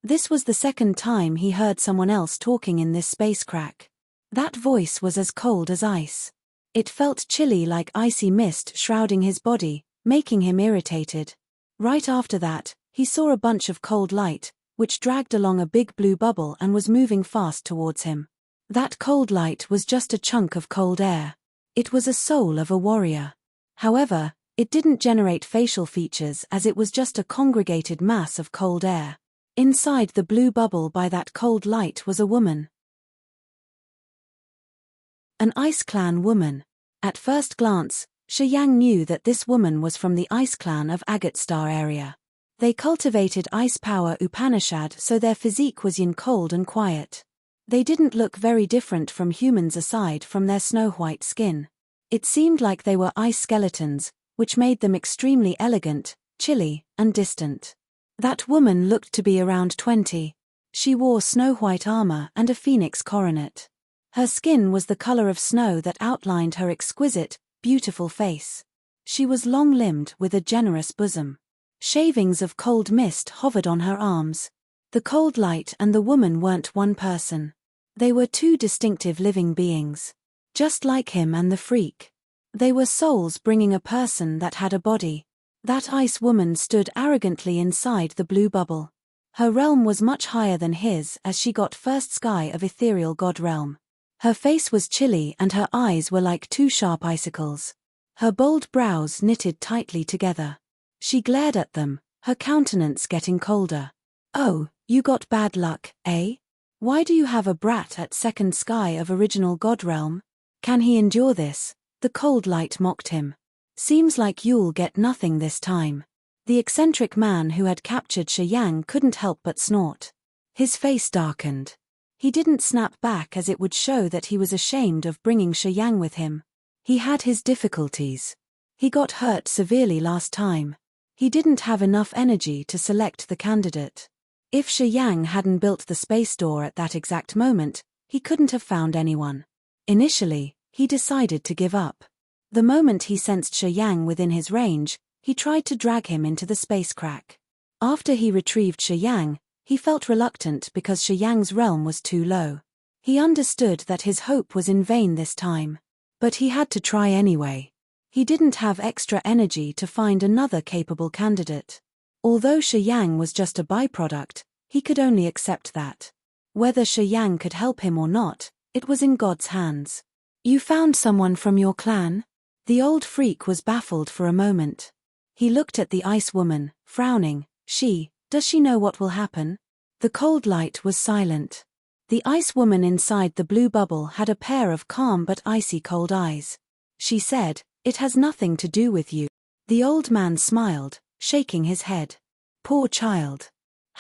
This was the second time he heard someone else talking in this space crack. That voice was as cold as ice. It felt chilly like icy mist shrouding his body, making him irritated. Right after that, he saw a bunch of cold light, which dragged along a big blue bubble and was moving fast towards him. That cold light was just a chunk of cold air. It was a soul of a warrior. However, it didn't generate facial features as it was just a congregated mass of cold air. Inside the blue bubble by that cold light was a woman. An Ice Clan woman. At first glance, Shi Yang knew that this woman was from the Ice Clan of Agate Star area. They cultivated ice power Upanishad, so their physique was yin, cold and quiet. They didn't look very different from humans aside from their snow-white skin. It seemed like they were ice skeletons, which made them extremely elegant, chilly, and distant. That woman looked to be around 20. She wore snow-white armor and a phoenix coronet. Her skin was the color of snow that outlined her exquisite, beautiful face. She was long-limbed with a generous bosom. Shavings of cold mist hovered on her arms. The cold light and the woman weren't one person. They were two distinctive living beings. Just like him and the freak. They were souls bringing a person that had a body. That ice woman stood arrogantly inside the blue bubble. Her realm was much higher than his as she got first sky of ethereal god realm. Her face was chilly and her eyes were like two sharp icicles. Her bold brows knitted tightly together. She glared at them, her countenance getting colder. "Oh, you got bad luck, eh? Why do you have a brat at second sky of original god realm? Can he endure this?" The cold light mocked him. "Seems like you'll get nothing this time." The eccentric man who had captured Shi Yang couldn't help but snort. His face darkened. He didn't snap back as it would show that he was ashamed of bringing Shi Yang with him. He had his difficulties. He got hurt severely last time. He didn't have enough energy to select the candidate. If Shi Yang hadn't built the space door at that exact moment, he couldn't have found anyone. Initially, he decided to give up. The moment he sensed Shi Yang within his range, he tried to drag him into the space crack. After he retrieved Shi Yang, he felt reluctant because Shi Yang's realm was too low. He understood that his hope was in vain this time. But he had to try anyway. He didn't have extra energy to find another capable candidate. Although Shi Yang was just a byproduct, he could only accept that. Whether Shi Yang could help him or not, it was in God's hands. "You found someone from your clan?" The old freak was baffled for a moment. He looked at the ice woman, frowning. Does she know what will happen?" The cold light was silent. The ice woman inside the blue bubble had a pair of calm but icy cold eyes. She said, "It has nothing to do with you." The old man smiled, shaking his head. "Poor child.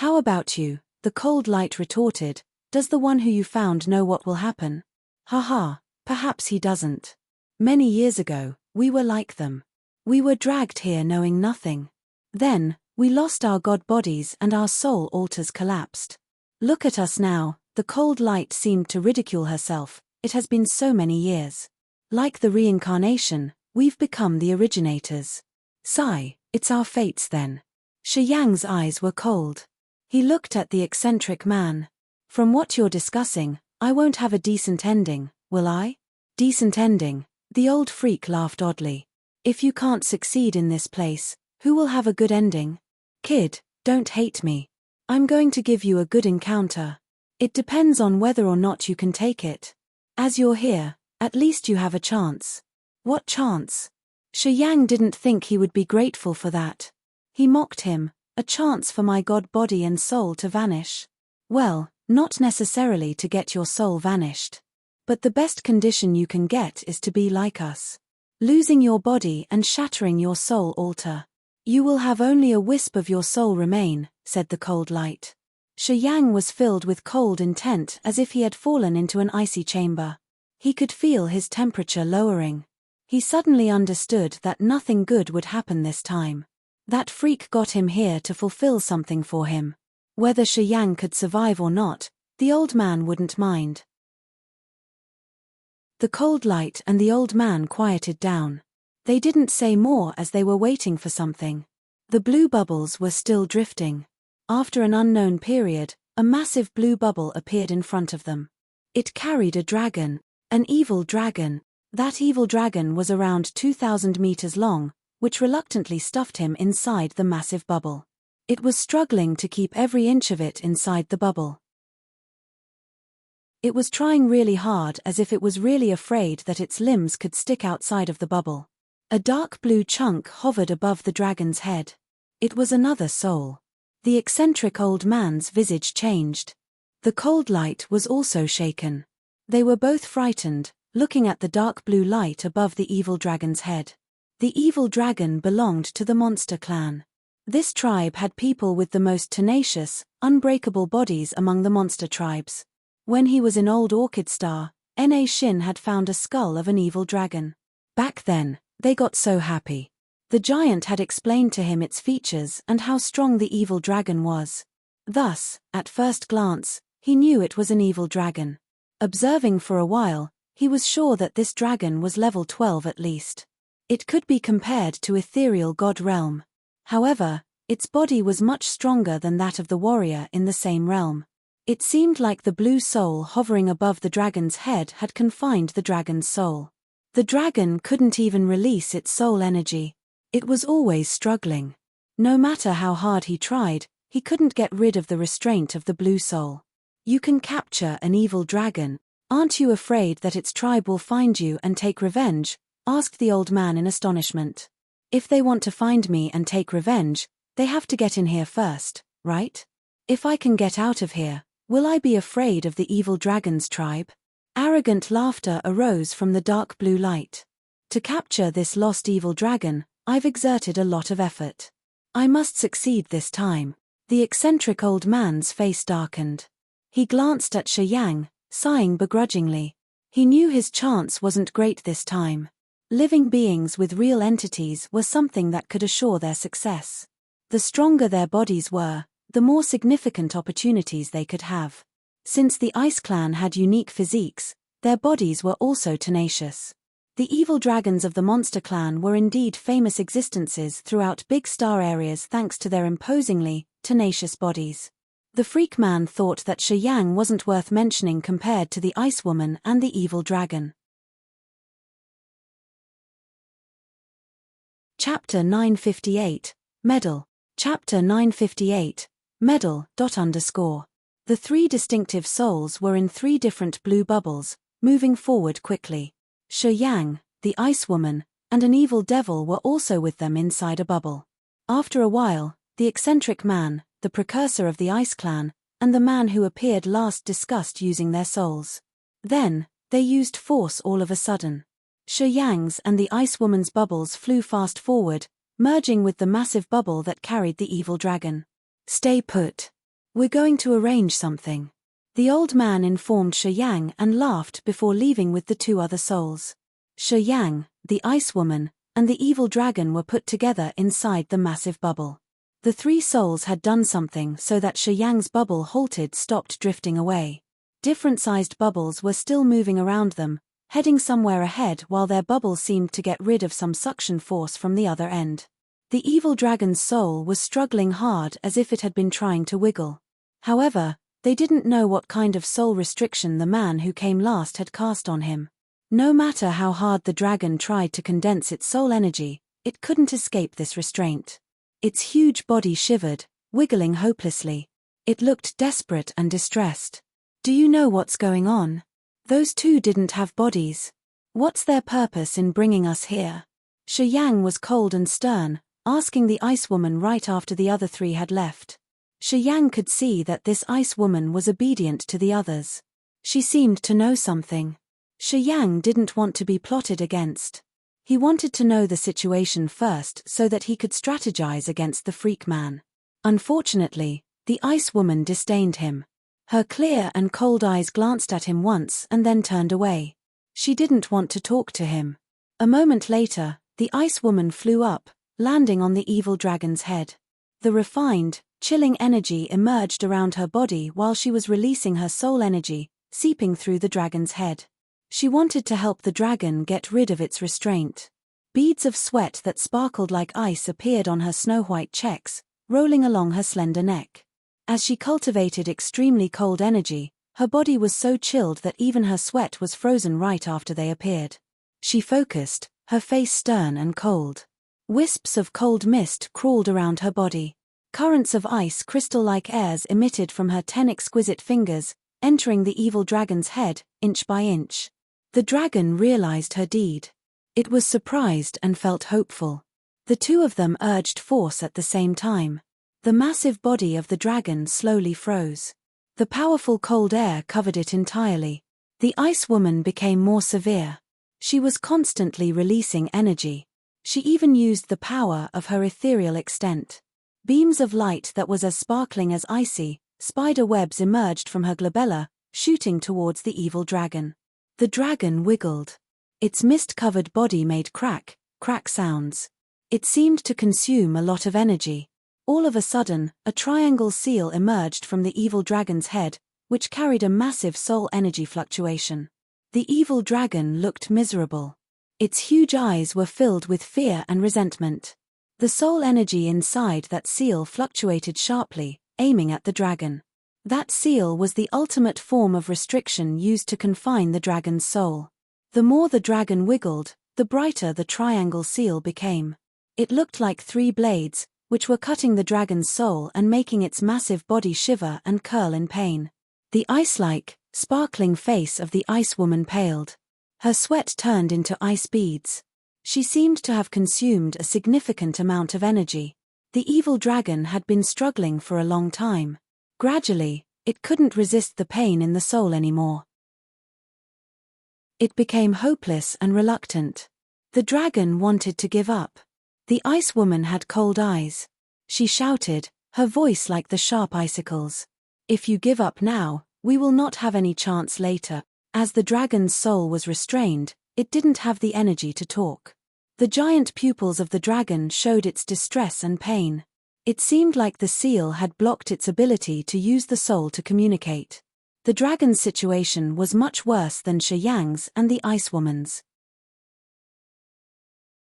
How about you? The cold light retorted. Does the one who you found know what will happen? Haha, perhaps he doesn't. Many years ago, we were like them. We were dragged here knowing nothing. Then, we lost our god bodies and our soul altars collapsed. Look at us now. The cold light seemed to ridicule herself. It has been so many years. Like the reincarnation, we've become the originators. Sigh, it's our fates then. Shi Yang's eyes were cold. He looked at the eccentric man. From what you're discussing, I won't have a decent ending, will I? Decent ending? The old freak laughed oddly. If you can't succeed in this place, who will have a good ending? Kid, don't hate me. I'm going to give you a good encounter. It depends on whether or not you can take it. As you're here, at least you have a chance. What chance? Shi Yang didn't think he would be grateful for that. He mocked him. A chance for my god body and soul to vanish. Well, not necessarily to get your soul vanished. But the best condition you can get is to be like us. Losing your body and shattering your soul altar. You will have only a wisp of your soul remain, said the cold light. Shi Yang was filled with cold intent as if he had fallen into an icy chamber. He could feel his temperature lowering. He suddenly understood that nothing good would happen this time. That freak got him here to fulfill something for him. Whether Shi Yang could survive or not, the old man wouldn't mind. The cold light and the old man quieted down. They didn't say more as they were waiting for something. The blue bubbles were still drifting. After an unknown period, a massive blue bubble appeared in front of them. It carried a dragon, an evil dragon. That evil dragon was around 2,000 meters long, which reluctantly stuffed him inside the massive bubble. It was struggling to keep every inch of it inside the bubble. It was trying really hard as if it was really afraid that its limbs could stick outside of the bubble. A dark blue chunk hovered above the dragon's head. It was another soul. The eccentric old man's visage changed. The cold light was also shaken. They were both frightened, looking at the dark blue light above the evil dragon's head. The evil dragon belonged to the monster clan. This tribe had people with the most tenacious, unbreakable bodies among the monster tribes. When he was in Old Orchid Star, Na Shin had found a skull of an evil dragon. Back then, they got so happy. The giant had explained to him its features and how strong the evil dragon was. Thus, at first glance, he knew it was an evil dragon. Observing for a while, he was sure that this dragon was level 12 at least. It could be compared to ethereal god realm. However, its body was much stronger than that of the warrior in the same realm. It seemed like the blue soul hovering above the dragon's head had confined the dragon's soul. The dragon couldn't even release its soul energy. It was always struggling. No matter how hard he tried, he couldn't get rid of the restraint of the blue soul. You can capture an evil dragon. Aren't you afraid that its tribe will find you and take revenge? Asked the old man in astonishment. If they want to find me and take revenge, they have to get in here first, right? If I can get out of here, will I be afraid of the evil dragon's tribe? Arrogant laughter arose from the dark blue light. To capture this lost evil dragon, I've exerted a lot of effort. I must succeed this time. The eccentric old man's face darkened. He glanced at Shi Yang, sighing begrudgingly. He knew his chance wasn't great this time. Living beings with real entities were something that could assure their success. The stronger their bodies were, the more significant opportunities they could have. Since the Ice Clan had unique physiques, their bodies were also tenacious. The evil dragons of the Monster Clan were indeed famous existences throughout big star areas thanks to their imposingly tenacious bodies. The freak man thought that Shi Yang wasn't worth mentioning compared to the Ice Woman and the evil dragon. Chapter 958, Medal. Chapter 958, Medal. The three distinctive souls were in three different blue bubbles, moving forward quickly. Shi Yang, the Ice Woman, and an evil devil were also with them inside a bubble. After a while, the eccentric man, the precursor of the Ice Clan, and the man who appeared last discussed using their souls. Then, they used force all of a sudden. Shi Yang's and the Ice Woman's bubbles flew fast forward, merging with the massive bubble that carried the evil dragon. Stay put. "We're going to arrange something." The old man informed Shi Yang and laughed before leaving with the two other souls. Shi Yang, the ice woman, and the evil dragon were put together inside the massive bubble. The three souls had done something so that Shi Yang's bubble stopped drifting away. Different-sized bubbles were still moving around them, heading somewhere ahead while their bubble seemed to get rid of some suction force from the other end. The evil dragon's soul was struggling hard as if it had been trying to wiggle. However, they didn't know what kind of soul restriction the man who came last had cast on him. No matter how hard the dragon tried to condense its soul energy, it couldn't escape this restraint. Its huge body shivered, wiggling hopelessly. It looked desperate and distressed. "Do you know what's going on? Those two didn't have bodies. What's their purpose in bringing us here?" Shi Yang was cold and stern, asking the ice woman right after the other three had left. Shi Yang could see that this ice woman was obedient to the others. She seemed to know something. Shi Yang didn't want to be plotted against. He wanted to know the situation first so that he could strategize against the freak man. Unfortunately, the ice woman disdained him. Her clear and cold eyes glanced at him once and then turned away. She didn't want to talk to him. A moment later, the ice woman flew up, landing on the evil dragon's head. The refined, chilling energy emerged around her body while she was releasing her soul energy, seeping through the dragon's head. She wanted to help the dragon get rid of its restraint. Beads of sweat that sparkled like ice appeared on her snow-white checks, rolling along her slender neck. As she cultivated extremely cold energy, her body was so chilled that even her sweat was frozen right after they appeared. She focused, her face stern and cold. Wisps of cold mist crawled around her body. Currents of ice crystal-like airs emitted from her 10 exquisite fingers, entering the evil dragon's head, inch by inch. The dragon realized her deed. It was surprised and felt hopeful. The two of them urged force at the same time. The massive body of the dragon slowly froze. The powerful cold air covered it entirely. The ice woman became more severe. She was constantly releasing energy. She even used the power of her ethereal extent. Beams of light that was as sparkling as icy, spider webs emerged from her glabella, shooting towards the evil dragon. The dragon wiggled. Its mist-covered body made crack sounds. It seemed to consume a lot of energy. All of a sudden, a triangle seal emerged from the evil dragon's head, which carried a massive soul energy fluctuation. The evil dragon looked miserable. Its huge eyes were filled with fear and resentment. The soul energy inside that seal fluctuated sharply, aiming at the dragon. That seal was the ultimate form of restriction used to confine the dragon's soul. The more the dragon wiggled, the brighter the triangle seal became. It looked like 3 blades, which were cutting the dragon's soul and making its massive body shiver and curl in pain. The ice-like, sparkling face of the ice woman paled. Her sweat turned into ice beads. She seemed to have consumed a significant amount of energy. The evil dragon had been struggling for a long time. Gradually, it couldn't resist the pain in the soul anymore. It became hopeless and reluctant. The dragon wanted to give up. The ice woman had cold eyes. She shouted, her voice like the sharp icicles. "If you give up now, we will not have any chance later." As the dragon's soul was restrained, it didn't have the energy to talk. The giant pupils of the dragon showed its distress and pain. It seemed like the seal had blocked its ability to use the soul to communicate. The dragon's situation was much worse than Shi Yang's and the ice woman's.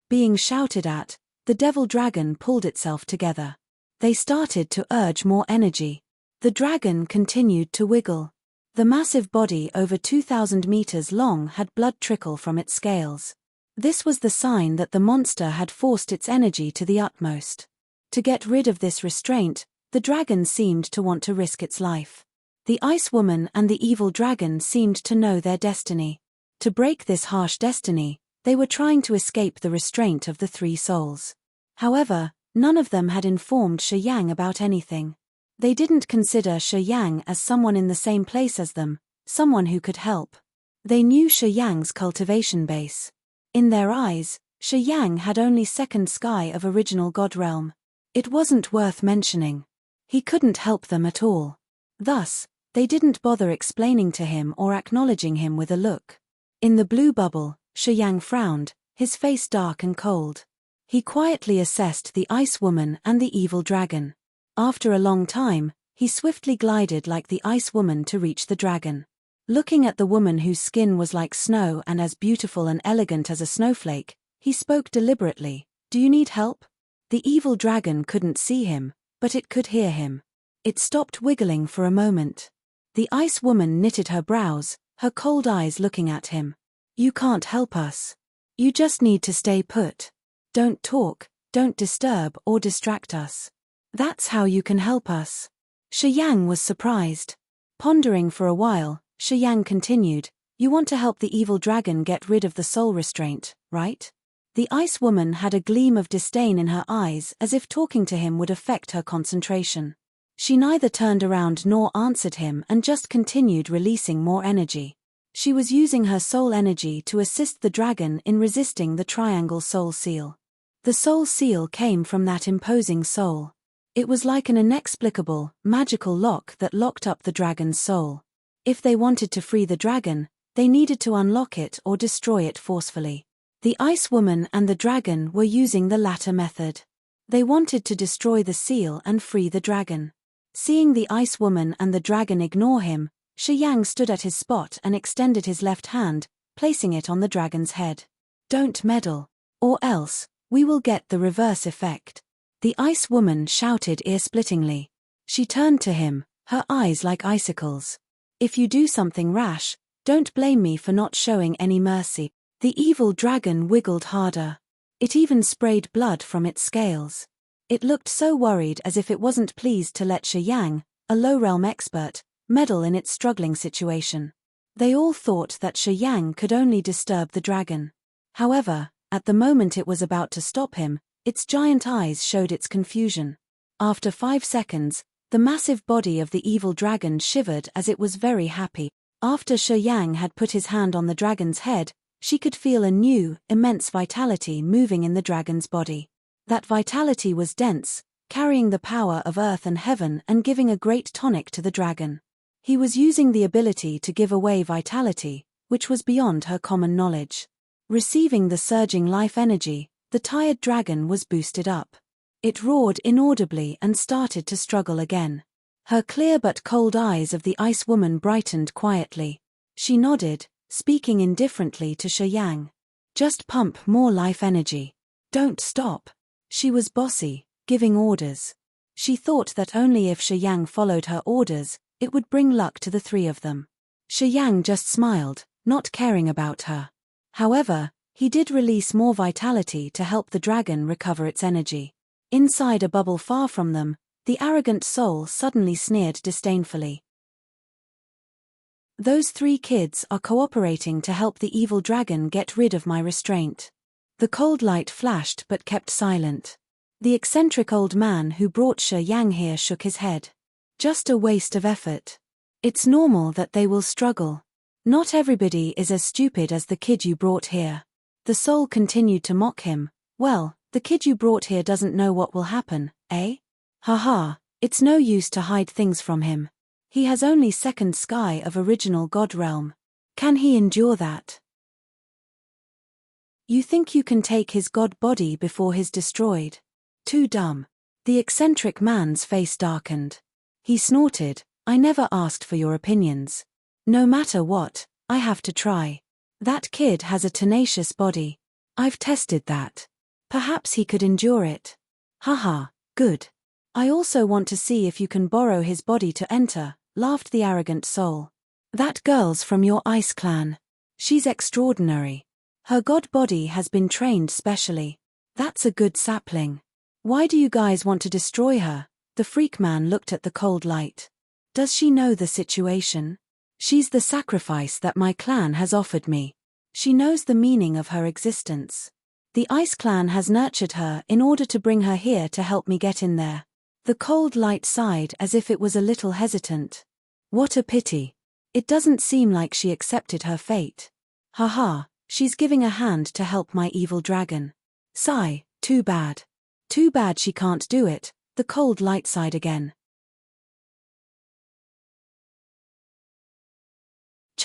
Being shouted at, the devil dragon pulled itself together. They started to urge more energy. The dragon continued to wiggle. The massive body over 2,000 meters long had blood trickle from its scales. This was the sign that the monster had forced its energy to the utmost. To get rid of this restraint, the dragon seemed to want to risk its life. The ice woman and the evil dragon seemed to know their destiny. To break this harsh destiny, they were trying to escape the restraint of the 3 souls. However, none of them had informed Shi Yang about anything. They didn't consider Shi Yang as someone in the same place as them, someone who could help. They knew Shi Yang's cultivation base. In their eyes, Shi Yang had only second sky of original God realm. It wasn't worth mentioning. He couldn't help them at all. Thus, they didn't bother explaining to him or acknowledging him with a look. In the blue bubble, Shuyang frowned, his face dark and cold. He quietly assessed the ice woman and the evil dragon. After a long time, he swiftly glided like the ice woman to reach the dragon. Looking at the woman whose skin was like snow and as beautiful and elegant as a snowflake, he spoke deliberately. "Do you need help?" The evil dragon couldn't see him, but it could hear him. It stopped wiggling for a moment. The ice woman knitted her brows, her cold eyes looking at him. "You can't help us. You just need to stay put. Don't talk, don't disturb or distract us. That's how you can help us." Shuyang was surprised. Pondering for a while, Shuyang continued, "You want to help the evil dragon get rid of the soul restraint, right?" The ice woman had a gleam of disdain in her eyes, as if talking to him would affect her concentration. She neither turned around nor answered him and just continued releasing more energy. She was using her soul energy to assist the dragon in resisting the triangle soul seal. The soul seal came from that imposing soul. It was like an inexplicable, magical lock that locked up the dragon's soul. If they wanted to free the dragon, they needed to unlock it or destroy it forcefully. The ice woman and the dragon were using the latter method. They wanted to destroy the seal and free the dragon. Seeing the ice woman and the dragon ignore him, Shuyang stood at his spot and extended his left hand, placing it on the dragon's head. "Don't meddle, or else, we will get the reverse effect," the ice woman shouted ear-splittingly. She turned to him, her eyes like icicles. "If you do something rash, don't blame me for not showing any mercy." The evil dragon wiggled harder. It even sprayed blood from its scales. It looked so worried, as if it wasn't pleased to let Shuyang, a low-realm expert, meddle in its struggling situation. They all thought that Shuyang could only disturb the dragon. However, at the moment it was about to stop him, its giant eyes showed its confusion. After 5 seconds, the massive body of the evil dragon shivered as it was very happy. After Shuyang had put his hand on the dragon's head, she could feel a new, immense vitality moving in the dragon's body. That vitality was dense, carrying the power of earth and heaven and giving a great tonic to the dragon. He was using the ability to give away vitality, which was beyond her common knowledge. Receiving the surging life energy, the tired dragon was boosted up. It roared inaudibly and started to struggle again. Her clear but cold eyes of the ice woman brightened quietly. She nodded, speaking indifferently to Shuyang. "Just pump more life energy. Don't stop." She was bossy, giving orders. She thought that only if Shuyang followed her orders, it would bring luck to the three of them. Shuyang just smiled, not caring about her. However, he did release more vitality to help the dragon recover its energy. Inside a bubble far from them, the arrogant soul suddenly sneered disdainfully. "Those 3 kids are cooperating to help the evil dragon get rid of my restraint." The cold light flashed but kept silent. The eccentric old man who brought Shuyang here shook his head. "Just a waste of effort. It's normal that they will struggle. Not everybody is as stupid as the kid you brought here." The soul continued to mock him. "Well, the kid you brought here doesn't know what will happen, eh? Haha, it's no use to hide things from him. He has only second sky of original God realm. Can he endure that? You think you can take his god body before he's destroyed? Too dumb." The eccentric man's face darkened. He snorted, "I never asked for your opinions. No matter what, I have to try. That kid has a tenacious body. I've tested that. Perhaps he could endure it. Haha, good. I also want to see if you can borrow his body to enter," laughed the arrogant soul. "That girl's from your ice clan. She's extraordinary. Her god body has been trained specially. That's a good sapling. Why do you guys want to destroy her?" The freak man looked at the cold light. "Does she know the situation? She's the sacrifice that my clan has offered me. She knows the meaning of her existence. The ice clan has nurtured her in order to bring her here to help me get in there." The cold light sighed as if it was a little hesitant. "What a pity. It doesn't seem like she accepted her fate. Haha, she's giving a hand to help my evil dragon. Sigh, too bad. Too bad she can't do it." The cold light sighed again.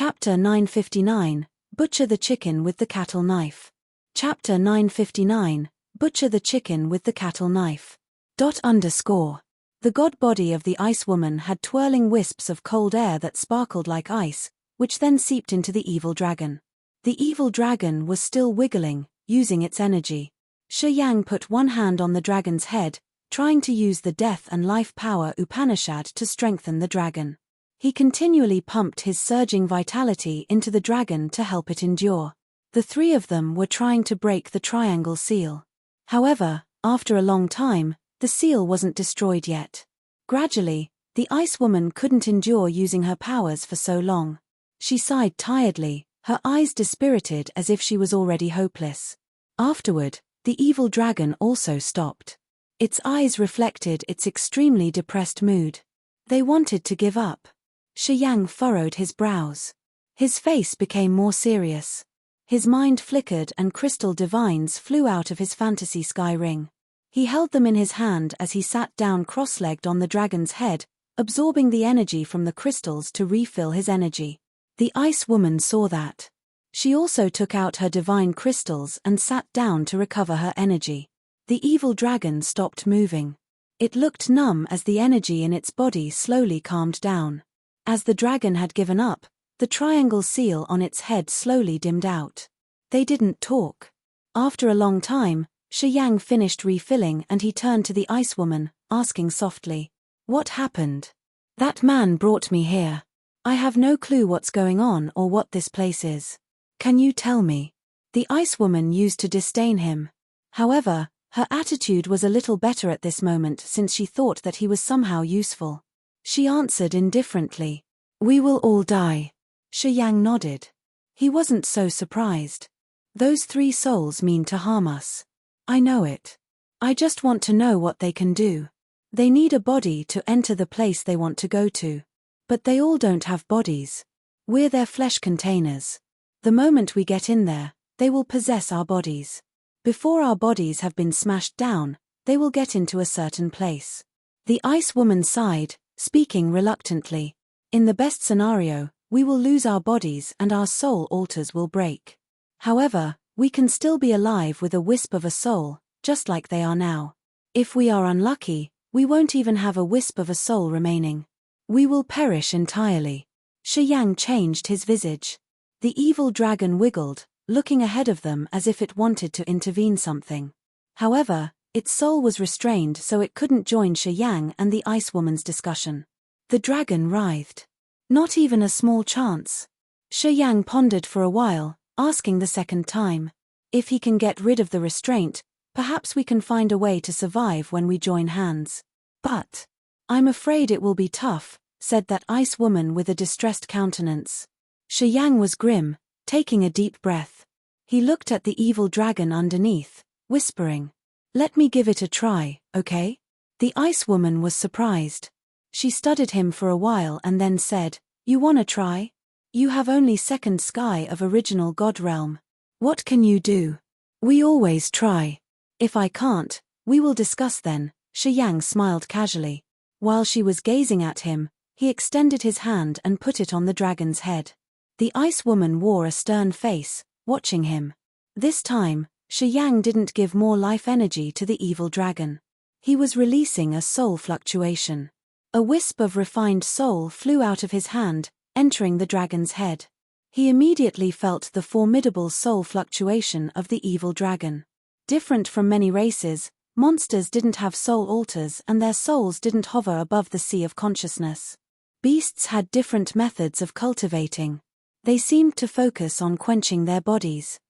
Chapter 959, Butcher the Chicken with the Cattle Knife. Chapter 959, Butcher the Chicken with the Cattle Knife. The god body of the ice woman had twirling wisps of cold air that sparkled like ice, which then seeped into the evil dragon. The evil dragon was still wiggling, using its energy. Shi Yang put one hand on the dragon's head, trying to use the death and life power Upanishad to strengthen the dragon. He continually pumped his surging vitality into the dragon to help it endure. The three of them were trying to break the triangle seal. However, after a long time, the seal wasn't destroyed yet. Gradually, the ice woman couldn't endure using her powers for so long. She sighed tiredly, her eyes dispirited as if she was already hopeless. Afterward, the evil dragon also stopped. Its eyes reflected its extremely depressed mood. They wanted to give up. Shi Yang furrowed his brows. His face became more serious. His mind flickered and crystal divines flew out of his fantasy sky ring. He held them in his hand as he sat down cross-legged on the dragon's head, absorbing the energy from the crystals to refill his energy. The ice woman saw that. She also took out her divine crystals and sat down to recover her energy. The evil dragon stopped moving. It looked numb as the energy in its body slowly calmed down. As the dragon had given up, the triangle seal on its head slowly dimmed out. They didn't talk. After a long time, Shi Yang finished refilling and he turned to the ice woman, asking softly, "What happened? That man brought me here. I have no clue what's going on or what this place is. Can you tell me?" The ice woman used to disdain him. However, her attitude was a little better at this moment since she thought that he was somehow useful. She answered indifferently, "We will all die." Shi Yang nodded. He wasn't so surprised. "Those three souls mean to harm us. I know it. I just want to know what they can do. They need a body to enter the place they want to go to. But they all don't have bodies. We're their flesh containers. The moment we get in there, they will possess our bodies. Before our bodies have been smashed down, they will get into a certain place." The ice woman sighed, speaking reluctantly. "In the best scenario, we will lose our bodies and our soul altars will break. However, we can still be alive with a wisp of a soul, just like they are now. If we are unlucky, we won't even have a wisp of a soul remaining. We will perish entirely." Shi Yang changed his visage. The evil dragon wiggled, looking ahead of them as if it wanted to intervene something. However, its soul was restrained so it couldn't join Shi Yang and the ice woman's discussion. The dragon writhed. Not even a small chance. Shi Yang pondered for a while, asking the second time, "If he can get rid of the restraint, perhaps we can find a way to survive when we join hands. But I'm afraid it will be tough," said that ice woman with a distressed countenance. Shi Yang was grim, taking a deep breath. He looked at the evil dragon underneath, whispering, "Let me give it a try, okay?" The ice woman was surprised. She studied him for a while and then said, "You wanna try? You have only second sky of original god realm. What can you do?" "We always try. If I can't, we will discuss then," Shi Yang smiled casually. While she was gazing at him, he extended his hand and put it on the dragon's head. The ice woman wore a stern face, watching him. This time, Shi Yang didn't give more life energy to the evil dragon. He was releasing a soul fluctuation. A wisp of refined soul flew out of his hand, entering the dragon's head. He immediately felt the formidable soul fluctuation of the evil dragon. Different from many races, monsters didn't have soul altars and their souls didn't hover above the sea of consciousness. Beasts had different methods of cultivating. They seemed to focus on quenching their bodies.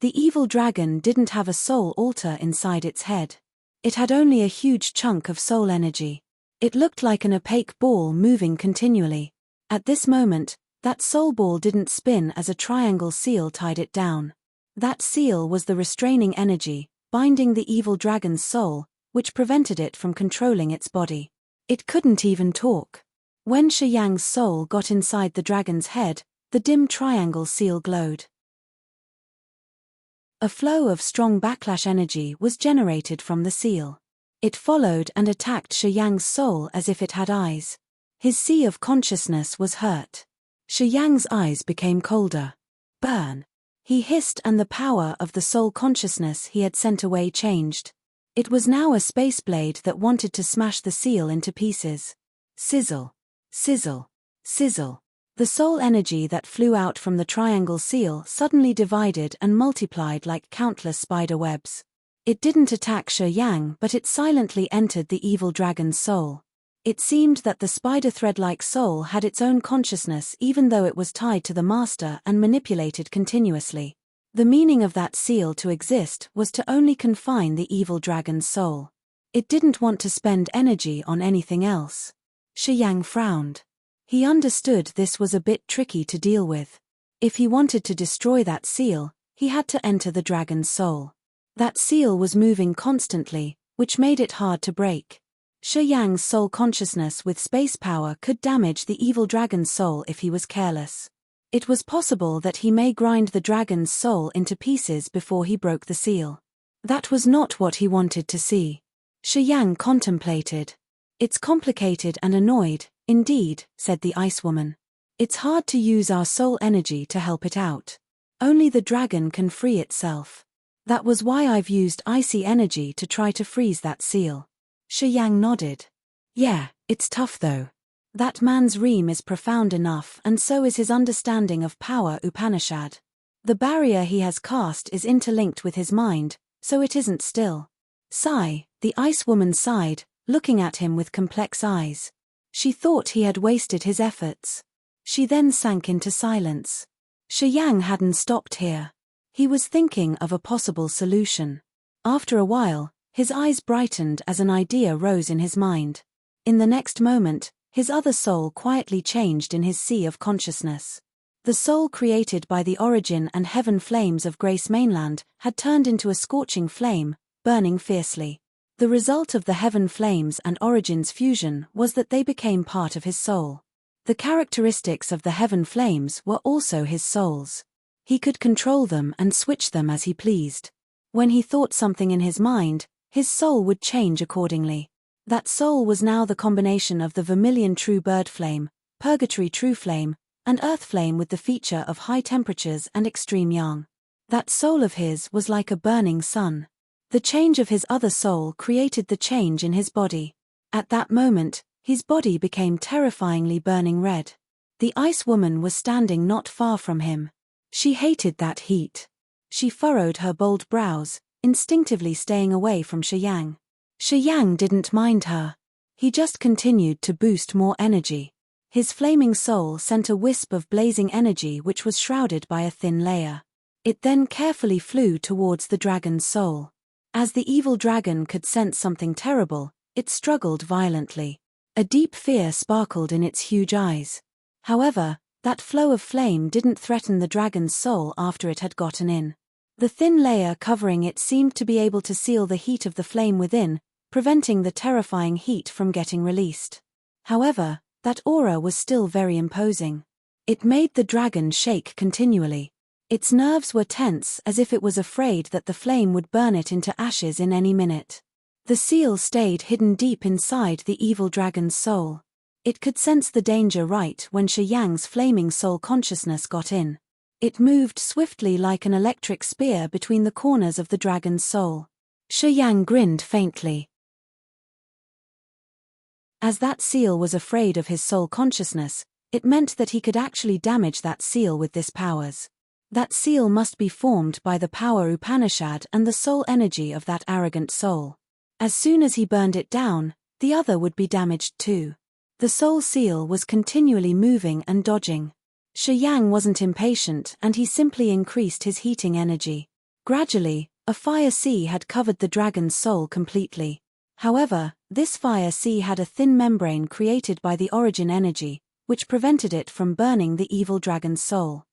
The evil dragon didn't have a soul altar inside its head. It had only a huge chunk of soul energy. It looked like an opaque ball moving continually. At this moment, that soul ball didn't spin as a triangle seal tied it down. That seal was the restraining energy, binding the evil dragon's soul, which prevented it from controlling its body. It couldn't even talk. When Shi Yang's soul got inside the dragon's head, the dim triangle seal glowed. A flow of strong backlash energy was generated from the seal. It followed and attacked Shi Yang's soul as if it had eyes. His sea of consciousness was hurt. Shi Yang's eyes became colder. Burn! He hissed, and the power of the soul consciousness he had sent away changed. It was now a space blade that wanted to smash the seal into pieces. Sizzle! Sizzle! Sizzle! The soul energy that flew out from the triangle seal suddenly divided and multiplied like countless spider webs. It didn't attack Shi Yang, but it silently entered the evil dragon's soul. It seemed that the spider thread-like soul had its own consciousness even though it was tied to the master and manipulated continuously. The meaning of that seal to exist was to only confine the evil dragon's soul. It didn't want to spend energy on anything else. Shi Yang frowned. He understood this was a bit tricky to deal with. If he wanted to destroy that seal, he had to enter the dragon's soul. That seal was moving constantly, which made it hard to break. Shi Yang's soul consciousness with space power could damage the evil dragon's soul if he was careless. It was possible that he may grind the dragon's soul into pieces before he broke the seal. That was not what he wanted to see. Shi Yang contemplated. "It's complicated and annoyed, indeed," said the Ice Woman. "It's hard to use our soul energy to help it out. Only the dragon can free itself. That was why I've used icy energy to try to freeze that seal." Shi Yang nodded. "Yeah, it's tough though. That man's ream is profound enough, and so is his understanding of power Upanishad. The barrier he has cast is interlinked with his mind, so it isn't still." Sigh, the Ice Woman sighed, looking at him with complex eyes. She thought he had wasted his efforts. She then sank into silence. Shi Yang hadn't stopped here. He was thinking of a possible solution. After a while, his eyes brightened as an idea rose in his mind. In the next moment, his other soul quietly changed in his sea of consciousness. The soul created by the origin and heaven flames of Grace Mainland had turned into a scorching flame, burning fiercely. The result of the heaven flames and origins fusion was that they became part of his soul. The characteristics of the heaven flames were also his soul's. He could control them and switch them as he pleased. When he thought something in his mind, his soul would change accordingly. That soul was now the combination of the vermilion true bird flame, purgatory true flame, and earth flame with the feature of high temperatures and extreme yang. That soul of his was like a burning sun. The change of his other soul created the change in his body. At that moment, his body became terrifyingly burning red. The Ice Woman was standing not far from him. She hated that heat. She furrowed her bold brows, instinctively staying away from Shi Yang. Shi Yang didn't mind her. He just continued to boost more energy. His flaming soul sent a wisp of blazing energy which was shrouded by a thin layer. It then carefully flew towards the dragon's soul. As the evil dragon could sense something terrible, it struggled violently. A deep fear sparkled in its huge eyes. However, that flow of flame didn't threaten the dragon's soul after it had gotten in. The thin layer covering it seemed to be able to seal the heat of the flame within, preventing the terrifying heat from getting released. However, that aura was still very imposing. It made the dragon shake continually. Its nerves were tense as if it was afraid that the flame would burn it into ashes in any minute. The seal stayed hidden deep inside the evil dragon's soul. It could sense the danger right when Shi Yang's flaming soul consciousness got in. It moved swiftly like an electric spear between the corners of the dragon's soul. Shi Yang grinned faintly. As that seal was afraid of his soul consciousness, it meant that he could actually damage that seal with this powers. That seal must be formed by the power Upanishad and the soul energy of that arrogant soul. As soon as he burned it down, the other would be damaged too. The soul seal was continually moving and dodging. Shi Yang wasn't impatient and he simply increased his heating energy. Gradually, a fire sea had covered the dragon's soul completely. However, this fire sea had a thin membrane created by the origin energy, which prevented it from burning the evil dragon's soul.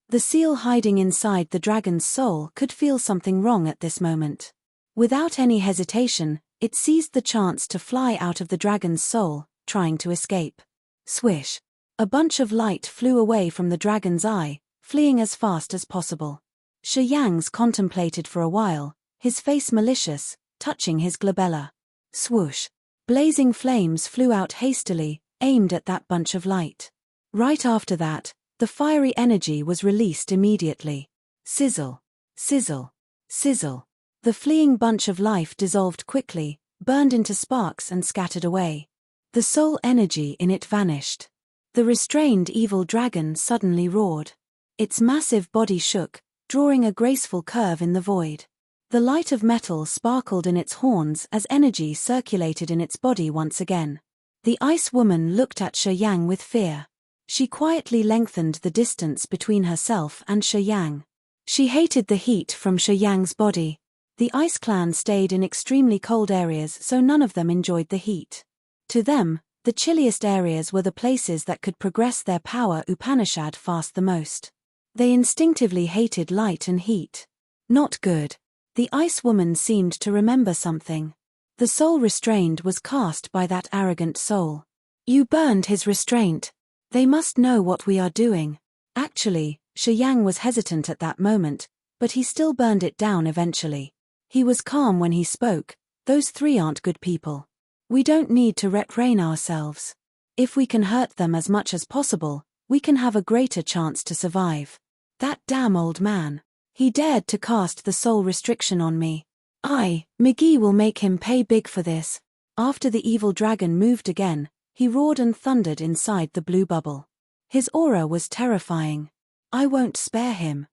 The seal hiding inside the dragon's soul could feel something wrong at this moment. Without any hesitation, it seized the chance to fly out of the dragon's soul, trying to escape. Swish! A bunch of light flew away from the dragon's eye, fleeing as fast as possible. Shi Yang's contemplated for a while, his face malicious, touching his glabella. Swoosh! Blazing flames flew out hastily, aimed at that bunch of light. Right after that, the fiery energy was released immediately. Sizzle, sizzle, sizzle. The fleeing bunch of life dissolved quickly, burned into sparks and scattered away. The soul energy in it vanished. The restrained evil dragon suddenly roared. Its massive body shook, drawing a graceful curve in the void. The light of metal sparkled in its horns as energy circulated in its body once again. The ice woman looked at Shi Yang with fear. She quietly lengthened the distance between herself and Shi Yang. She hated the heat from Shi Yang's body. The Ice Clan stayed in extremely cold areas, so none of them enjoyed the heat. To them, the chilliest areas were the places that could progress their power Upanishad fast the most. They instinctively hated light and heat. Not good. The Ice Woman seemed to remember something. The soul restrained was cast by that arrogant soul. You burned his restraint. They must know what we are doing. Actually, Shi Yang was hesitant at that moment, but he still burned it down eventually. He was calm when he spoke. Those three aren't good people. We don't need to retrain ourselves. If we can hurt them as much as possible, we can have a greater chance to survive. That damn old man. He dared to cast the soul restriction on me. McGee will make him pay big for this. After the evil dragon moved again, he roared and thundered inside the blue bubble. His aura was terrifying. I won't spare him.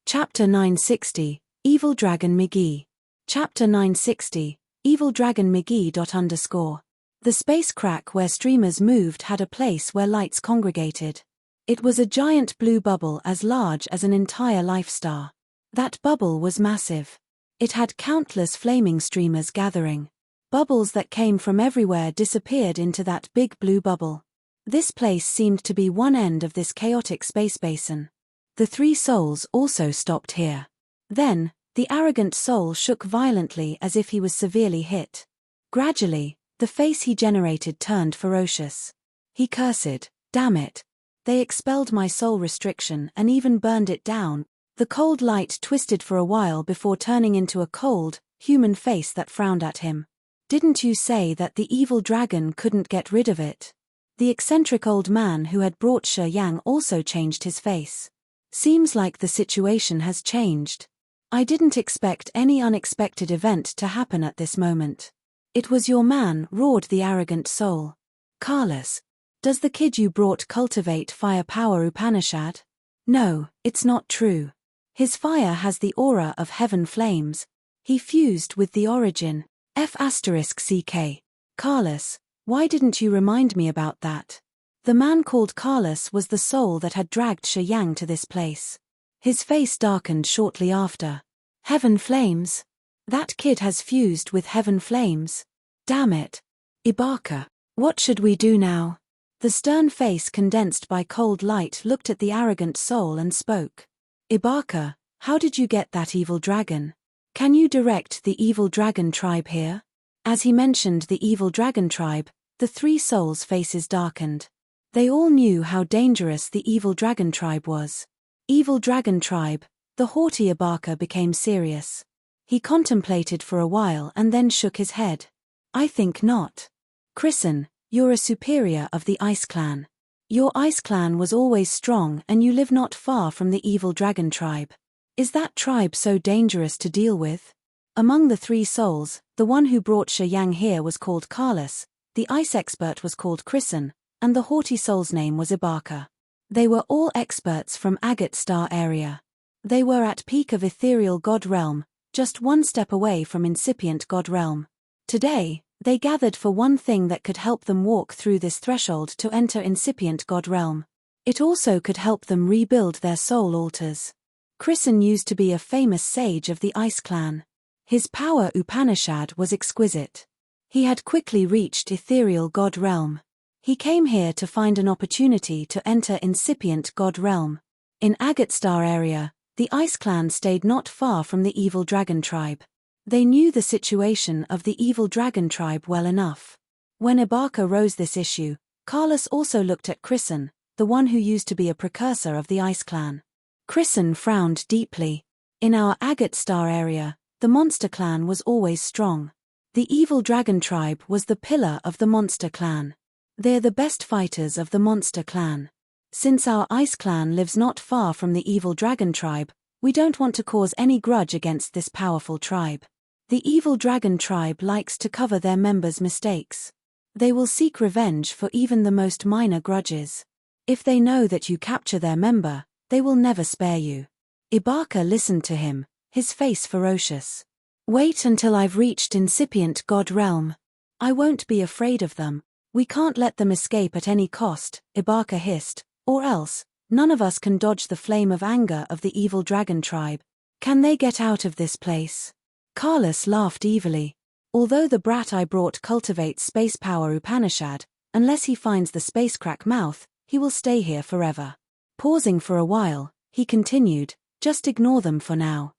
Chapter 960, Evil Dragon McGee. Chapter 960, Evil Dragon McGee. The space crack where streamers moved had a place where lights congregated. It was a giant blue bubble as large as an entire life star. That bubble was massive. It had countless flaming streamers gathering. Bubbles that came from everywhere disappeared into that big blue bubble. This place seemed to be one end of this chaotic space basin. The three souls also stopped here. Then, the arrogant soul shook violently as if he was severely hit. Gradually, the face he generated turned ferocious. He cursed, "Damn it. They expelled my soul restriction and even burned it down." The cold light twisted for a while before turning into a cold, human face that frowned at him. "Didn't you say that the evil dragon couldn't get rid of it?" The eccentric old man who had brought Shi Yang also changed his face. "Seems like the situation has changed. I didn't expect any unexpected event to happen at this moment." "It was your man," roared the arrogant soul. "Carlos. Does the kid you brought cultivate fire power Upanishad?" "No, it's not true. His fire has the aura of heaven flames. He fused with the origin. F***ck. Carlos, why didn't you remind me about that?" The man called Carlos was the soul that had dragged Shi Yang to this place. His face darkened shortly after. "Heaven flames? That kid has fused with heaven flames. Damn it. Ibaka, what should we do now?" The stern face condensed by cold light looked at the arrogant soul and spoke. "Ibaka, how did you get that evil dragon? Can you direct the evil dragon tribe here?" As he mentioned the evil dragon tribe, the three souls' faces darkened. They all knew how dangerous the evil dragon tribe was. Evil dragon tribe, the haughty Ibaka became serious. He contemplated for a while and then shook his head. "I think not. Kristen, you're a superior of the Ice Clan. Your Ice Clan was always strong and you live not far from the evil dragon tribe. Is that tribe so dangerous to deal with?" Among the three souls, the one who brought Shi Yang here was called Carlos, the ice expert was called Kristen, and the haughty soul's name was Ibaka. They were all experts from Agate Star area. They were at peak of ethereal god realm, just one step away from incipient god realm. Today, they gathered for one thing that could help them walk through this threshold to enter incipient god realm. It also could help them rebuild their soul altars. Kristen used to be a famous sage of the Ice Clan. His power Upanishad was exquisite. He had quickly reached ethereal god realm. He came here to find an opportunity to enter incipient god realm. In Agate Star area, the Ice Clan stayed not far from the evil dragon tribe. They knew the situation of the evil dragon tribe well enough. When Ibaka rose this issue, Carlos also looked at Kristen, the one who used to be a precursor of the Ice Clan. Kristen frowned deeply. In our Agate Star area, the monster clan was always strong. The evil dragon tribe was the pillar of the monster clan. They're the best fighters of the monster clan. Since our ice clan lives not far from the evil dragon tribe, we don't want to cause any grudge against this powerful tribe. The evil dragon tribe likes to cover their members' mistakes. They will seek revenge for even the most minor grudges. If they know that you capture their member, they will never spare you. Ibaka listened to him, his face ferocious. Wait until I've reached incipient God realm. I won't be afraid of them. We can't let them escape at any cost, Ibaka hissed, or else, none of us can dodge the flame of anger of the evil dragon tribe. Can they get out of this place? Carlos laughed evilly. Although the brat I brought cultivates space power Upanishad, unless he finds the space crack mouth, he will stay here forever. Pausing for a while, he continued, just ignore them for now.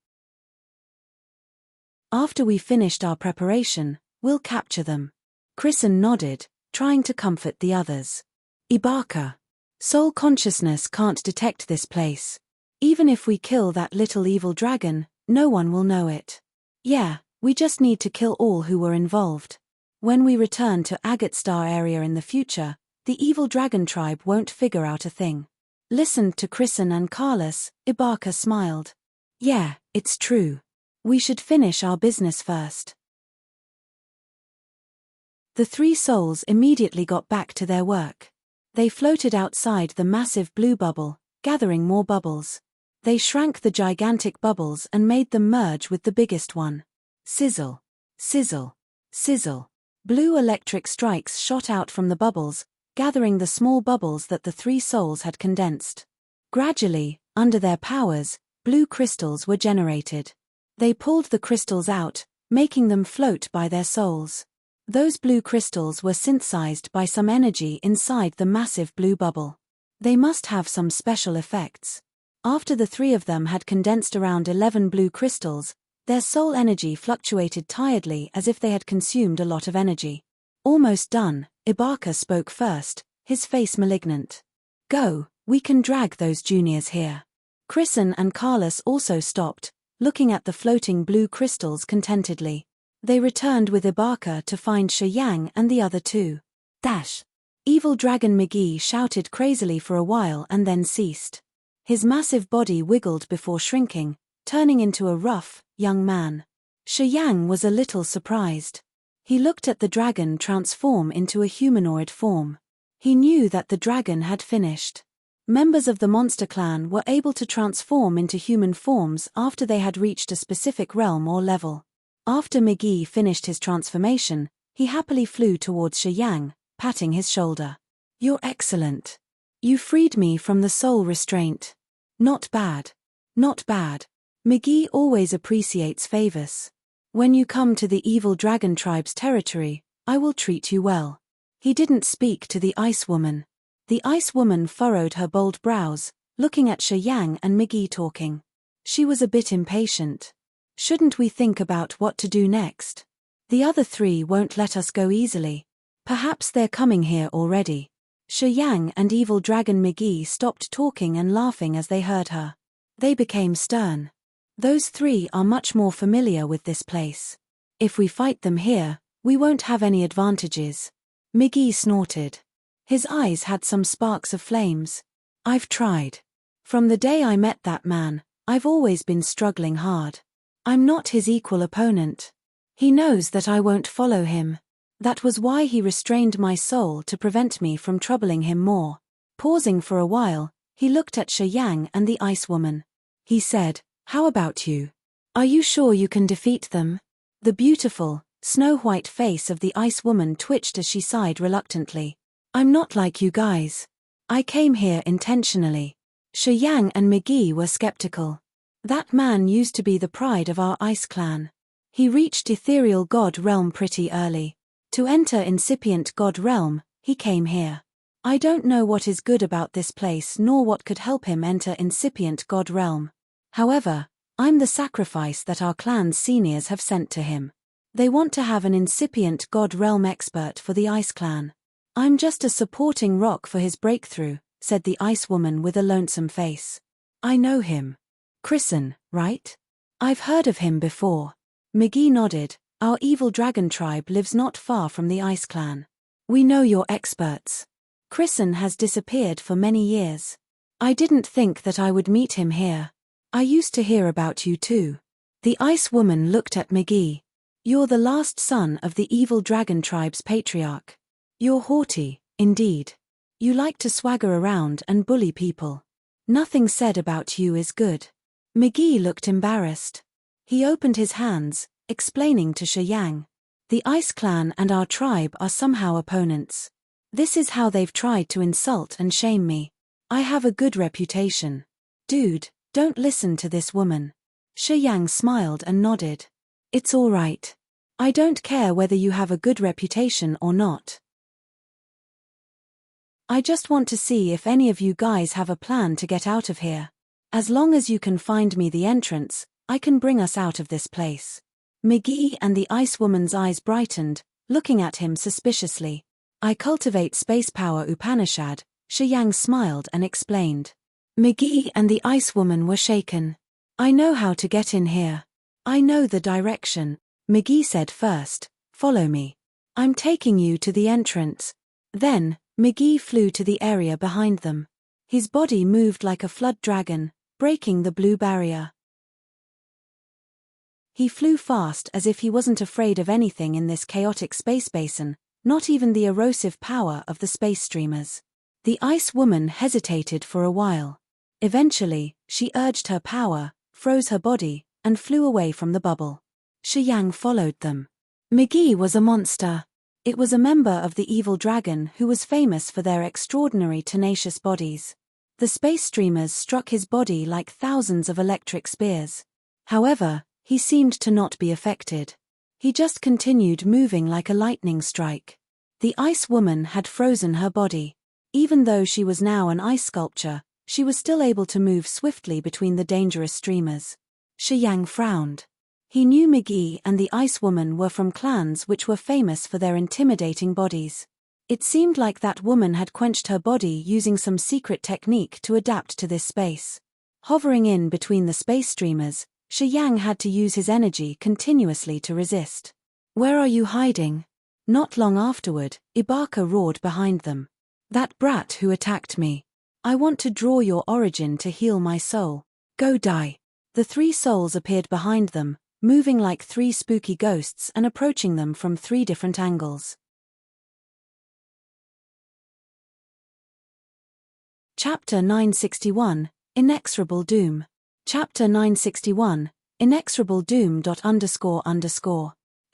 After we finished our preparation, we'll capture them. Kristen nodded, trying to comfort the others. Ibaka. Soul consciousness can't detect this place. Even if we kill that little evil dragon, no one will know it. Yeah, we just need to kill all who were involved. When we return to Agate Star area in the future, the evil dragon tribe won't figure out a thing. Listened to Kristen and Carlos, Ibaka smiled. Yeah, it's true. We should finish our business first. The three souls immediately got back to their work. They floated outside the massive blue bubble, gathering more bubbles. They shrank the gigantic bubbles and made them merge with the biggest one. Sizzle. Sizzle. Sizzle. Blue electric strikes shot out from the bubbles, gathering the small bubbles that the three souls had condensed. Gradually, under their powers, blue crystals were generated. They pulled the crystals out, making them float by their souls. Those blue crystals were synthesized by some energy inside the massive blue bubble. They must have some special effects. After the three of them had condensed around 11 blue crystals, their soul energy fluctuated tiredly as if they had consumed a lot of energy. Almost done, Ibaka spoke first, his face malignant. Go, we can drag those juniors here. Kristen and Carlos also stopped, looking at the floating blue crystals contentedly. They returned with Ibaka to find Shiyang and the other two. Dash! Evil Dragon McGee shouted crazily for a while and then ceased. His massive body wiggled before shrinking, turning into a rough, young man. Shiyang was a little surprised. He looked at the dragon transform into a humanoid form. He knew that the dragon had finished. Members of the monster clan were able to transform into human forms after they had reached a specific realm or level. After McGee finished his transformation, he happily flew towards Shiyang, patting his shoulder. You're excellent. You freed me from the soul restraint. Not bad. Not bad. McGee always appreciates favors. When you come to the evil dragon tribe's territory, I will treat you well. He didn't speak to the ice woman. The ice woman furrowed her bold brows, looking at Shiyang and McGee talking. She was a bit impatient. Shouldn't we think about what to do next? The other three won't let us go easily. Perhaps they're coming here already. Shiyang and evil dragon McGee stopped talking and laughing as they heard her. They became stern. Those three are much more familiar with this place. If we fight them here, we won't have any advantages. McGee snorted. His eyes had some sparks of flames. I've tried. From the day I met that man, I've always been struggling hard. I'm not his equal opponent. He knows that I won't follow him. That was why he restrained my soul to prevent me from troubling him more. Pausing for a while, he looked at Shiyang and the ice woman. He said, how about you? Are you sure you can defeat them? The beautiful, snow-white face of the ice woman twitched as she sighed reluctantly. I'm not like you guys. I came here intentionally. Shiyang and McGee were skeptical. That man used to be the pride of our ice clan. He reached ethereal god realm pretty early. To enter incipient god realm, he came here. I don't know what is good about this place nor what could help him enter incipient god realm. However, I'm the sacrifice that our clan's seniors have sent to him. They want to have an incipient god realm expert for the ice clan. I'm just a supporting rock for his breakthrough, said the ice woman with a lonesome face. I know him. Kristen, right? I've heard of him before. McGee nodded. Our evil dragon tribe lives not far from the Ice Clan. We know you're experts. Kristen has disappeared for many years. I didn't think that I would meet him here. I used to hear about you too. The Ice Woman looked at McGee. You're the last son of the evil dragon tribe's patriarch. You're haughty, indeed. You like to swagger around and bully people. Nothing said about you is good. McGee looked embarrassed. He opened his hands, explaining to Shi Yang. The Ice Clan and our tribe are somehow opponents. This is how they've tried to insult and shame me. I have a good reputation. Dude, don't listen to this woman. Shi Yang smiled and nodded. It's all right. I don't care whether you have a good reputation or not. I just want to see if any of you guys have a plan to get out of here. As long as you can find me the entrance, I can bring us out of this place. McGee and the Ice Woman's eyes brightened, looking at him suspiciously. I cultivate space power Upanishad, Shi Yang smiled and explained. McGee and the Ice Woman were shaken. I know how to get in here. I know the direction, McGee said first. Follow me. I'm taking you to the entrance. Then, McGee flew to the area behind them. His body moved like a flood dragon, breaking the blue barrier. He flew fast as if he wasn't afraid of anything in this chaotic space basin, not even the erosive power of the space streamers. The Ice Woman hesitated for a while. Eventually, she urged her power, froze her body, and flew away from the bubble. Shi Yang followed them. McGee was a monster. It was a member of the evil dragon who was famous for their extraordinary tenacious bodies. The space streamers struck his body like thousands of electric spears. However, he seemed to not be affected. He just continued moving like a lightning strike. The Ice Woman had frozen her body. Even though she was now an ice sculpture, she was still able to move swiftly between the dangerous streamers. Shi Yang frowned. He knew McGee and the Ice Woman were from clans which were famous for their intimidating bodies. It seemed like that woman had quenched her body using some secret technique to adapt to this space. Hovering in between the space streamers, Shi Yang had to use his energy continuously to resist. Where are you hiding? Not long afterward, Ibaka roared behind them. That brat who attacked me. I want to draw your origin to heal my soul. Go die. The three souls appeared behind them, moving like three spooky ghosts and approaching them from three different angles. Chapter 961, Inexorable Doom. Chapter 961, Inexorable Doom.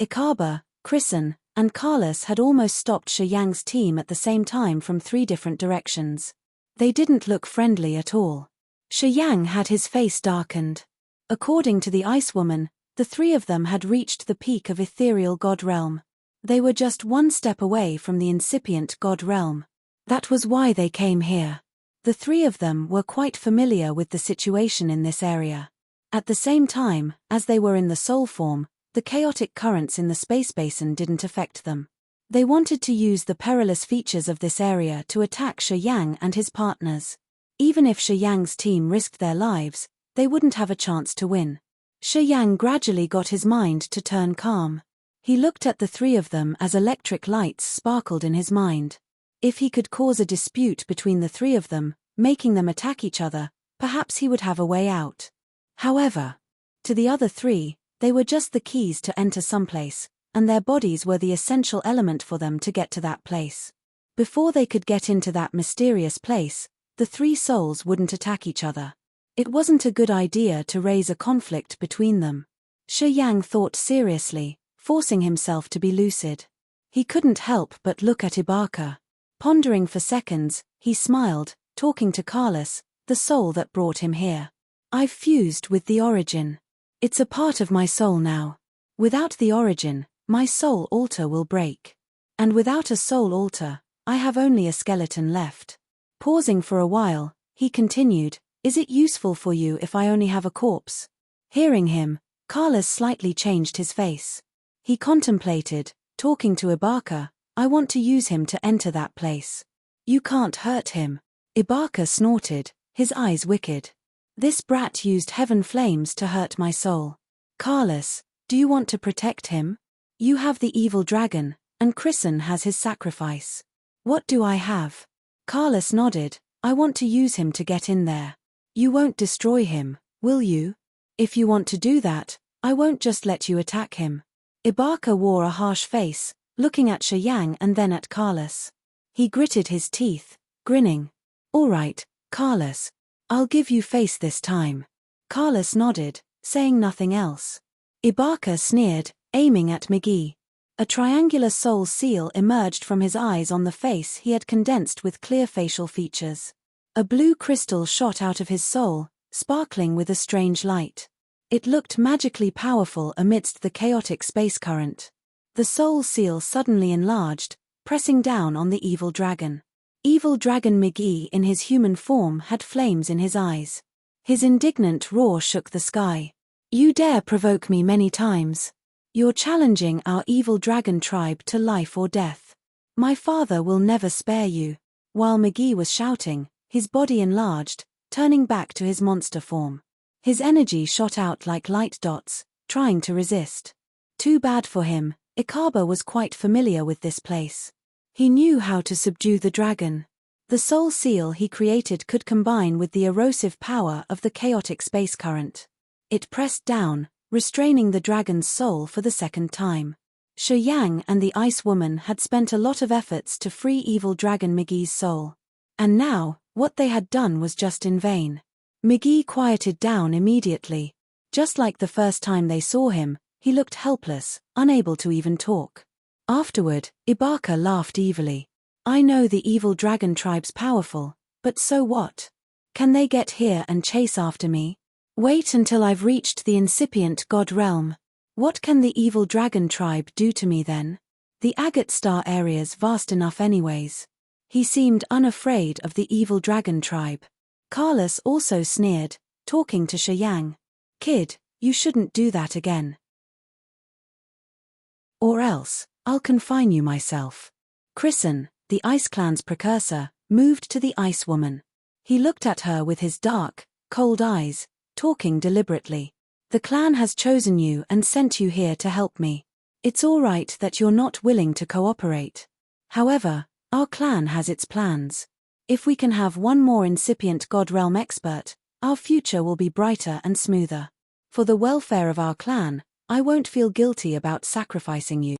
Ikaba, Kristen, and Carlos had almost stopped Shi Yang's team at the same time from three different directions. They didn't look friendly at all. Shi Yang had his face darkened. According to the Ice Woman, the three of them had reached the peak of ethereal God realm. They were just one step away from the incipient God realm. That was why they came here. The three of them were quite familiar with the situation in this area. At the same time, as they were in the soul form, the chaotic currents in the space basin didn't affect them. They wanted to use the perilous features of this area to attack Shi Yang and his partners. Even if Shi Yang's team risked their lives, they wouldn't have a chance to win. Shi Yang gradually got his mind to turn calm. He looked at the three of them as electric lights sparkled in his mind. If he could cause a dispute between the three of them, making them attack each other, perhaps he would have a way out. However, to the other three, they were just the keys to enter someplace, and their bodies were the essential element for them to get to that place. Before they could get into that mysterious place, the three souls wouldn't attack each other. It wasn't a good idea to raise a conflict between them. Shi Yang thought seriously, forcing himself to be lucid. He couldn't help but look at Ibaka. Pondering for seconds, he smiled, talking to Carlos, the soul that brought him here. I've fused with the origin. It's a part of my soul now. Without the origin, my soul altar will break. And without a soul altar, I have only a skeleton left. Pausing for a while, he continued, is it useful for you if I only have a corpse? Hearing him, Carlos slightly changed his face. He contemplated, talking to Ibaka, I want to use him to enter that place. You can't hurt him. Ibaka snorted, his eyes wicked. This brat used heaven flames to hurt my soul. Carlos, do you want to protect him? You have the evil dragon, and Chrisen has his sacrifice. What do I have? Carlos nodded. I want to use him to get in there. You won't destroy him, will you? If you want to do that, I won't just let you attack him. Ibaka wore a harsh face, looking at Shiyang and then at Carlos. He gritted his teeth, grinning. All right, Carlos. I'll give you face this time. Carlos nodded, saying nothing else. Ibaka sneered, aiming at McGee. A triangular soul seal emerged from his eyes on the face he had condensed with clear facial features. A blue crystal shot out of his soul, sparkling with a strange light. It looked magically powerful amidst the chaotic space current. The soul seal suddenly enlarged, pressing down on the evil dragon. Evil Dragon McGee in his human form had flames in his eyes. His indignant roar shook the sky. You dare provoke me many times. You're challenging our evil dragon tribe to life or death. My father will never spare you. While McGee was shouting, his body enlarged, turning back to his monster form. His energy shot out like light dots, trying to resist. Too bad for him, Ikaba was quite familiar with this place. He knew how to subdue the dragon. The soul seal he created could combine with the erosive power of the chaotic space current. It pressed down, restraining the dragon's soul for the second time. Shiyang and the Ice Woman had spent a lot of efforts to free evil dragon McGee's soul. And now, what they had done was just in vain. McGee quieted down immediately. Just like the first time they saw him, he looked helpless, unable to even talk. Afterward, Ibaka laughed evilly. I know the evil dragon tribe's powerful, but so what? Can they get here and chase after me? Wait until I've reached the incipient god realm. What can the evil dragon tribe do to me then? The agate star area's vast enough anyways. He seemed unafraid of the evil dragon tribe. Carlos also sneered, talking to Shiyang. Kid, you shouldn't do that again. Or else, I'll confine you myself. Chrisen, the Ice Clan's precursor, moved to the Ice Woman. He looked at her with his dark, cold eyes, talking deliberately. The clan has chosen you and sent you here to help me. It's all right that you're not willing to cooperate. However, our clan has its plans. If we can have one more incipient God Realm expert, our future will be brighter and smoother. For the welfare of our clan, I won't feel guilty about sacrificing you.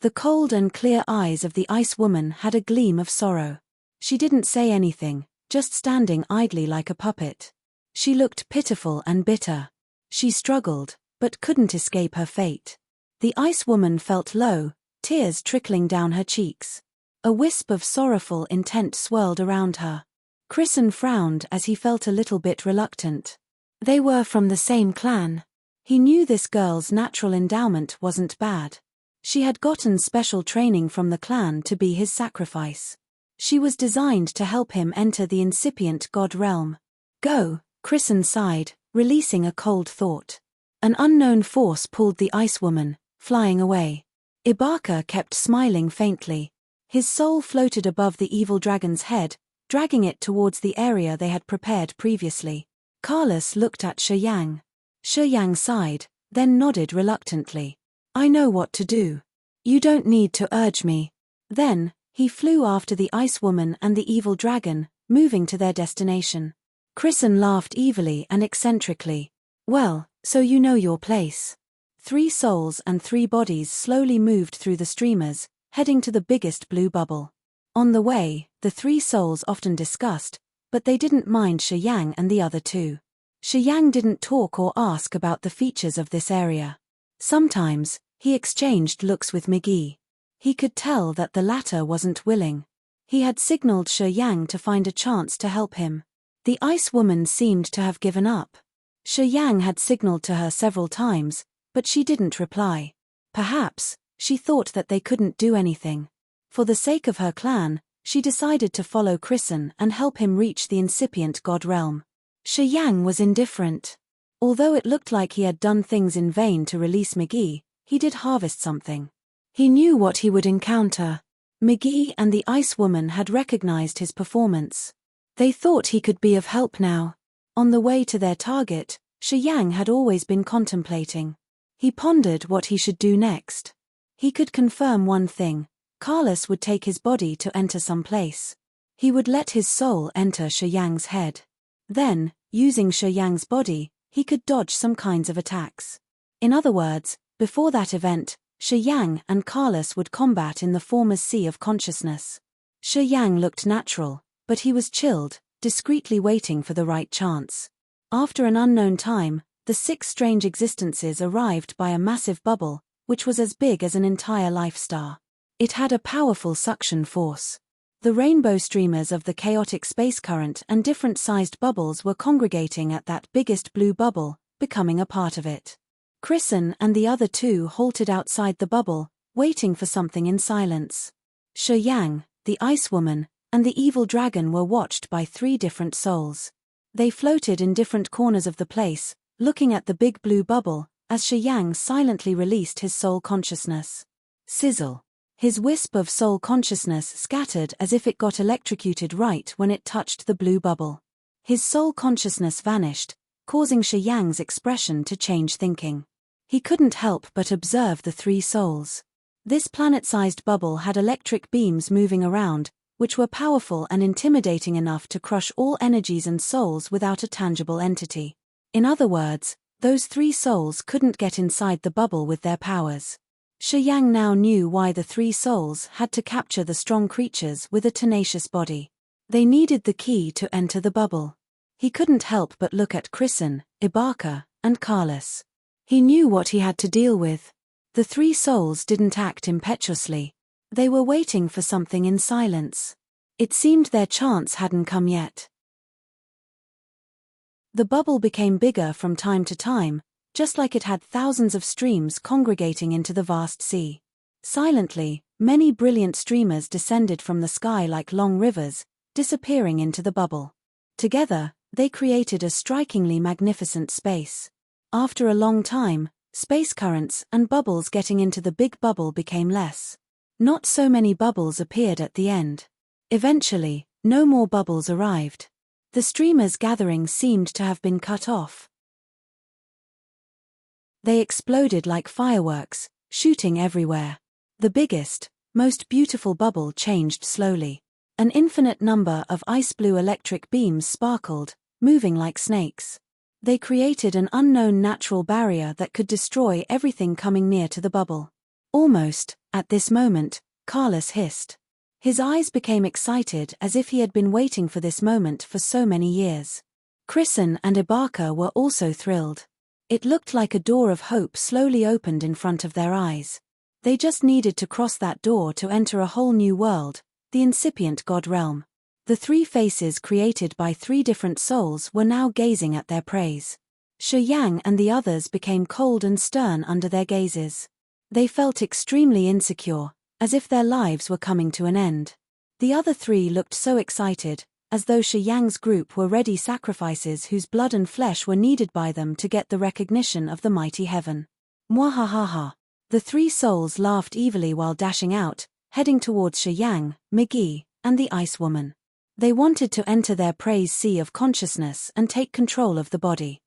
The cold and clear eyes of the Ice Woman had a gleam of sorrow. She didn't say anything, just standing idly like a puppet. She looked pitiful and bitter. She struggled, but couldn't escape her fate. The Ice Woman felt low, tears trickling down her cheeks. A wisp of sorrowful intent swirled around her. Chrisen frowned as he felt a little bit reluctant. They were from the same clan. He knew this girl's natural endowment wasn't bad. She had gotten special training from the clan to be his sacrifice. She was designed to help him enter the incipient god realm. Go, Chrisen sighed, releasing a cold thought. An unknown force pulled the Ice Woman, flying away. Ibaka kept smiling faintly. His soul floated above the evil dragon's head, dragging it towards the area they had prepared previously. Carlos looked at Shiyang. Shiyang sighed, then nodded reluctantly. I know what to do. You don't need to urge me. Then, he flew after the Ice Woman and the evil dragon, moving to their destination. Chrisen laughed evilly and eccentrically. Well, so you know your place. 3 souls and 3 bodies slowly moved through the streamers, heading to the biggest blue bubble. On the way, the 3 souls often discussed, but they didn't mind Shiyang and the other 2. Shiyang didn't talk or ask about the features of this area. Sometimes, he exchanged looks with McGee. He could tell that the latter wasn't willing. He had signaled Shiyang to find a chance to help him. The Ice Woman seemed to have given up. Shiyang had signaled to her several times, but she didn't reply. Perhaps, she thought that they couldn't do anything. For the sake of her clan, she decided to follow Chrisen and help him reach the incipient god realm. Shiyang was indifferent. Although it looked like he had done things in vain to release McGee, he did harvest something. He knew what he would encounter. McGee and the Ice Woman had recognized his performance. They thought he could be of help now. On the way to their target, Shiyang had always been contemplating. He pondered what he should do next. He could confirm one thing: Carlos would take his body to enter some place. He would let his soul enter Shi Yang's head. Then, using Shi Yang's body, he could dodge some kinds of attacks. In other words, before that event, Shi Yang and Carlos would combat in the former's sea of consciousness. Shi Yang looked natural, but he was chilled, discreetly waiting for the right chance. After an unknown time, the 6 strange existences arrived by a massive bubble, which was as big as an entire life star. It had a powerful suction force. The rainbow streamers of the chaotic space current and different-sized bubbles were congregating at that biggest blue bubble, becoming a part of it. Kristen and the other 2 halted outside the bubble, waiting for something in silence. Shi Yang, the Ice Woman, and the evil dragon were watched by 3 different souls. They floated in different corners of the place, looking at the big blue bubble, as Shi Yang silently released his soul consciousness. Sizzle. His wisp of soul consciousness scattered as if it got electrocuted right when it touched the blue bubble. His soul consciousness vanished, causing Shi Yang's expression to change, thinking. He couldn't help but observe the 3 souls. This planet-sized bubble had electric beams moving around, which were powerful and intimidating enough to crush all energies and souls without a tangible entity. In other words, those 3 souls couldn't get inside the bubble with their powers. Shi Yang now knew why the 3 souls had to capture the strong creatures with a tenacious body. They needed the key to enter the bubble. He couldn't help but look at Kristen, Embark, and Carlos. He knew what he had to deal with. The 3 souls didn't act impetuously. They were waiting for something in silence. It seemed their chance hadn't come yet. The bubble became bigger from time to time, just like it had thousands of streams congregating into the vast sea. Silently, many brilliant streamers descended from the sky like long rivers, disappearing into the bubble. Together, they created a strikingly magnificent space. After a long time, space currents and bubbles getting into the big bubble became less. Not so many bubbles appeared at the end. Eventually, no more bubbles arrived. The streamers gathering seemed to have been cut off. They exploded like fireworks, shooting everywhere. The biggest, most beautiful bubble changed slowly. An infinite number of ice-blue electric beams sparkled, moving like snakes. They created an unknown natural barrier that could destroy everything coming near to the bubble. Almost, at this moment, Carlos hissed. His eyes became excited as if he had been waiting for this moment for so many years. Kristen and Embark were also thrilled. It looked like a door of hope slowly opened in front of their eyes. They just needed to cross that door to enter a whole new world, the incipient God realm. The 3 faces created by 3 different souls were now gazing at their praise. Shi Yang and the others became cold and stern under their gazes. They felt extremely insecure, as if their lives were coming to an end. The other 3 looked so excited, as though Shi Yang's group were ready sacrifices whose blood and flesh were needed by them to get the recognition of the mighty heaven. Mwahahaha. The 3 souls laughed evilly while dashing out, heading towards Shi Yang, McGee, and the Ice Woman. They wanted to enter their praise sea of consciousness and take control of the body.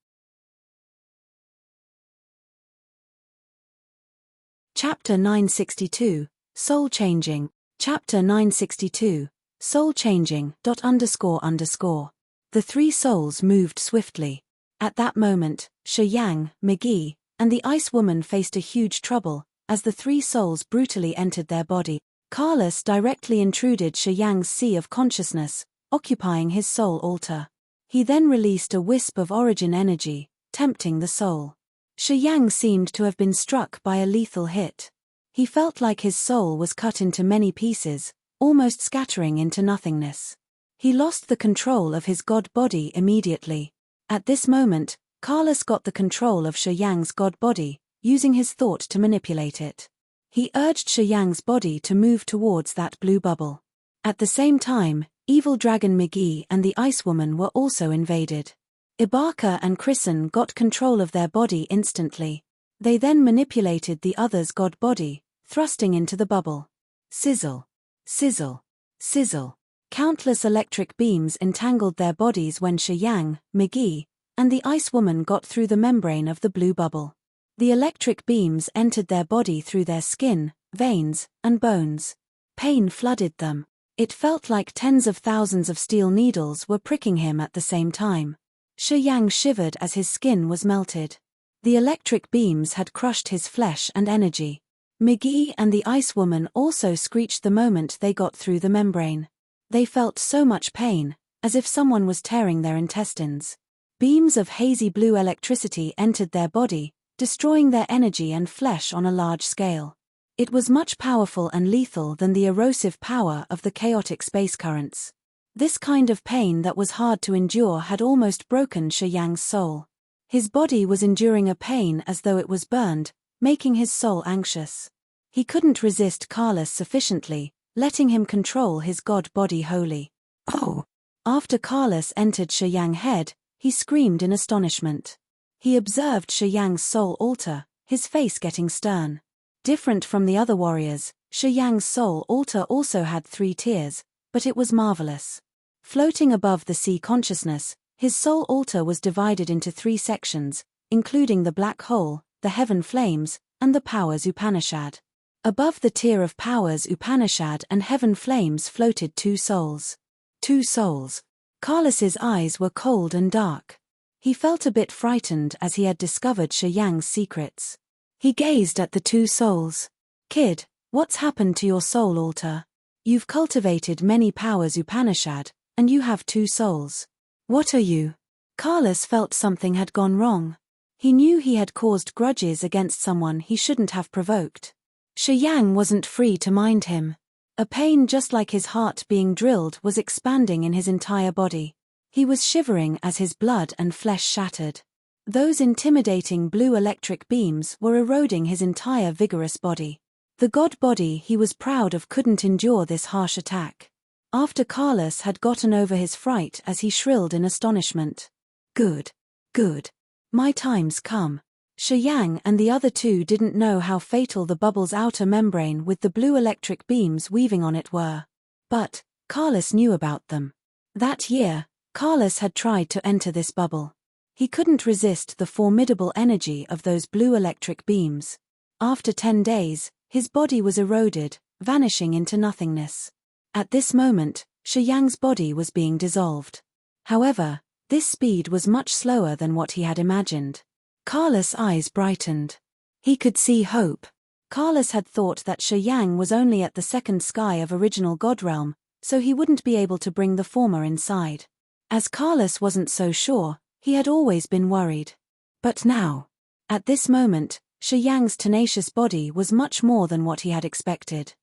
Chapter 962, Soul Changing. Chapter 962, Soul Changing. The 3 souls moved swiftly. At that moment, Shi Yang, McGee, and the Ice Woman faced a huge trouble, as the 3 souls brutally entered their body. Carlos directly intruded Shi Yang's sea of consciousness, occupying his soul altar. He then released a wisp of origin energy, tempting the soul. Shi Yang seemed to have been struck by a lethal hit. He felt like his soul was cut into many pieces, almost scattering into nothingness. He lost the control of his god body immediately. At this moment, Carlos got the control of Shi Yang's god body, using his thought to manipulate it. He urged Shi Yang's body to move towards that blue bubble. At the same time, Evil Dragon McGee and the Ice Woman were also invaded. Embark and Kristen got control of their body instantly. They then manipulated the other's god body, thrusting into the bubble. Sizzle. Sizzle. Sizzle. Countless electric beams entangled their bodies when Shi Yang, McGee, and the Ice Woman got through the membrane of the blue bubble. The electric beams entered their body through their skin, veins, and bones. Pain flooded them. It felt like tens of thousands of steel needles were pricking him at the same time. Shi Yang shivered as his skin was melted. The electric beams had crushed his flesh and energy. McGee and the Ice Woman also screeched the moment they got through the membrane. They felt so much pain, as if someone was tearing their intestines. Beams of hazy blue electricity entered their body, destroying their energy and flesh on a large scale. It was much powerful and lethal than the erosive power of the chaotic space currents. This kind of pain that was hard to endure had almost broken Shi Yang's soul. His body was enduring a pain as though it was burned, making his soul anxious. He couldn't resist Carlos sufficiently, letting him control his god body wholly. Oh! After Carlos entered Shi Yang's head, he screamed in astonishment. He observed Shi Yang's soul alter, his face getting stern. Different from the other warriors, Shi Yang's soul altar also had 3 tiers, but it was marvelous. Floating above the sea consciousness, his soul altar was divided into 3 sections, including the black hole, the heaven flames, and the powers Upanishad. Above the tier of powers Upanishad and heaven flames floated 2 souls. 2 souls. Carlos's eyes were cold and dark. He felt a bit frightened as he had discovered Shi Yang's secrets. He gazed at the 2 souls. Kid, what's happened to your soul altar? You've cultivated many powers Upanishad, and you have 2 souls. What are you? Carlos felt something had gone wrong. He knew he had caused grudges against someone he shouldn't have provoked. Shi Yang wasn't free to mind him. A pain just like his heart being drilled was expanding in his entire body. He was shivering as his blood and flesh shattered. Those intimidating blue electric beams were eroding his entire vigorous body. The god body he was proud of couldn't endure this harsh attack. After Carlos had gotten over his fright as he shrilled in astonishment. Good. Good. My time's come. Shi Yang and the other 2 didn't know how fatal the bubble's outer membrane with the blue electric beams weaving on it were. But Carlos knew about them. That year, Carlos had tried to enter this bubble. He couldn't resist the formidable energy of those blue electric beams. After 10 days, his body was eroded, vanishing into nothingness. At this moment, Shi Yang's body was being dissolved. However, this speed was much slower than what he had imagined. Carlos' eyes brightened. He could see hope. Carlos had thought that Shi Yang was only at the 2nd sky of original God realm, so he wouldn't be able to bring the former inside. As Carlos wasn't so sure, he had always been worried. But now, at this moment, Shi Yang's tenacious body was much more than what he had expected.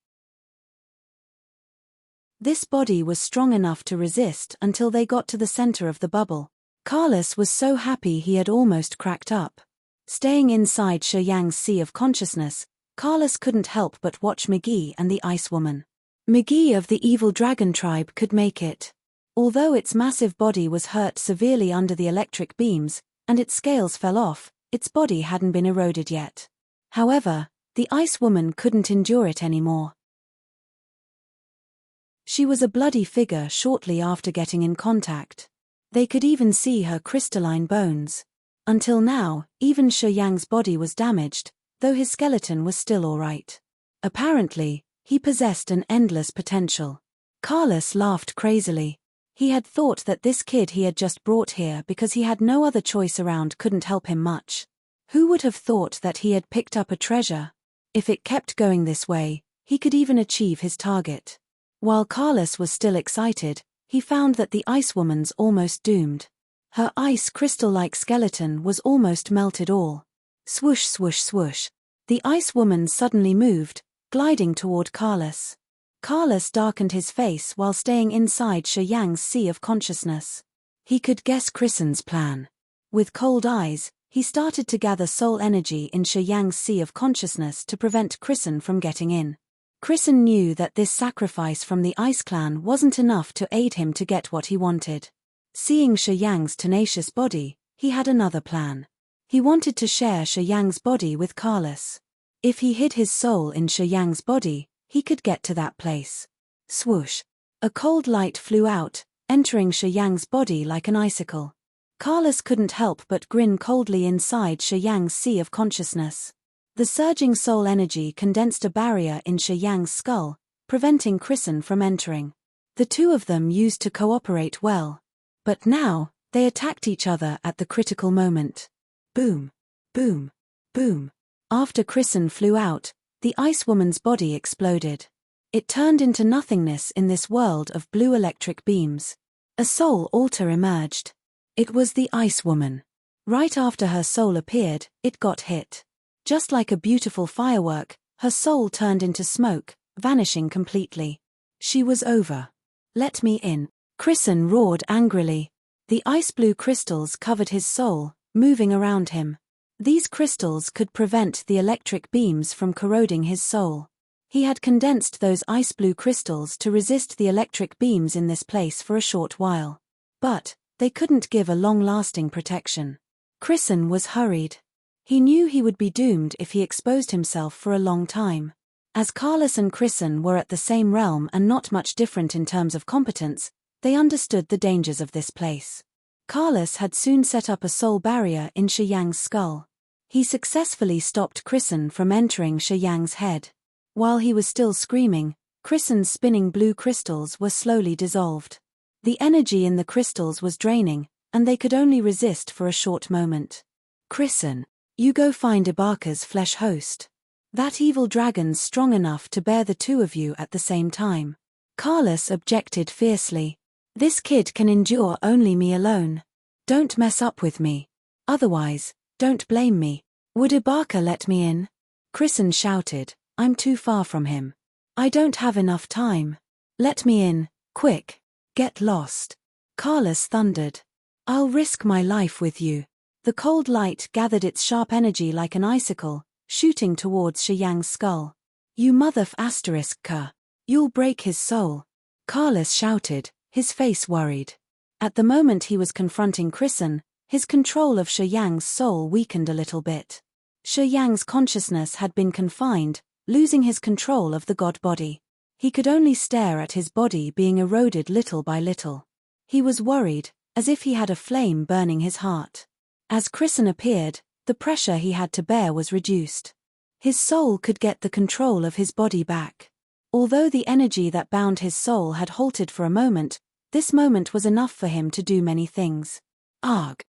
This body was strong enough to resist until they got to the center of the bubble. Carlos was so happy he had almost cracked up. Staying inside Shi Yang's sea of consciousness, Carlos couldn't help but watch McGee and the Ice Woman. McGee of the evil dragon tribe could make it. Although its massive body was hurt severely under the electric beams, and its scales fell off, its body hadn't been eroded yet. However, the Ice Woman couldn't endure it anymore. She was a bloody figure shortly after getting in contact. They could even see her crystalline bones. Until now, even Shi Yang's body was damaged, though his skeleton was still alright. Apparently, he possessed an endless potential. Carlos laughed crazily. He had thought that this kid he had just brought here because he had no other choice around couldn't help him much. Who would have thought that he had picked up a treasure? If it kept going this way, he could even achieve his target. While Carlos was still excited, he found that the Ice Woman's almost doomed. Her ice crystal-like skeleton was almost melted all. Swoosh swoosh swoosh. The Ice Woman suddenly moved, gliding toward Carlos. Carlos darkened his face while staying inside Shi Yang's sea of consciousness. He could guess Krisen's plan. With cold eyes, he started to gather soul energy in Shi Yang's sea of consciousness to prevent Krisen from getting in. Krisen knew that this sacrifice from the Ice Clan wasn't enough to aid him to get what he wanted. Seeing Shi Yang's tenacious body, he had another plan. He wanted to share Shi Yang's body with Carlos. If he hid his soul in Shi Yang's body, he could get to that place. Swoosh. A cold light flew out, entering Shi Yang's body like an icicle. Carlos couldn't help but grin coldly inside Shiyang's sea of consciousness. The surging soul energy condensed a barrier in Shiyang's skull, preventing Kristen from entering. The two of them used to cooperate well. But now, they attacked each other at the critical moment. Boom. Boom. Boom. After Kristen flew out, the Ice Woman's body exploded. It turned into nothingness in this world of blue electric beams. A soul altar emerged. It was the Ice Woman. Right after her soul appeared, it got hit. Just like a beautiful firework, her soul turned into smoke, vanishing completely. She was over. Let me in. Kristen roared angrily. The ice blue crystals covered his soul, moving around him. These crystals could prevent the electric beams from corroding his soul. He had condensed those ice blue crystals to resist the electric beams in this place for a short while. But they couldn't give a long-lasting protection. Kristen was hurried. He knew he would be doomed if he exposed himself for a long time. As Carlos and Kristen were at the same realm and not much different in terms of competence, they understood the dangers of this place. Carlos had soon set up a soul barrier in Shiyang's skull. He successfully stopped Kristen from entering Shiyang's head. While he was still screaming, Kristen's spinning blue crystals were slowly dissolved. The energy in the crystals was draining, and they could only resist for a short moment. Kristen, you go find Embark's flesh host. That evil dragon's strong enough to bear the two of you at the same time. Carlos objected fiercely. This kid can endure only me alone. Don't mess up with me. Otherwise, don't blame me. Would Embark let me in? Kristen shouted, I'm too far from him. I don't have enough time. Let me in, quick. Get lost. Carlos thundered. I'll risk my life with you. The cold light gathered its sharp energy like an icicle, shooting towards Shiyang's skull. You mother-f***ka. You'll break his soul. Carlos shouted, his face worried. At the moment he was confronting Kristen, his control of Shiyang's soul weakened a little bit. Shiyang's consciousness had been confined, losing his control of the god body. He could only stare at his body being eroded little by little. He was worried, as if he had a flame burning his heart. As Kristen appeared, the pressure he had to bear was reduced. His soul could get the control of his body back. Although the energy that bound his soul had halted for a moment, this moment was enough for him to do many things. Arg!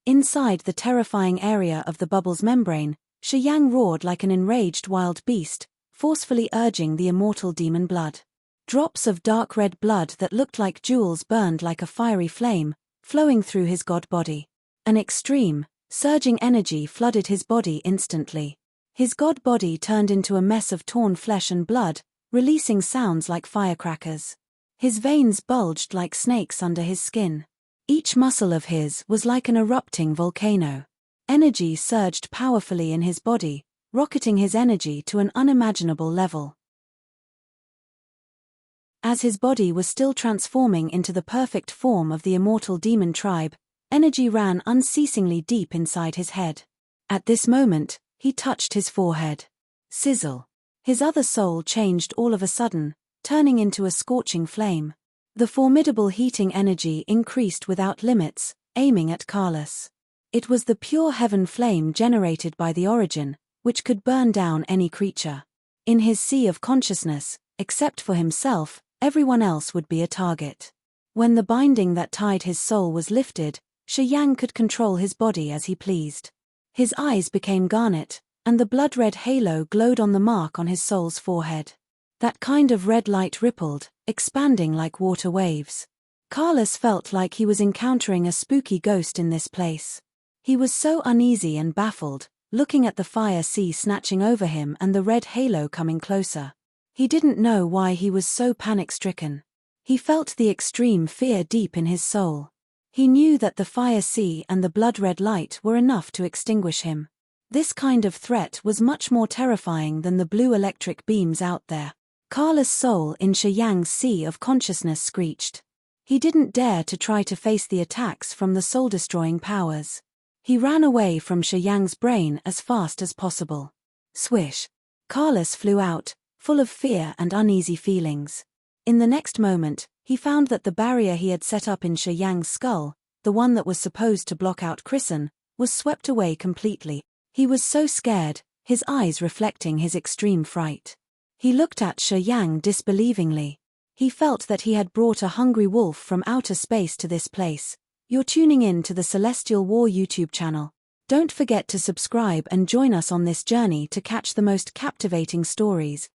Inside the terrifying area of the bubble's membrane, Shiyang roared like an enraged wild beast, forcefully urging the immortal demon blood. Drops of dark red blood that looked like jewels burned like a fiery flame, flowing through his god body. An extreme, surging energy flooded his body instantly. His god body turned into a mess of torn flesh and blood, releasing sounds like firecrackers. His veins bulged like snakes under his skin. Each muscle of his was like an erupting volcano. Energy surged powerfully in his body, rocketing his energy to an unimaginable level. As his body was still transforming into the perfect form of the immortal demon tribe, energy ran unceasingly deep inside his head. At this moment, he touched his forehead. Sizzle. His other soul changed all of a sudden, turning into a scorching flame. The formidable heating energy increased without limits, aiming at Carlos. It was the pure heaven flame generated by the origin, which could burn down any creature. In his sea of consciousness, except for himself, everyone else would be a target. When the binding that tied his soul was lifted, Shiyang could control his body as he pleased. His eyes became garnet, and the blood-red halo glowed on the mark on his soul's forehead. That kind of red light rippled, expanding like water waves. Carlos felt like he was encountering a spooky ghost in this place. He was so uneasy and baffled, looking at the fire sea snatching over him and the red halo coming closer. He didn't know why he was so panic-stricken. He felt the extreme fear deep in his soul. He knew that the fire sea and the blood-red light were enough to extinguish him. This kind of threat was much more terrifying than the blue electric beams out there. Carlos' soul in Shiyang's sea of consciousness screeched. He didn't dare to try to face the attacks from the soul-destroying powers. He ran away from Shiyang's brain as fast as possible. Swish. Carlos flew out, full of fear and uneasy feelings. In the next moment, He found that the barrier he had set up in Shi Yang's skull, the one that was supposed to block out Kristen, was swept away completely. He was so scared, his eyes reflecting his extreme fright. He looked at Shi Yang disbelievingly. He felt that he had brought a hungry wolf from outer space to this place. You're tuning in to the Celestial War YouTube channel. Don't forget to subscribe and join us on this journey to catch the most captivating stories.